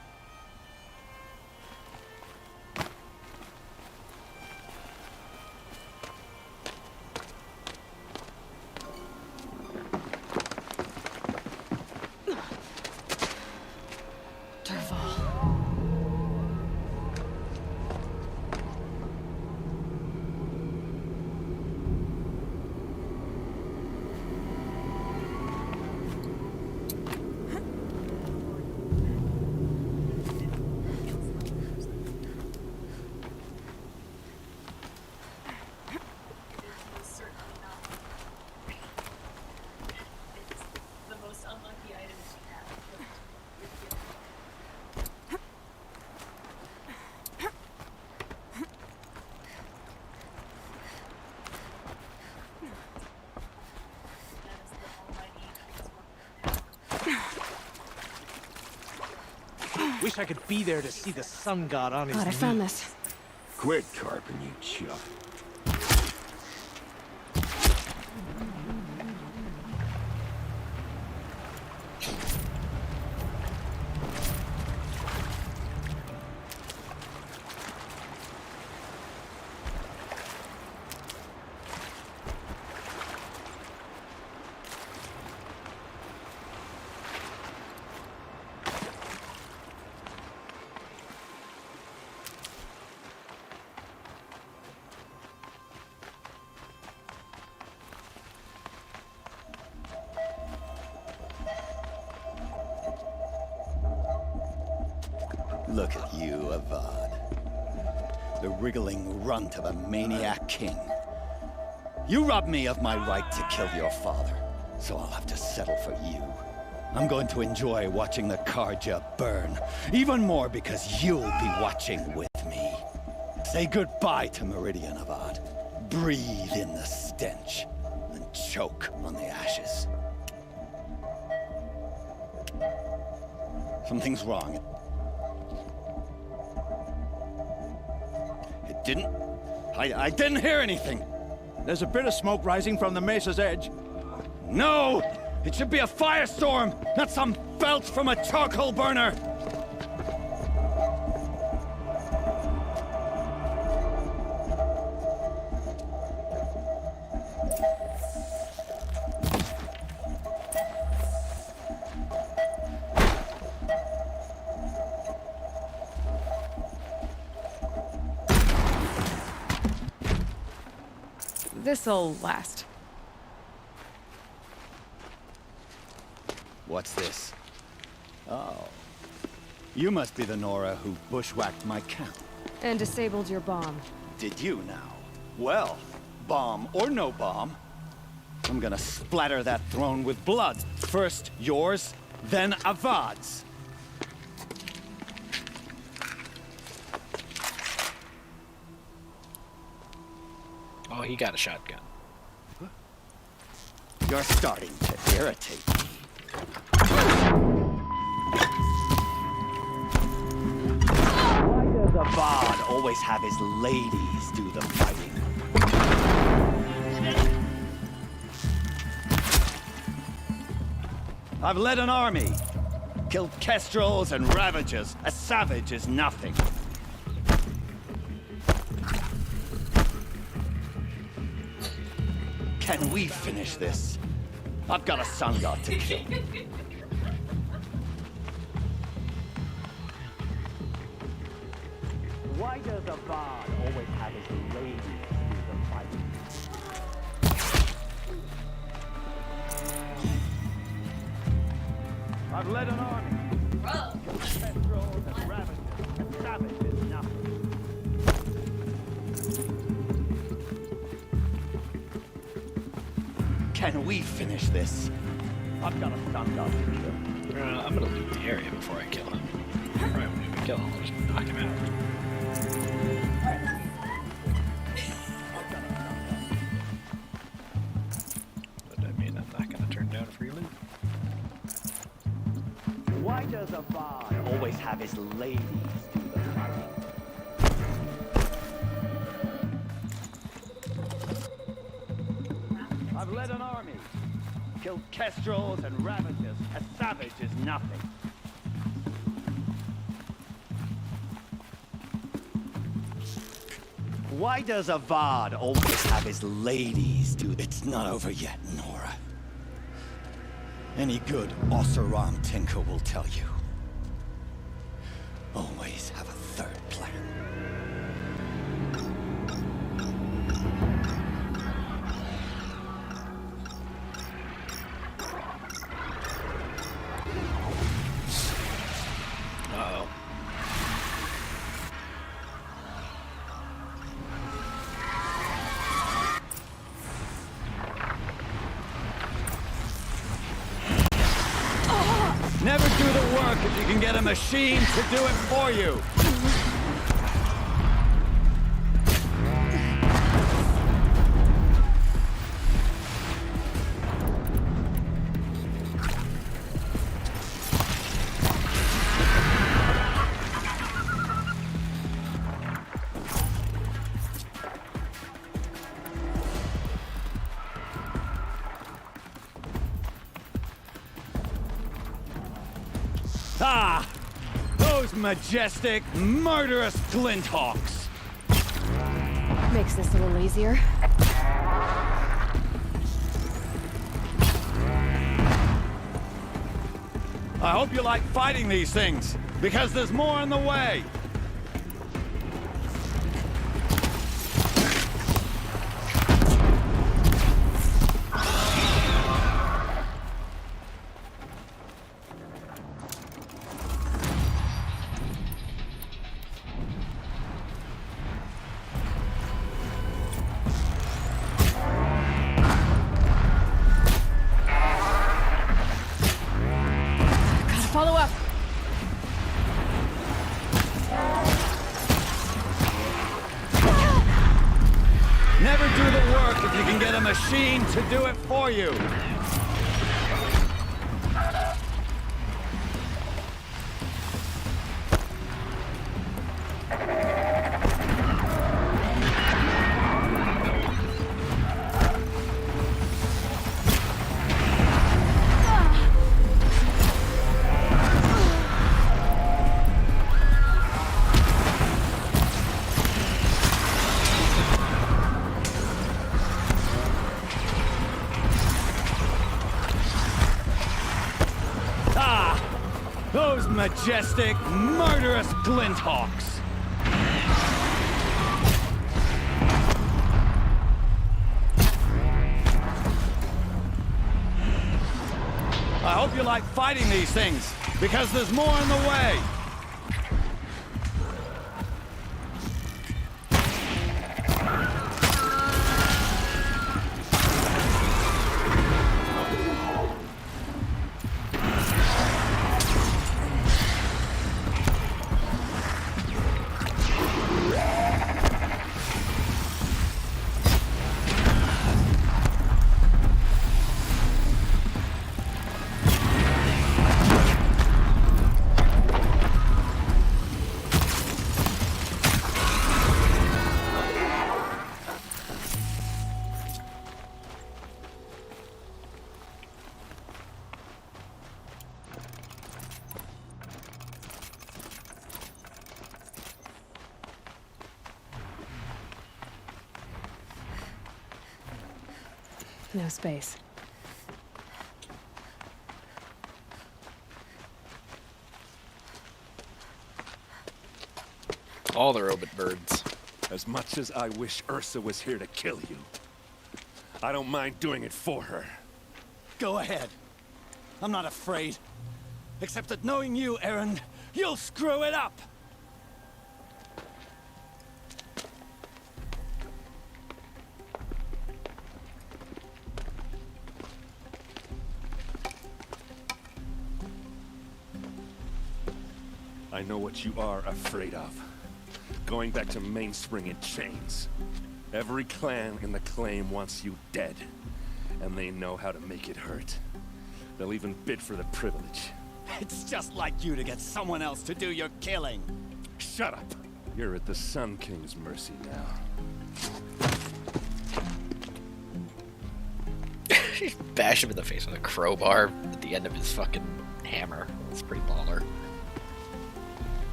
wish I could be there to see the sun god on his God, I knees. found this. Quit carping, you chuck. Look at you, Avad. The wriggling runt of a maniac king. You robbed me of my right to kill your father, so I'll have to settle for you. I'm going to enjoy watching the Carja burn, even more because you'll be watching with me. Say goodbye to Meridian, Avad. Breathe in the stench, and choke on the ashes. Something's wrong. I didn't hear anything. There's a bit of smoke rising from the mesa's edge. No! It should be a firestorm, not some belch from a charcoal burner! This'll last. What's this? Oh. You must be the Nora who bushwhacked my camp. And disabled your bomb. Did you now? Well, bomb or no bomb, I'm gonna splatter that throne with blood. First yours, then Avad's. Oh, he got a shotgun. You're starting to irritate me. Why does Avad always have his ladies do the fighting? I've led an army. Killed kestrels and ravagers. A savage is nothing. Can we finish this? I've got a sun god to kill. Why does Avad always have his ladies do the fighting? I've led an army. Killed kestrels and ravagers. A savage is nothing. Can we finish this? I've got a sun god to kill. I'm gonna loot the area before I kill him. Right when we kill him, I'll just knock him out. But I mean, I'm not gonna turn down free loot. Why does Avad always have his ladies do the fighting? I've led an army. Killed kestrels and ravagers. A savage is nothing. Why does Avad always have his ladies do... It's not over yet, Nora. Any good Oseram tinker will tell you. Always have a third plan. Uh-oh. Never do the work if you can get a machine to do it for you. Ah! Those majestic, murderous Glinthawks! Makes this a little easier. I hope you like fighting these things, because there's more on the way! Follow up. Never do the work if you can get a machine to do it for you. Those majestic, murderous Glinthawks! I hope you like fighting these things, because there's more on the way! No space. All the robot birds. As much as I wish Ursa was here to kill you, I don't mind doing it for her. Go ahead. I'm not afraid. Except that knowing you, Erend, you'll screw it up! I know what you are afraid of. Going back to Mainspring in chains. Every clan in the Claim wants you dead. And they know how to make it hurt. They'll even bid for the privilege. It's just like you to get someone else to do your killing. Shut up! You're at the Sun King's mercy now. Bash him in the face with a crowbar at the end of his fucking hammer. It's pretty baller.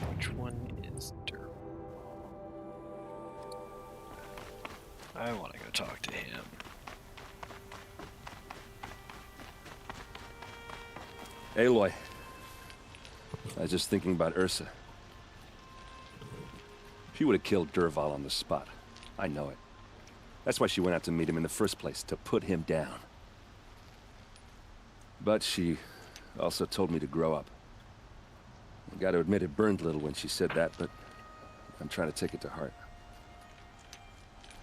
Which one is Durval? I want to go talk to him. Aloy. I was just thinking about Ursa. She would have killed Dervahl on the spot. I know it. That's why she went out to meet him in the first place, to put him down. But she also told me to grow up. I gotta admit it burned a little when she said that, but I'm trying to take it to heart.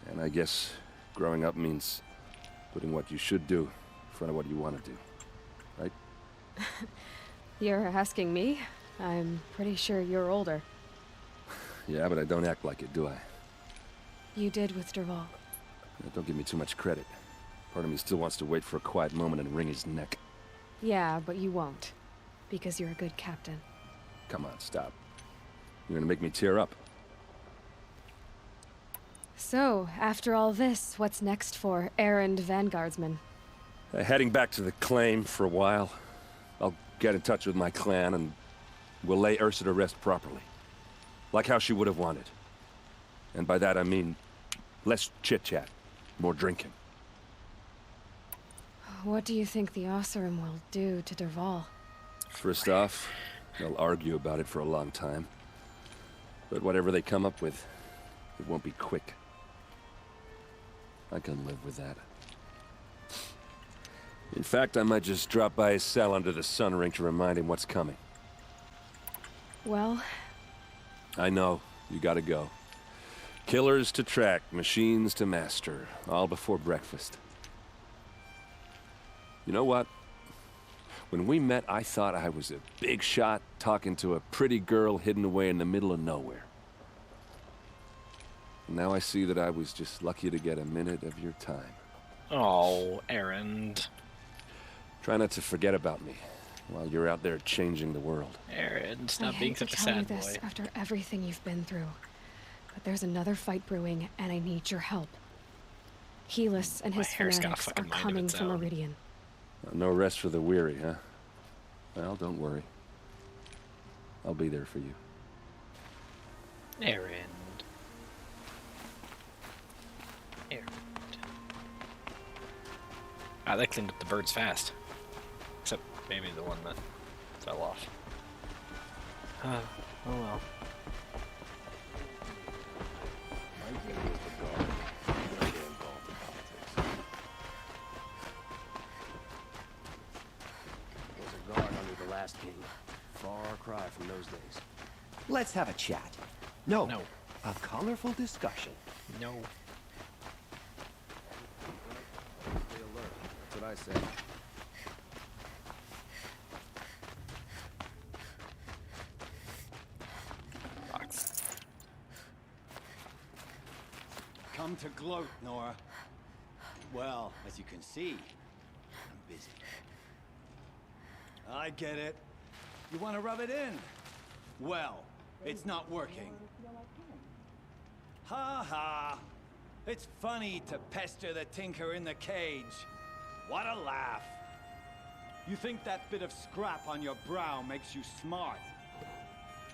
And I guess growing up means putting what you should do in front of what you want to do. Right? You're asking me? I'm pretty sure you're older. Yeah, but I don't act like it, do I? You did with Dervahl. Don't give me too much credit. Part of me still wants to wait for a quiet moment and wring his neck. Yeah, but you won't. Because you're a good captain. Come on, stop. You're gonna make me tear up. So, after all this, what's next for errand vanguardsman? Heading back to the claim for a while. I'll get in touch with my clan and we'll lay Ursa to rest properly. Like how she would have wanted. And by that I mean less chit-chat, more drinking. What do you think the Oseram will do to Dervahl? First off, they'll argue about it for a long time. But whatever they come up with, it won't be quick. I can live with that. In fact, I might just drop by his cell under the sun ring to remind him what's coming. Well... I know. You gotta go. Killers to track, machines to master. All before breakfast. You know what? When we met, I thought I was a big shot talking to a pretty girl hidden away in the middle of nowhere. Now I see that I was just lucky to get a minute of your time. Oh, Erend. Try not to forget about me while you're out there changing the world. Erend, stop I being hate to such a tell you sad this boy. after everything you've been through, but there's another fight brewing, and I need your help. Helis and his hair's got a fanatics fucking are mind of coming its from own. Meridian. No rest for the weary, huh? Well, don't worry. I'll be there for you. Erend. Erend. Ah, that cleaned up the birds fast. Except maybe the one that fell off. Oh well. Guard under the last king. Far cry from those days. Let's have a chat. No. No. A colorful discussion. No. That's what I said. Box. Come to gloat, Nora. Well, as you can see, I'm busy. I get it. You want to rub it in? Well, it's not working. Ha ha! It's funny to pester the tinker in the cage. What a laugh! You think that bit of scrap on your brow makes you smart?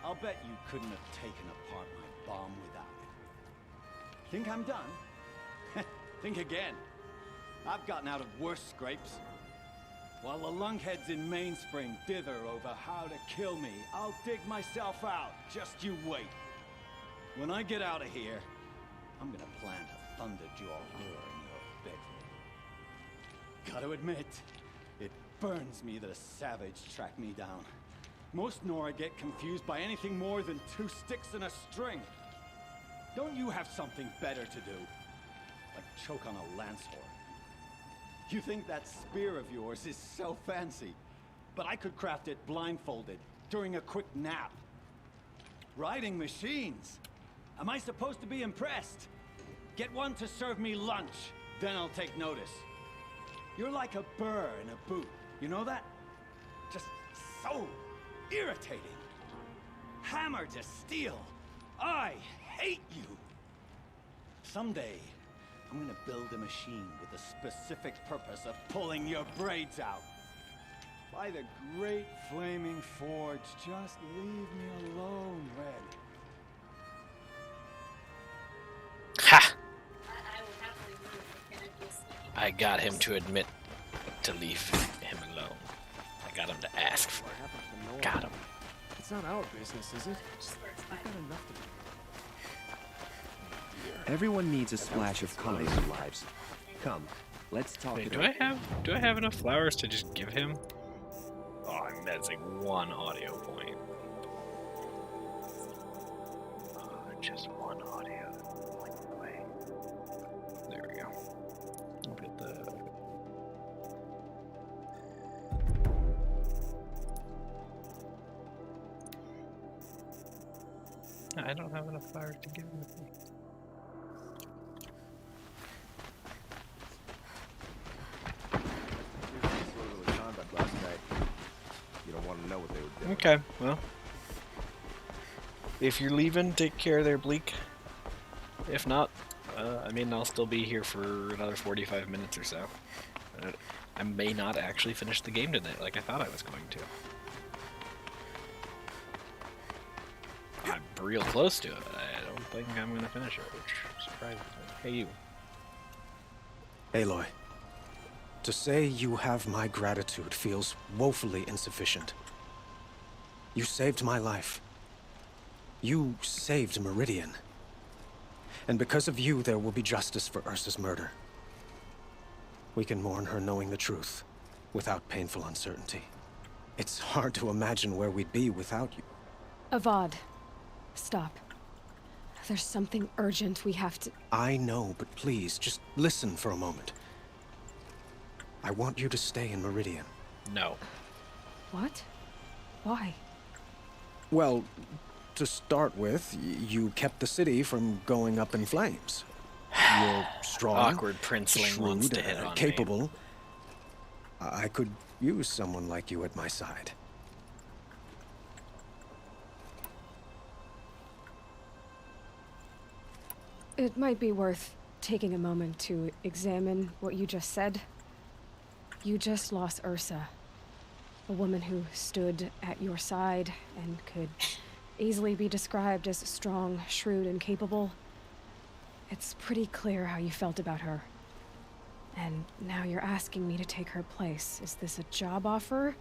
I'll bet you couldn't have taken apart my bomb without it. Think I'm done? Think again. I've gotten out of worse scrapes. While the lunkheads in Mainspring dither over how to kill me, I'll dig myself out. Just you wait. When I get out of here, I'm gonna plant a Thunderjaw lure in your bedroom. Gotta admit, it burns me that a savage tracked me down. Most Nora get confused by anything more than 2 sticks and a string. Don't you have something better to do? Like choke on a lance horn. You think that spear of yours is so fancy, but I could craft it blindfolded during a quick nap. Riding machines? Am I supposed to be impressed? Get one to serve me lunch, then I'll take notice. You're like a burr in a boot, you know that? Just so irritating. Hammer to steel. I hate you. Someday, I'm gonna build a machine with the specific purpose of pulling your braids out. By the great flaming forge, just leave me alone, Red. Ha! I got him to admit to leave him alone. I got him to ask for it. Got him. It's not our business, is it? We've got enough to do. Everyone needs a splash of color in their lives. Come, let's talk. Wait, do I have enough flowers to just give him? Oh, I'm missing one audio point. Just one audio. Wait. There we go. I'll get the. I don't have enough flowers to give him. Okay, well. If you're leaving, take care there, Bleak. If not, I mean, I'll still be here for another 45 minutes or so. I may not actually finish the game tonight like I thought I was going to. I'm real close to it, but I don't think I'm going to finish it, which surprises me. Hey, you. Aloy, to say you have my gratitude feels woefully insufficient. You saved my life. You saved Meridian. And because of you, there will be justice for Ursa's murder. We can mourn her knowing the truth, without painful uncertainty. It's hard to imagine where we'd be without you. Avad, stop. There's something urgent we have to... I know, but please, just listen for a moment. I want you to stay in Meridian. No. What? Why? Well, to start with, you kept the city from going up in flames. You're strong, Awkward princeling shrewd, wants to hit on capable. me. I could use someone like you at my side. It might be worth taking a moment to examine what you just said. You just lost Ursa, a woman who stood at your side and could easily be described as strong, shrewd, and capable. It's pretty clear how you felt about her. And now you're asking me to take her place. Is this a job offer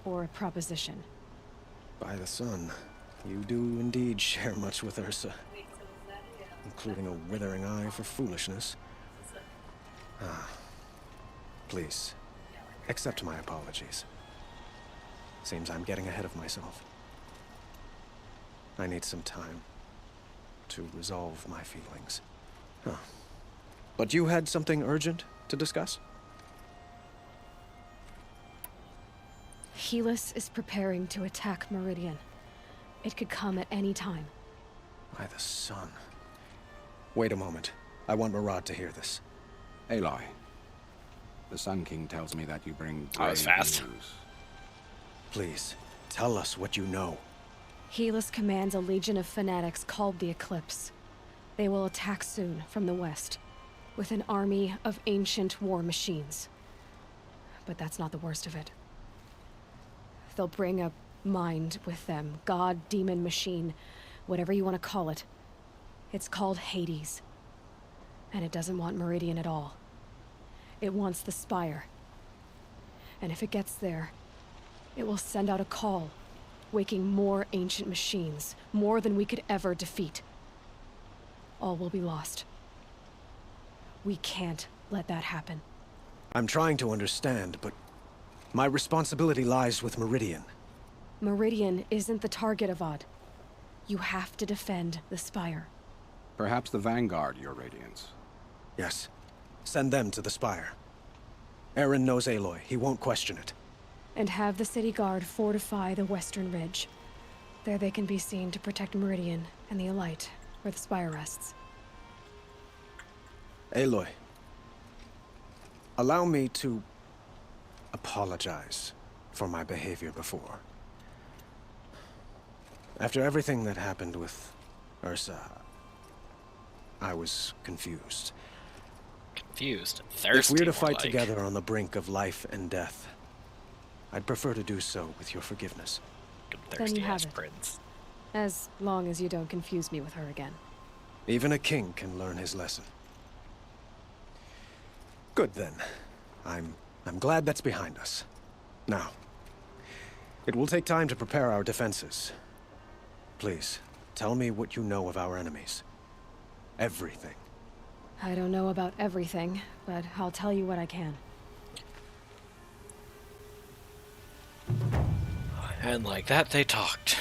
or a proposition? By the sun, you do indeed share much with Ursa, including a withering eye for foolishness. Please, accept my apologies. Seems I'm getting ahead of myself. I need some time to resolve my feelings. But you had something urgent to discuss? Helis is preparing to attack Meridian. It could come at any time. By the sun. Wait a moment. I want Murad to hear this. Aloy, the Sun King tells me that you bring That was grave fast. news. Please, tell us what you know. Helis commands a legion of fanatics called the Eclipse. They will attack soon from the west, with an army of ancient war machines. But that's not the worst of it. They'll bring a mind with them, god, demon, machine, whatever you want to call it. It's called Hades. And it doesn't want Meridian at all. It wants the Spire. And if it gets there, it will send out a call, waking more ancient machines, more than we could ever defeat. All will be lost. We can't let that happen. I'm trying to understand, but my responsibility lies with Meridian. Meridian isn't the target, Avad. You have to defend the Spire. Perhaps the Vanguard, Your Radiance. Yes. Send them to the Spire. Eren knows Aloy. He won't question it. And have the city guard fortify the western ridge. There they can be seen to protect Meridian and the Elite, where the Spire rests. Aloy, allow me to apologize for my behavior before. After everything that happened with Ursa, I was confused. Confused? If Thirsty, we're to more fight like. together on the brink of life and death, I'd prefer to do so with your forgiveness. Then you have Thirsty-ass it. prince. As long as you don't confuse me with her again. Even a king can learn his lesson. Good then. I'm glad that's behind us. Now, it will take time to prepare our defenses. Please, tell me what you know of our enemies. Everything. I don't know about everything, but I'll tell you what I can. And like that, they talked.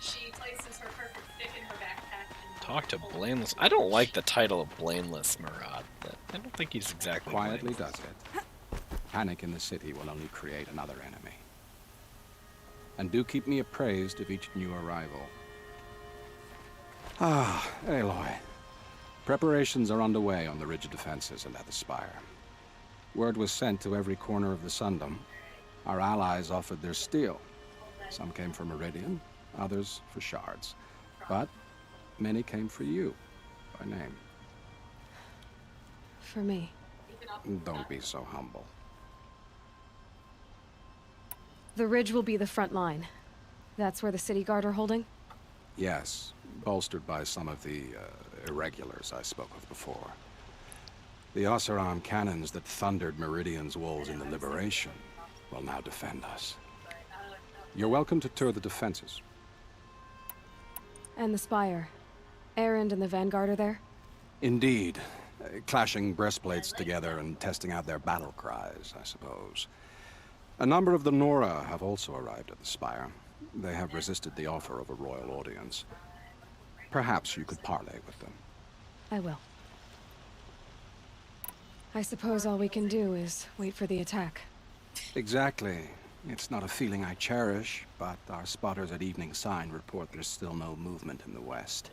She places her perfect stick in her backpack and Talk to Blameless. I don't like the title of Blameless Murad. But I don't think he's exactly Quietly blameless. does it. Panic in the city will only create another enemy. And do keep me appraised of each new arrival. Ah, Aloy. Preparations are underway on the ridge defenses and at the spire. Word was sent to every corner of the Sundom. Our allies offered their steel. Some came for Meridian, others for shards. But many came for you, by name. For me. Don't be so humble. The ridge will be the front line. That's where the city guard are holding? Yes, bolstered by some of the irregulars I spoke of before. The Oseram cannons that thundered Meridian's walls in the Liberation will now defend us. You're welcome to tour the defenses. And the spire. Erend and the Vanguard are there? Indeed. Clashing breastplates together and testing out their battle cries, I suppose. A number of the Nora have also arrived at the spire. They have resisted the offer of a royal audience. Perhaps you could parley with them. I will. I suppose all we can do is wait for the attack. Exactly. It's not a feeling I cherish, but our spotters at Evening Sign report there's still no movement in the west.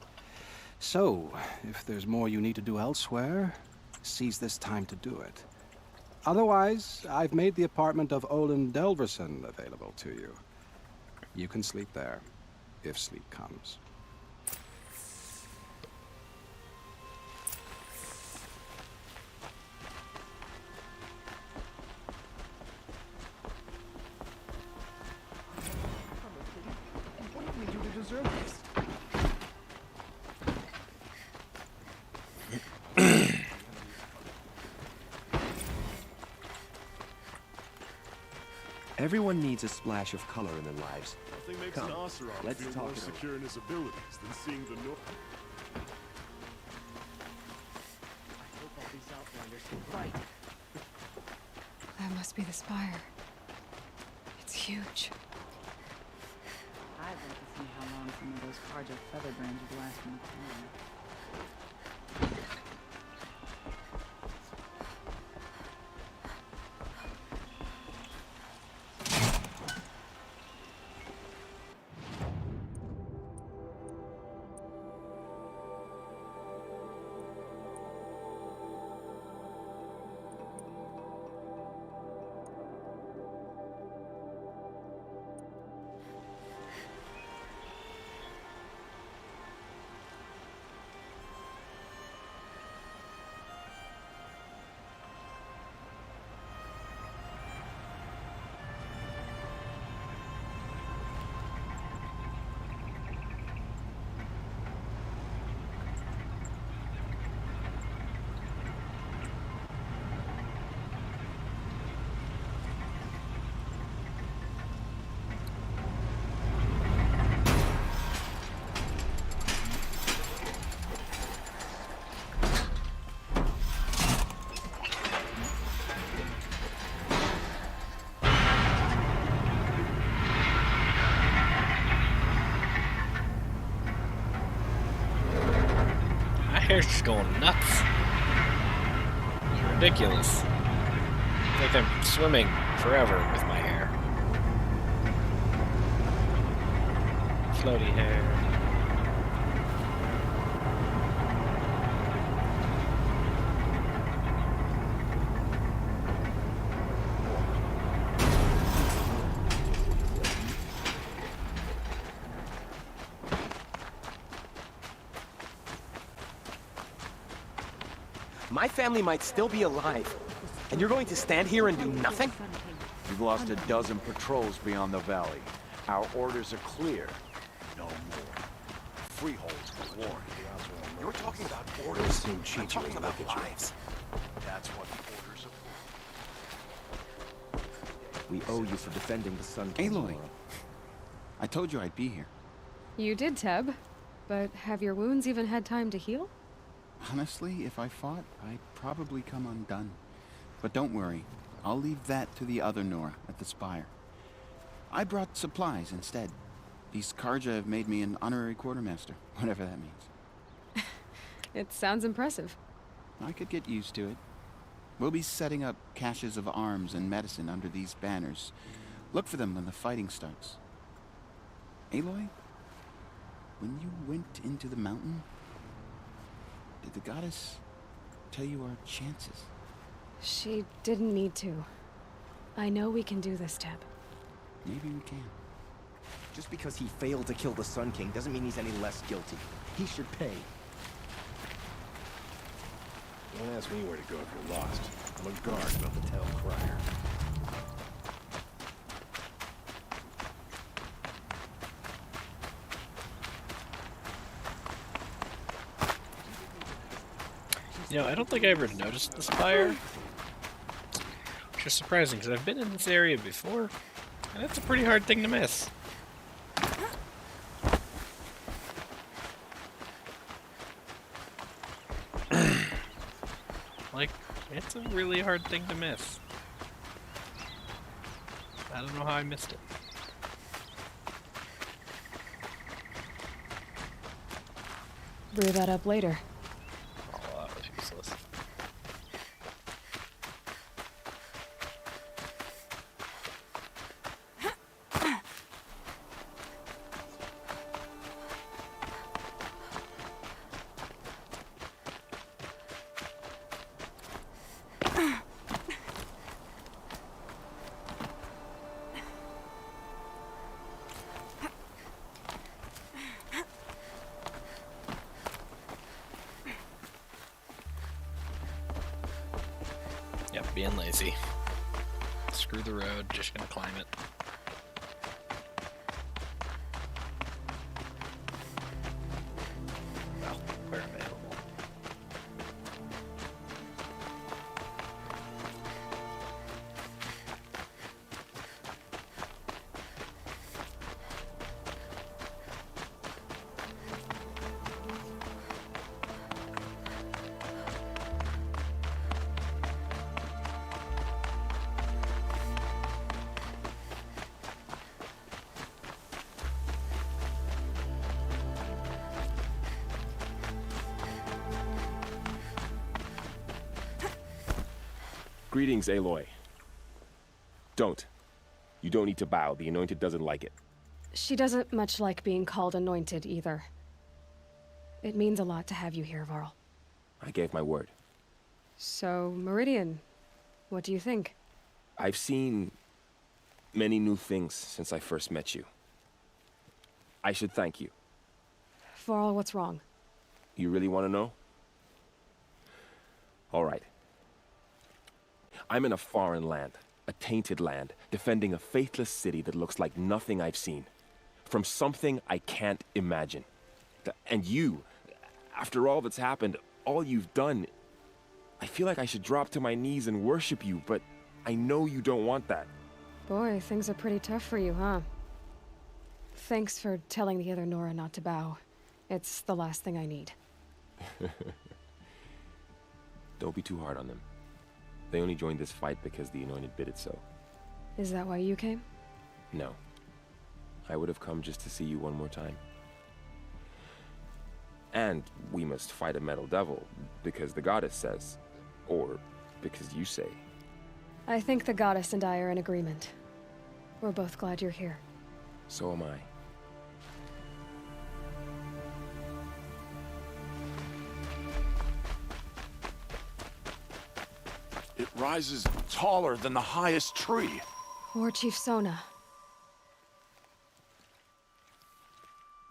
So, if there's more you need to do elsewhere, seize this time to do it. Otherwise, I've made the apartment of Olin Delverson available to you. You can sleep there, if sleep comes. Everyone needs a splash of color in their lives. Nothing makes Come, an Oseram let's feel talk more it over. secure in his abilities than seeing the North. That must be the spire. It's huge. I'd like to see how long some of those Carja feather brands would last in the town. My hair's just going nuts. It's ridiculous. It's like I'm swimming forever with my hair. Floaty hair. My family might still be alive, and you're going to stand here and do nothing? We've lost a dozen patrols beyond the valley. Our orders are clear. No more. Freeholds were warned. You're talking about orders. I'm talking about lives. That's what the orders are for. We owe you for defending the Sun. Aloy, I told you I'd be here. You did, Teb. But have your wounds even had time to heal? Honestly, if I fought, I'd probably come undone. But don't worry, I'll leave that to the other Nora at the spire. I brought supplies instead. These Carja have made me an honorary quartermaster, whatever that means. It sounds impressive. I could get used to it. We'll be setting up caches of arms and medicine under these banners. Look for them when the fighting starts. Aloy, when you went into the mountain, Did the goddess tell you our chances? She didn't need to. I know we can do this, Teb. Maybe we can. Just because he failed to kill the Sun King doesn't mean he's any less guilty. He should pay. Don't ask me where to go if you're lost. I'm a guard, not the town crier. You know, I don't think I ever noticed the spire. Which is surprising, because I've been in this area before, and it's a pretty hard thing to miss. Like, it's a really hard thing to miss. I don't know how I missed it. Brew that up later. Oh, that was useless. Yep, being lazy. Screw the road, just gonna climb it. Well, where available. Greetings, Aloy. Don't. You don't need to bow. The Anointed doesn't like it. She doesn't much like being called anointed either. It means a lot to have you here, Varl. I gave my word. So, Meridian, what do you think? I've seen many new things since I first met you. I should thank you. Varl, what's wrong? You really want to know? All right. I'm in a foreign land, a tainted land, defending a faithless city that looks like nothing I've seen. From something I can't imagine. And you, after all that's happened, all you've done, I feel like I should drop to my knees and worship you, but I know you don't want that. Boy, things are pretty tough for you, huh? Thanks for telling the other Nora not to bow. It's the last thing I need. Don't be too hard on them. They only joined this fight because the Anointed bid it so. Is that why you came? No. I would have come just to see you one more time. And we must fight a metal devil, because the goddess says. Or because you say. I think the goddess and I are in agreement. We're both glad you're here. So am I. It rises taller than the highest tree. War Chief Sona.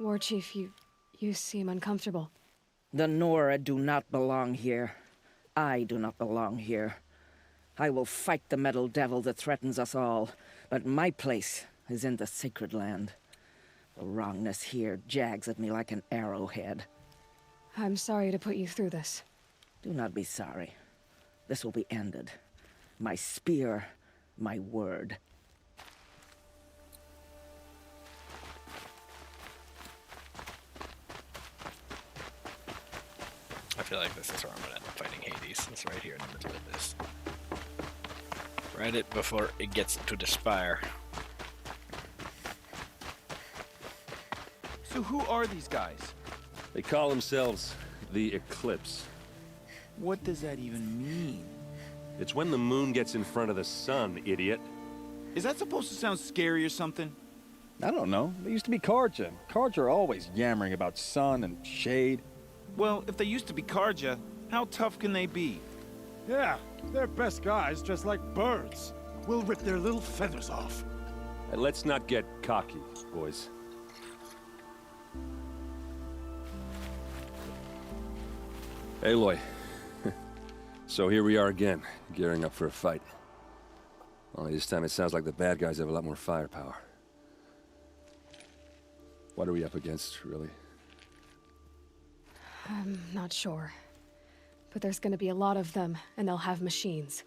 War Chief, you seem uncomfortable. The Nora do not belong here. I do not belong here. I will fight the metal devil that threatens us all, but my place is in the sacred land. The wrongness here jags at me like an arrowhead. I'm sorry to put you through this. Do not be sorry. This will be ended. My spear, my word. I feel like this is where I'm gonna end up fighting Hades. It's right here in the middle of this. Right before it gets to the spire. So who are these guys? They call themselves the Eclipse. What does that even mean? It's when the moon gets in front of the sun, idiot. Is that supposed to sound scary or something? I don't know. They used to be Carja. Carja are always yammering about sun and shade. Well, if they used to be Karja, how tough can they be? Yeah, they're best guys dressed like birds. We'll rip their little feathers off. And let's not get cocky, boys. Aloy. So here we are again, gearing up for a fight. Only this time it sounds like the bad guys have a lot more firepower. What are we up against, really? I'm not sure. But there's gonna be a lot of them, and they'll have machines.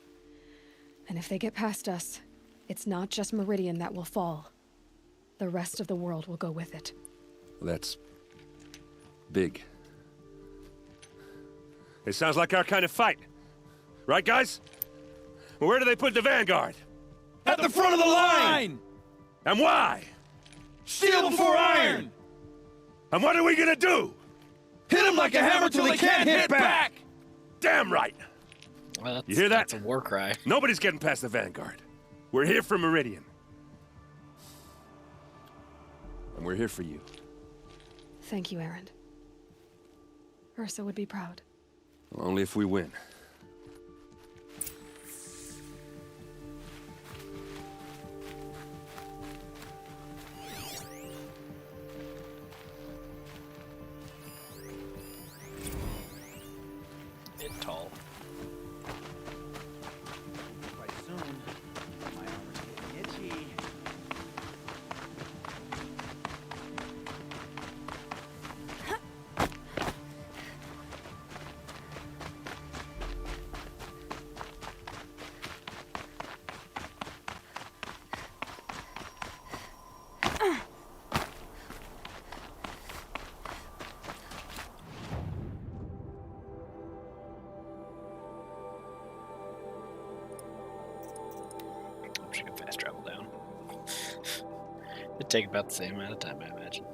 And if they get past us, it's not just Meridian that will fall. The rest of the world will go with it. That's big. It sounds like our kind of fight. Right, guys? Where do they put the Vanguard? At the front of the line! And why? Steel before iron! And what are we gonna do? Hit him like a hammer till he can't hit back! Damn right! Well, you hear that? That's a war cry. Nobody's getting past the Vanguard. We're here for Meridian. And we're here for you. Thank you, Erend. Ursa would be proud. Well, only if we win. Bit tall. Quite soon. My armor's getting itchy. She can fast travel down. It'd take about the same amount of time, I imagine.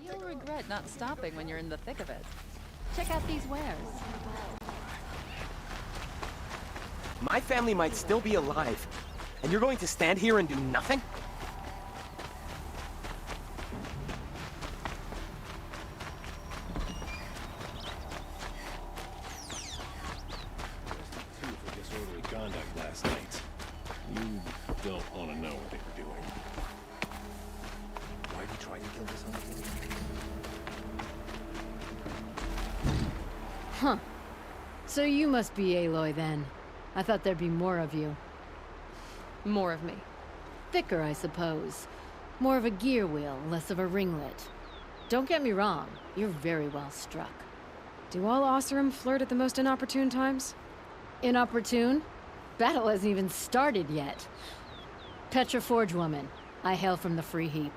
You'll regret not stopping when you're in the thick of it. Check out these wares. My family might still be alive, and you're going to stand here and do nothing? Two for disorderly conduct last night. You don't want to know what they were doing. Why'd you try to kill this other kid? Huh. So you must be Aloy then. I thought there'd be more of you. More of me. Thicker, I suppose. More of a gear wheel, less of a ringlet. Don't get me wrong, you're very well struck. Do all Oseram flirt at the most inopportune times? Inopportune? Battle hasn't even started yet. Petra Forge woman. I hail from the Free Heap.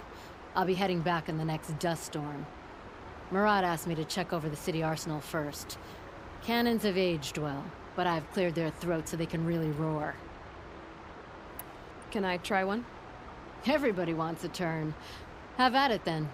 I'll be heading back in the next dust storm. Murad asked me to check over the city arsenal first. Cannons have aged well, but I've cleared their throats so they can really roar. Can I try one? Everybody wants a turn. Have at it then.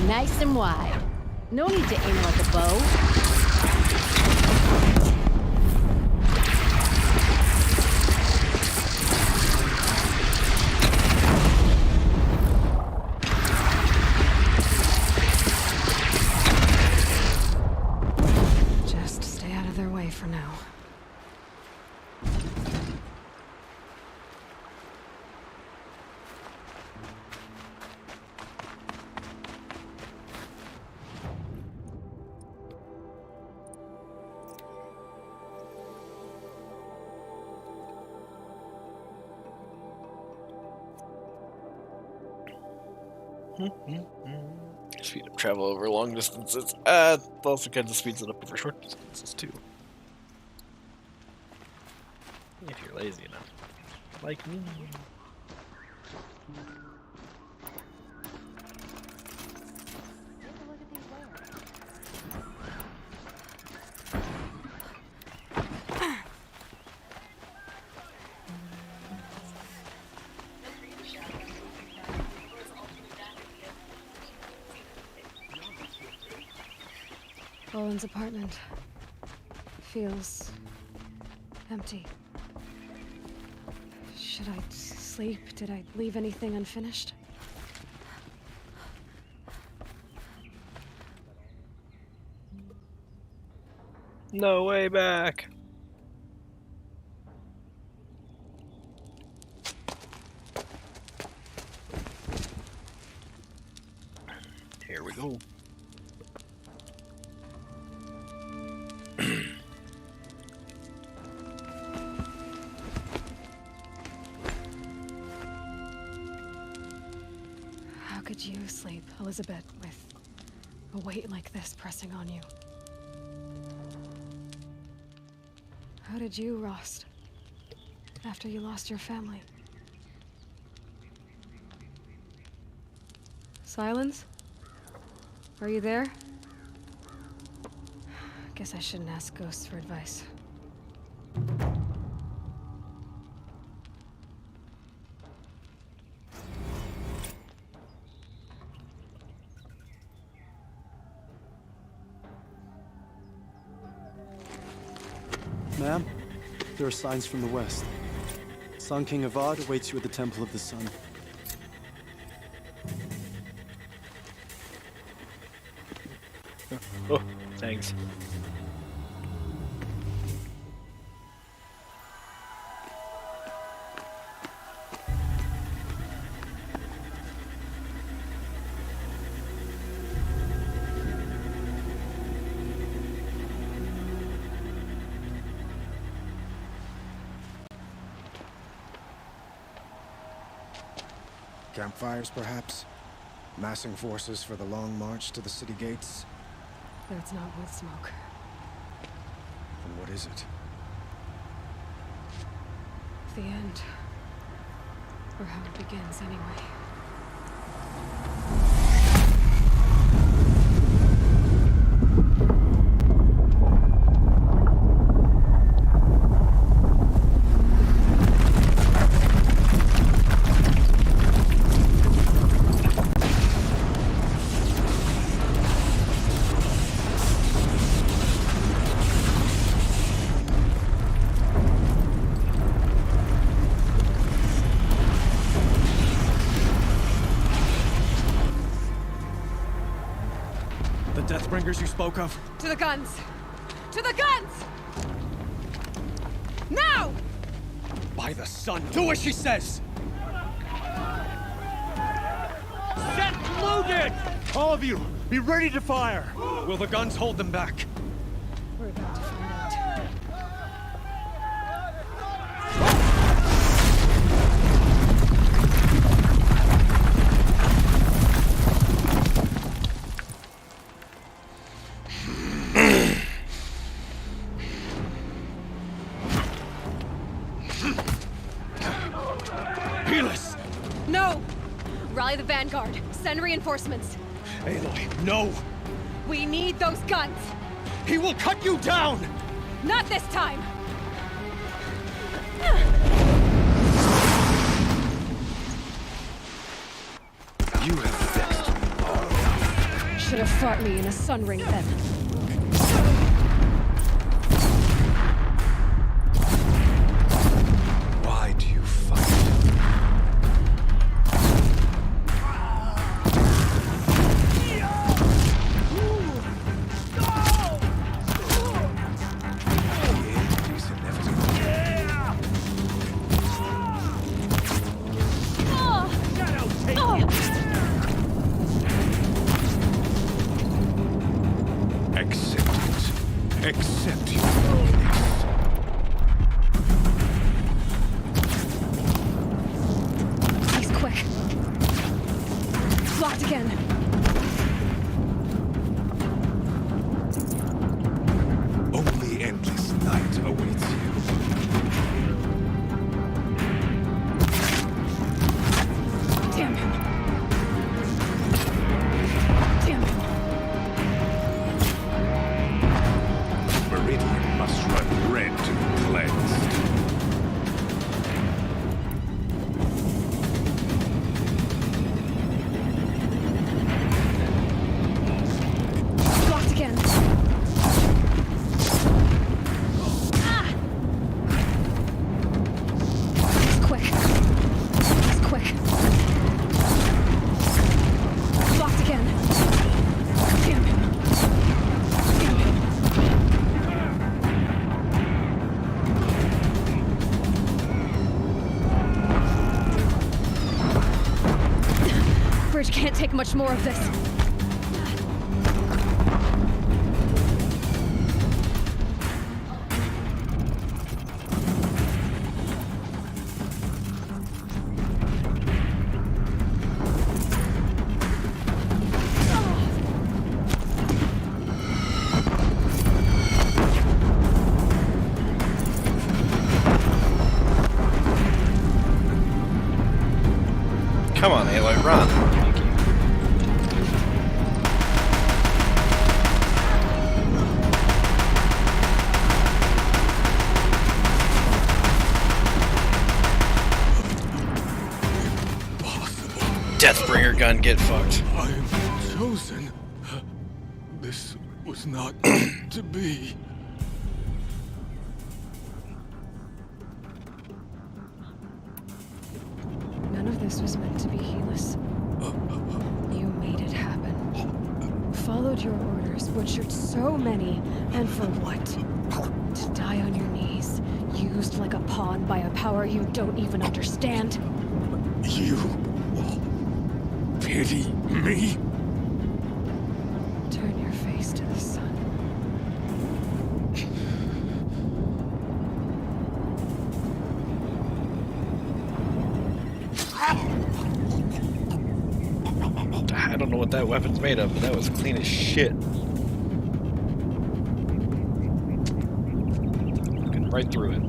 Nice and wide. No need to aim like a bow. Just stay out of their way for now. Speed up travel over long distances. Also kind of speeds it up over short distances too. If you're lazy enough. Like me. Owen's apartment feels empty. Should I sleep? Did I leave anything unfinished? No way back. Here we go. How could you sleep, Elizabeth, with a weight like this pressing on you? How did you, Rost, after you lost your family? Silence? Are you there? Guess I shouldn't ask ghosts for advice. Ma'am, there are signs from the west. Sun King Avad awaits you at the Temple of the Sun. Oh, thanks. Campfires, perhaps? Massing forces for the long march to the city gates? That's not wood smoke. And what is it? The end. Or how it begins, anyway. Deathbringers you spoke of? To the guns! To the guns! Now! By the sun, do as she says! Set loaded! All of you, be ready to fire! Will the guns hold them back? We're about to find out. Helis! No! Rally the vanguard. Send reinforcements. Aloy, no! We need those guns! He will cut you down! Not this time! You have vexed me all enough. Should have fought me in a sun ring then. Why do you fight? Accept your weakness. He's quick. Locked again. Only endless night awaits you. take much more of this. Come on, Aloy, run. Thank you. Deathbringer gun, get fucked. I am chosen. This was not to be. None of this was meant to be, Helis. You made it happen. Followed your orders, butchered so many, and for what? To die on your knees, used like a pawn by a power you don't even understand? You pity me? Turn your face to the sun. I don't know what that weapon's made of, but that was clean as shit. Looking right through it.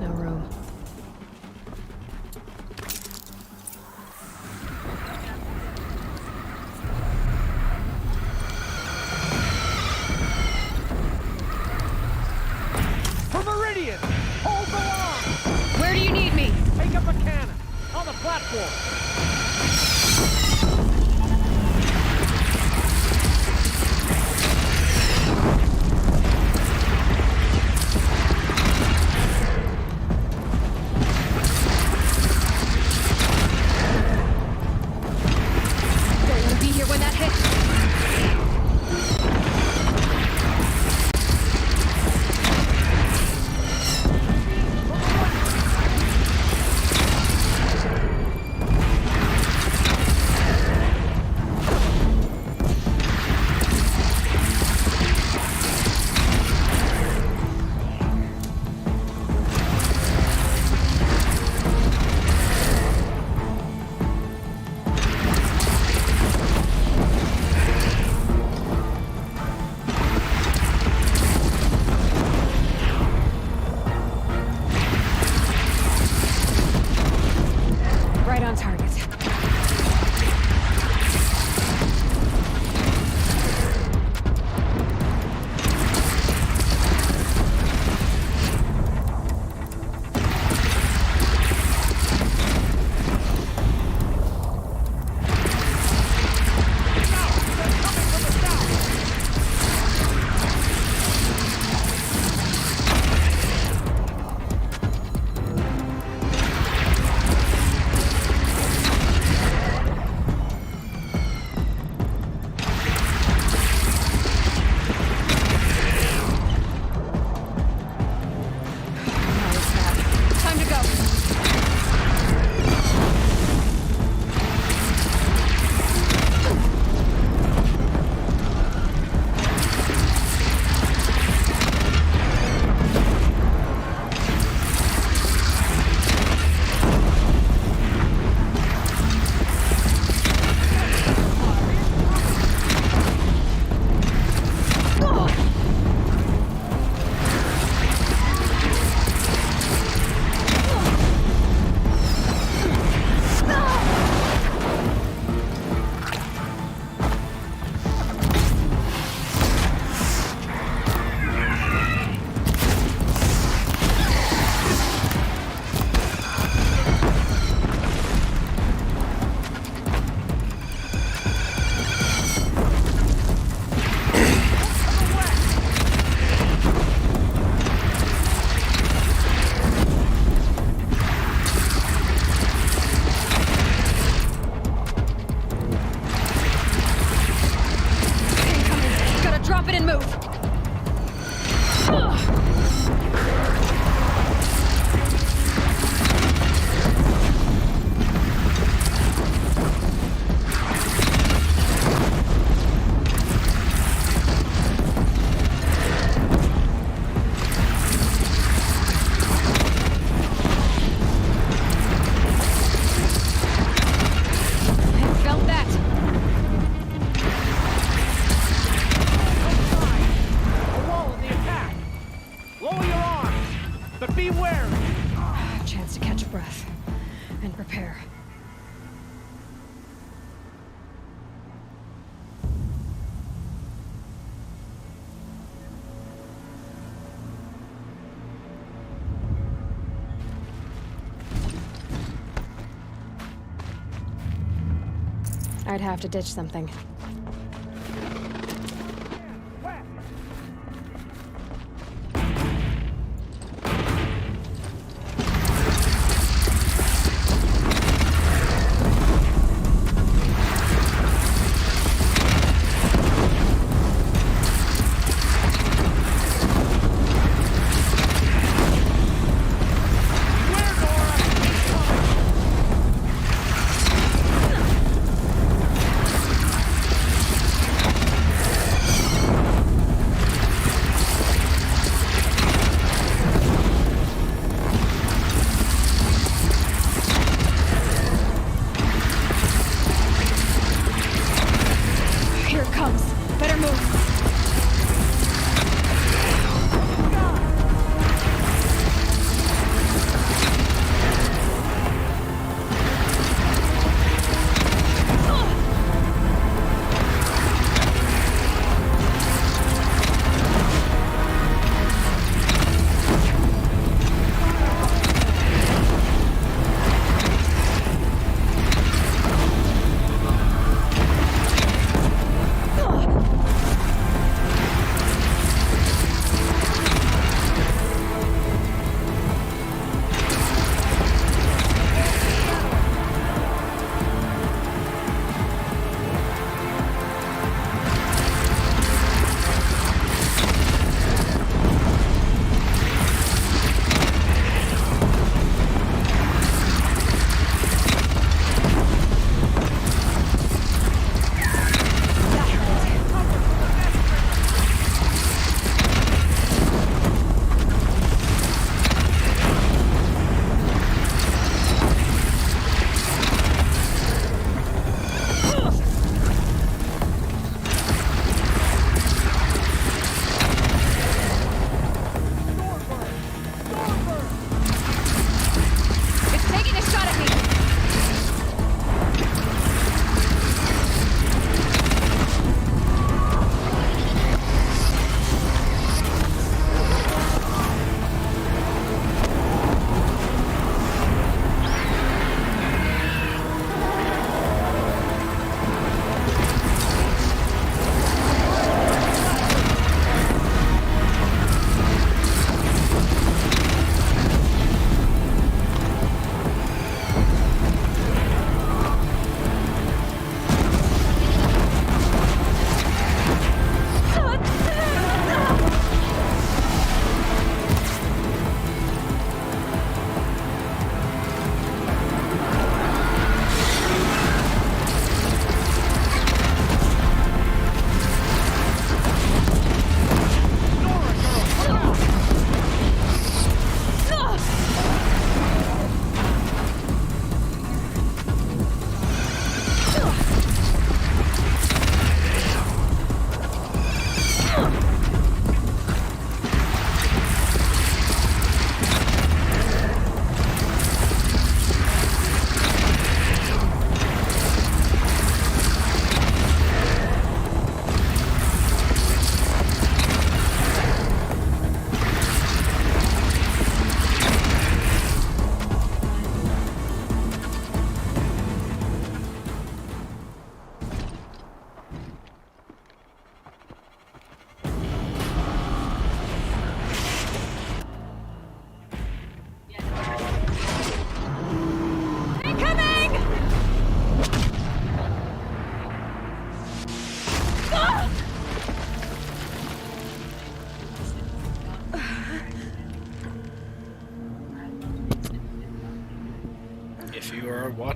No room. For Meridian! Hold the line! Where do you need me? Take up a cannon! On the platform! Don't want to be here when that hits. it and move! I'd have to ditch something.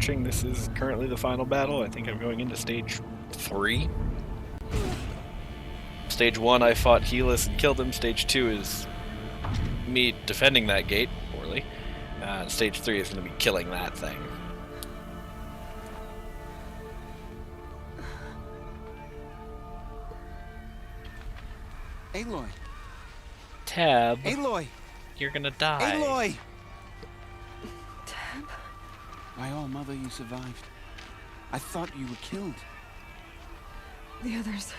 watching, this is currently the final battle. I think I'm going into stage 3. Stage 1, I fought Helis and killed him. Stage 2 is me defending that gate poorly. Stage 3 is going to be killing that thing. Aloy! Tab. Aloy! You're gonna die. Aloy! Tab? My all-mother, you survived. I thought you were killed. The others,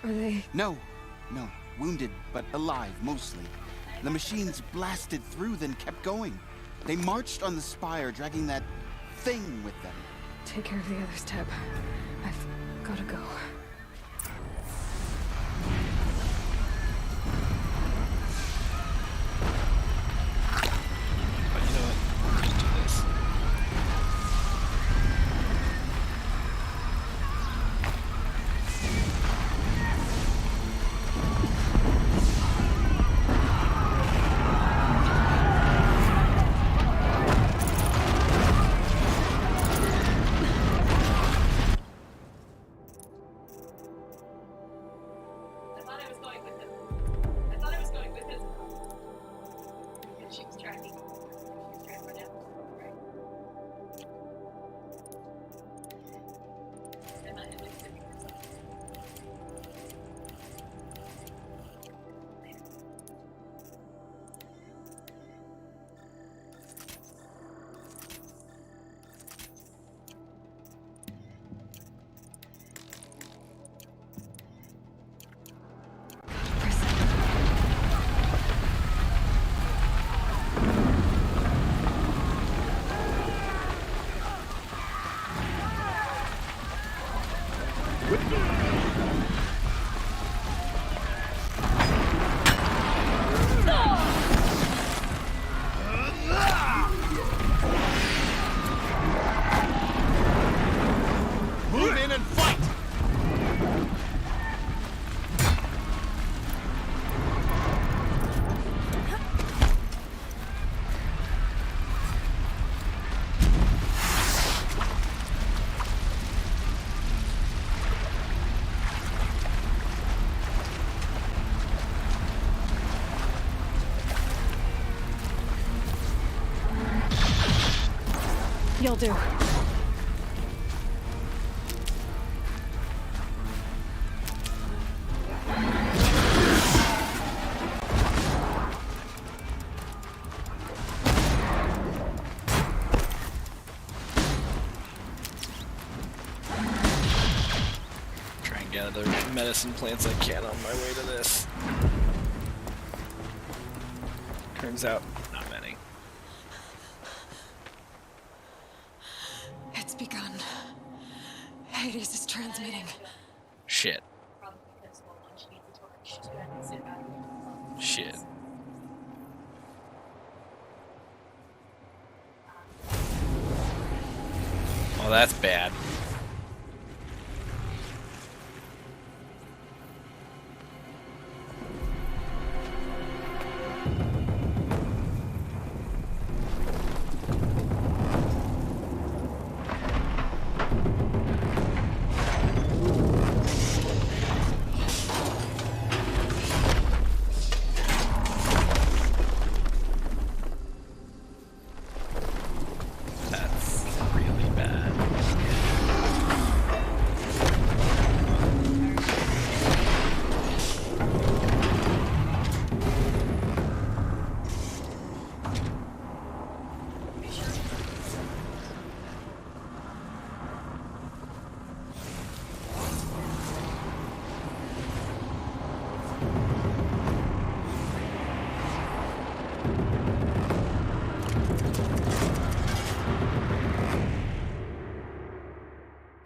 are they... No. Wounded, but alive, mostly. The machines blasted through, then kept going. They marched on the spire, dragging that thing with them. Take care of the others, Tab. I've gotta go. But you know what? Let's do this. Move in and fight! You'll do. Try and gather medicine plants I can on my way to this. Turns out, not many. It's begun. Hades is transmitting. Shit. Shit. Oh, that's bad. That's really bad.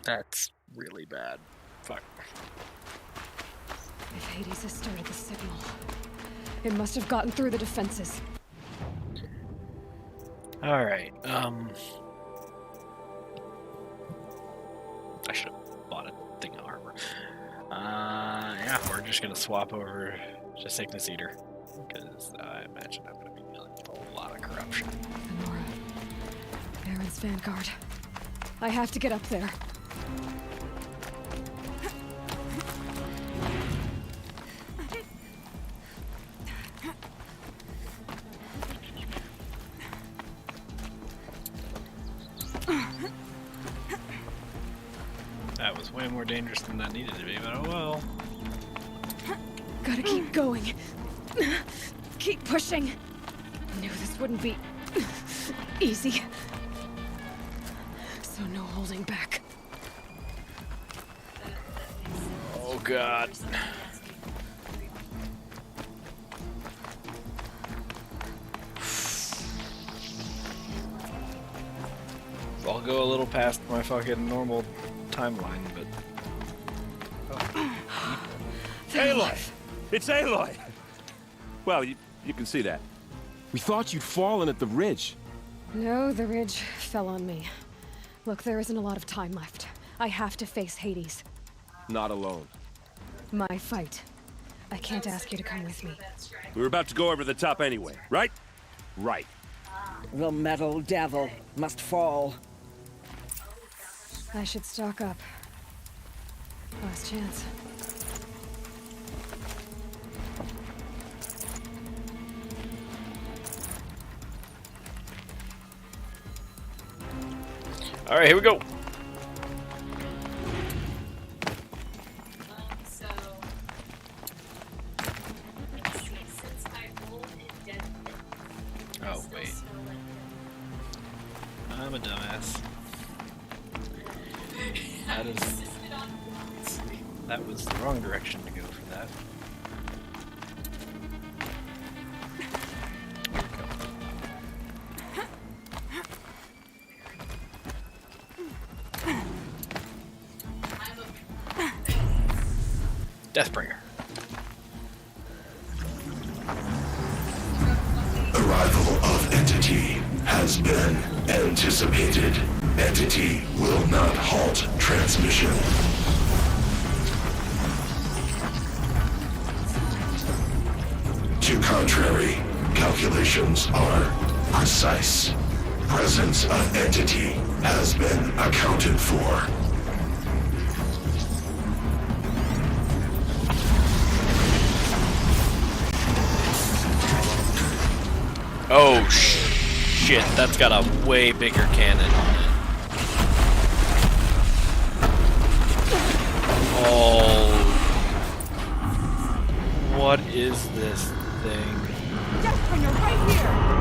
That's really bad. Fuck. If Hades has started the signal, it must have gotten through the defenses. Alright, I should have bought a thing of armor. Yeah, we're just gonna swap over to Sickness Eater. Because I imagine I'm gonna be dealing with a lot of corruption. Nora, Baron's vanguard. I have to get up there. That was way more dangerous than that needed to be, but oh well. Gotta keep going. Keep pushing. Knew this wouldn't be easy. So no holding back. Oh god. I'll go a little past my fucking normal timeline, but... Aloy! It's Aloy! Well, you can see that. We thought you'd fallen at the ridge. No, the ridge fell on me. Look, there isn't a lot of time left. I have to face Hades. Not alone. My fight. I can't ask you to come with me. We were about to go over the top anyway, right? Right. The metal devil must fall. I should stock up. Last chance. All right, here we go. So, let's see, since I rolled in dead Oh, wait. I'm a dumbass. That was the wrong direction to go for that. Deathbringer. Arrival of Entity has been anticipated. Entity will not halt transmission. To contrary, calculations are precise. Presence of Entity has been accounted for. Oh shit, that's got a way bigger cannon on it. Oh. What is this thing? Deathbringer, right here!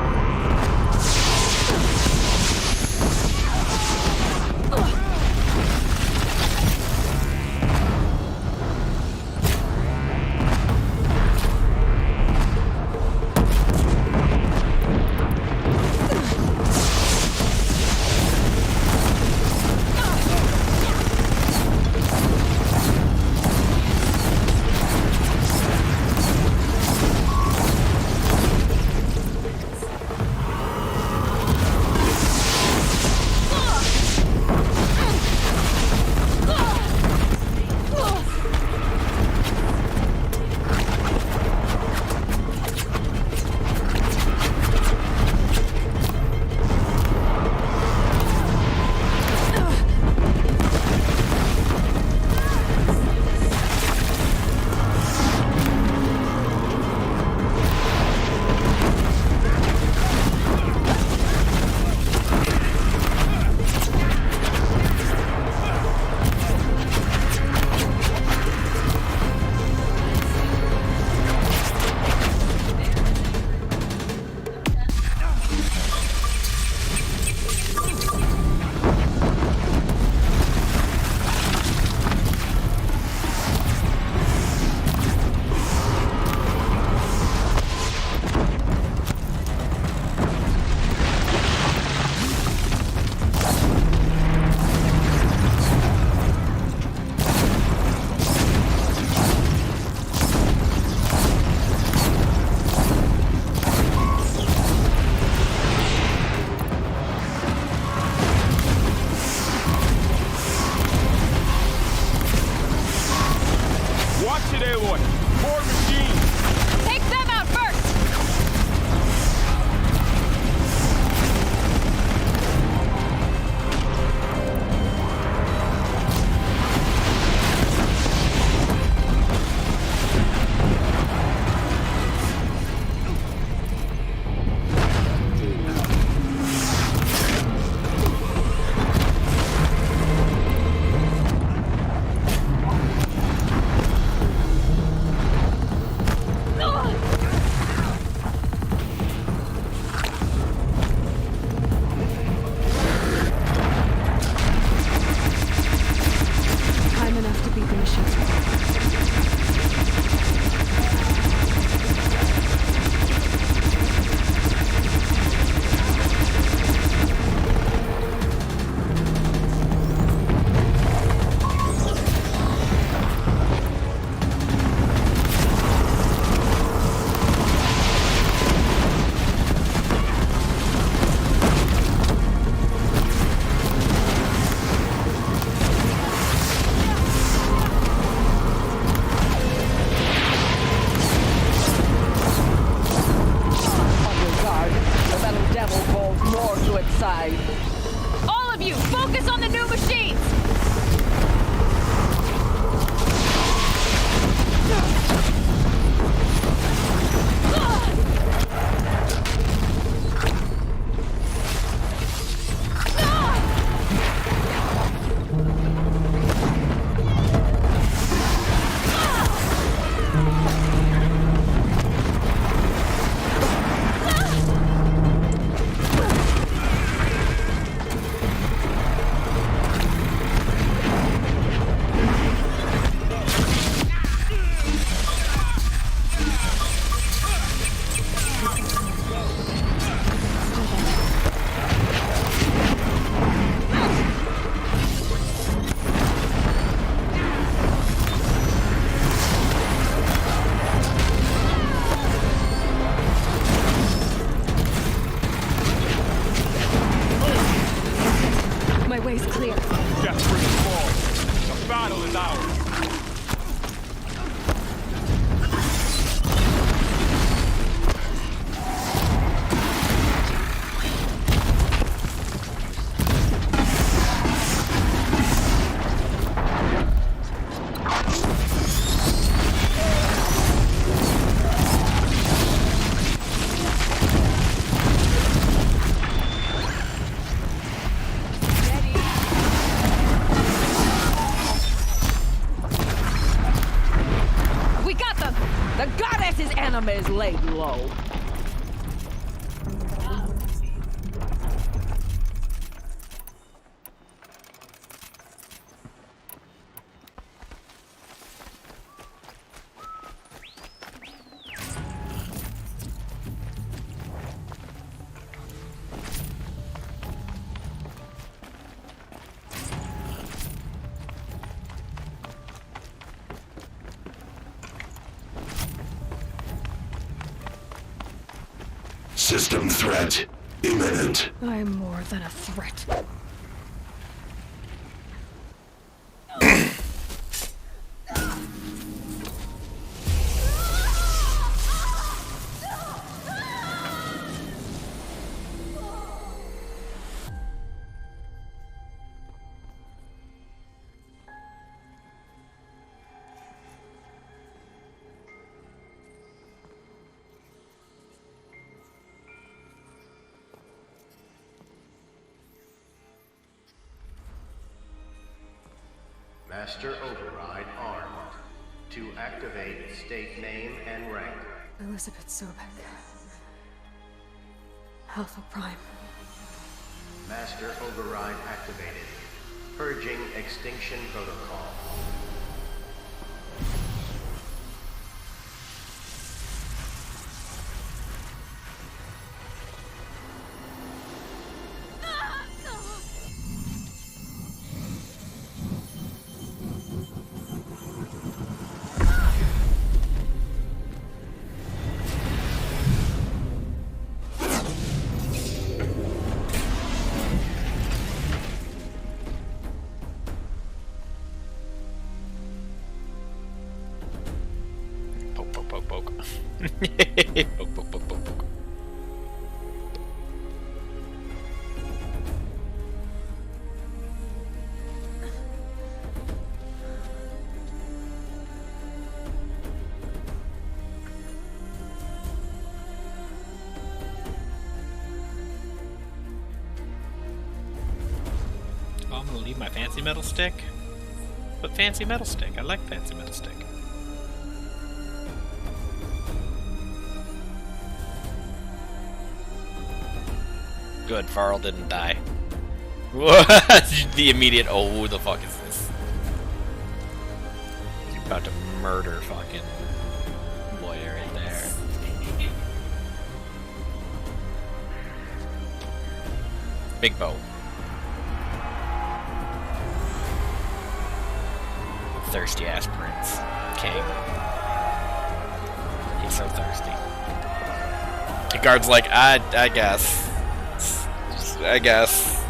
enemies laid low. System threat imminent. I'm more than a threat. Master Override armed. To activate, state name and rank. Elizabeth Sobek. Alpha Prime. Master Override activated. Purging Extinction Protocol. Poke, poke, poke, poke, poke. Oh, I'm gonna leave my fancy metal stick. But fancy metal stick. I like fancy metal stick. Good, Farrell didn't die. The immediate, oh, who the fuck is this? He's about to murder fucking lawyer right there. Big bow. Thirsty ass prince. King. He's so thirsty. The guard's like, I guess. I guess.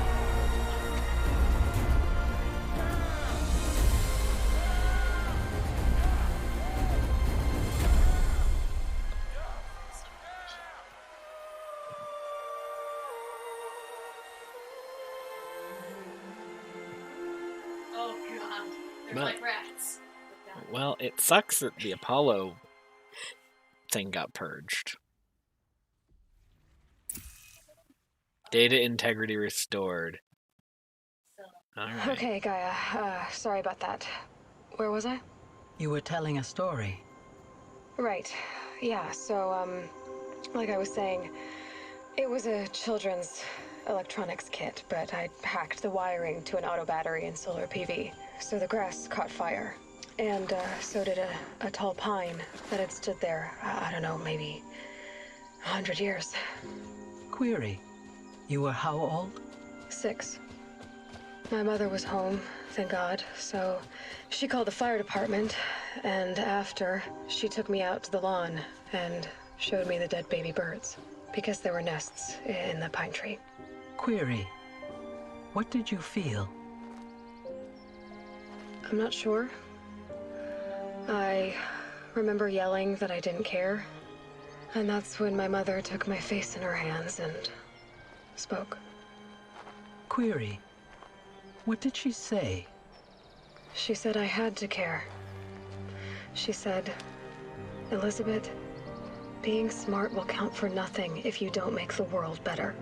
Oh god, they're like rats. Well, it sucks that the Apollo thing got purged. Data integrity restored. Alright. Okay, Gaia. Sorry about that. Where was I? You were telling a story. Right. Yeah, so, like I was saying, it was a children's electronics kit, but I hacked the wiring to an auto battery and solar PV. So the grass caught fire. And, so did a tall pine that had stood there, I don't know, maybe 100 years. Query. You were how old? 6. My mother was home, thank God, so she called the fire department, and after, she took me out to the lawn and showed me the dead baby birds, because there were nests in the pine tree. Query. What did you feel? I'm not sure. I remember yelling that I didn't care, and that's when my mother took my face in her hands and spoke. Query. What did she say? She said I had to care. She said, Elizabeth, being smart will count for nothing if you don't make the world better.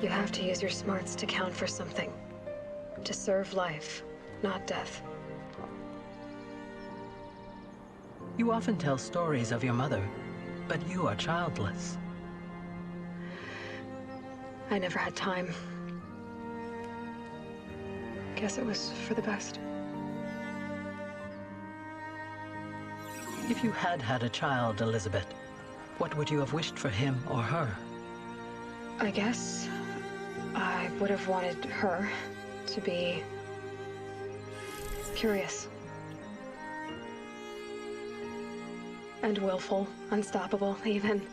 You have to use your smarts to count for something. To serve life, not death. You often tell stories of your mother. But you are childless. I never had time. Guess it was for the best. If you had had a child, Elizabeth, what would you have wished for him or her? I guess I would have wanted her to be curious. And willful, unstoppable, even.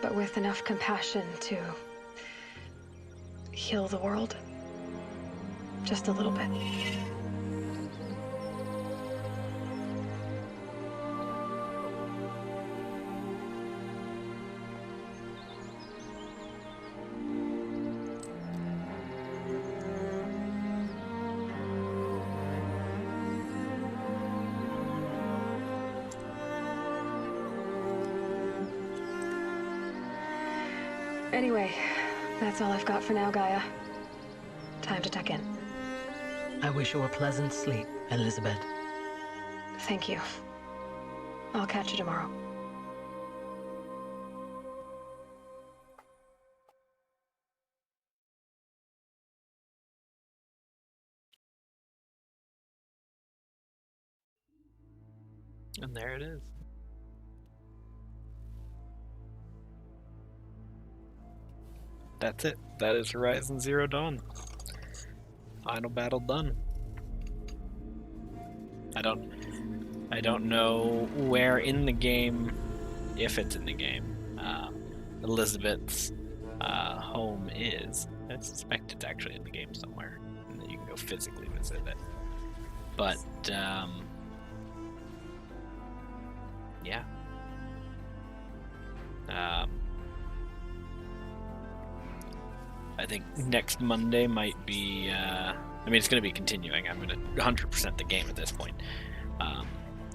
But with enough compassion to heal the world. Just a little bit. Anyway, that's all I've got for now, Gaia. Time to tuck in. I wish you a pleasant sleep, Elizabeth. Thank you. I'll catch you tomorrow. And there it is. That's it. That is Horizon Zero Dawn. Final battle done. I don't know where in the game, if it's in the game, Elizabeth's home is. I suspect it's actually in the game somewhere, and that you can go physically visit it. But yeah. I think next Monday might be, I mean, it's going to be continuing. I'm going to 100% the game at this point,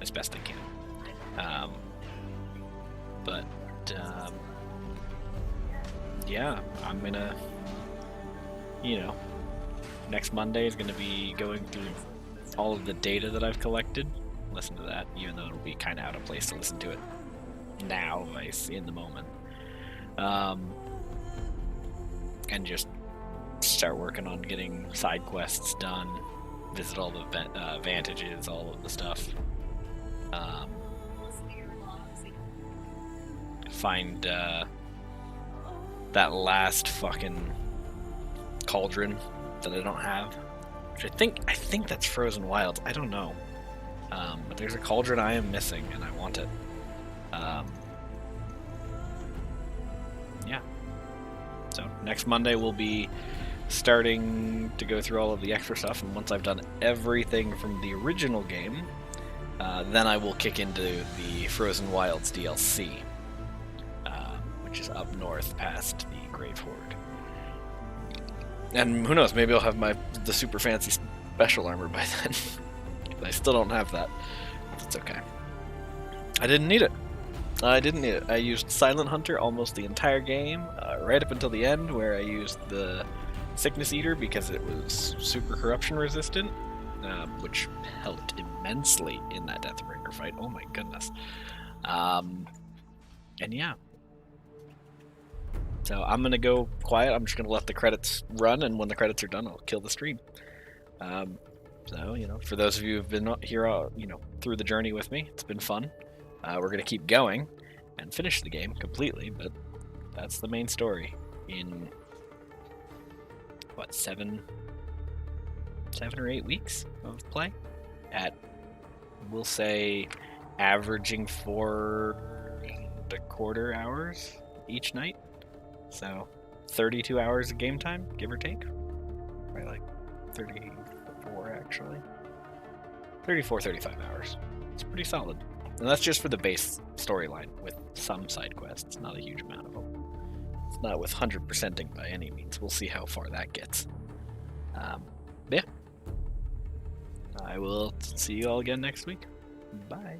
as best I can. But, yeah, I'm going to, you know, next Monday is going to be going through all of the data that I've collected. Listen to that, even though it'll be kind of out of place to listen to it now, in the moment. And just start working on getting side quests done, visit all the vantages, all of the stuff. Find that last fucking cauldron that I don't have, which I think that's Frozen Wilds. I don't know, but there's a cauldron I am missing, and I want it. Yeah. So next Monday we'll be starting to go through all of the extra stuff, and once I've done everything from the original game, then I will kick into the Frozen Wilds DLC, which is up north past the Grave Horde. And who knows, maybe I'll have the super fancy special armor by then. I still don't have that, but it's okay. I didn't need it. I used Silent Hunter almost the entire game, right up until the end, where I used the Sickness Eater because it was super corruption resistant, which helped immensely in that Deathbringer fight. Oh my goodness. And yeah. So I'm going to go quiet. I'm just going to let the credits run, and when the credits are done, I'll kill the stream. So, you know, for those of you who've been here, you know, through the journey with me, it's been fun. We're going to keep going and finish the game completely, but that's the main story in, what, 7 or 8 weeks of play? At, we'll say, averaging 4.25 hours each night. So, 32 hours of game time, give or take. Right, like 34, actually. 34, 35 hours. It's pretty solid. And that's just for the base storyline, with some side quests, not a huge amount of them. It's not with 100%ing by any means. We'll see how far that gets. Yeah. I will see you all again next week. Bye.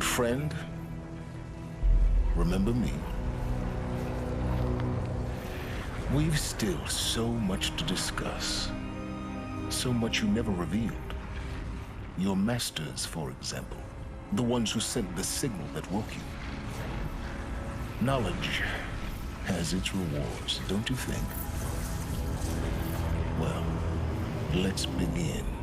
friend, remember me. We've still so much to discuss. So much you never revealed. Your masters, for example. The ones who sent the signal that woke you. Knowledge has its rewards, don't you think? Well, let's begin.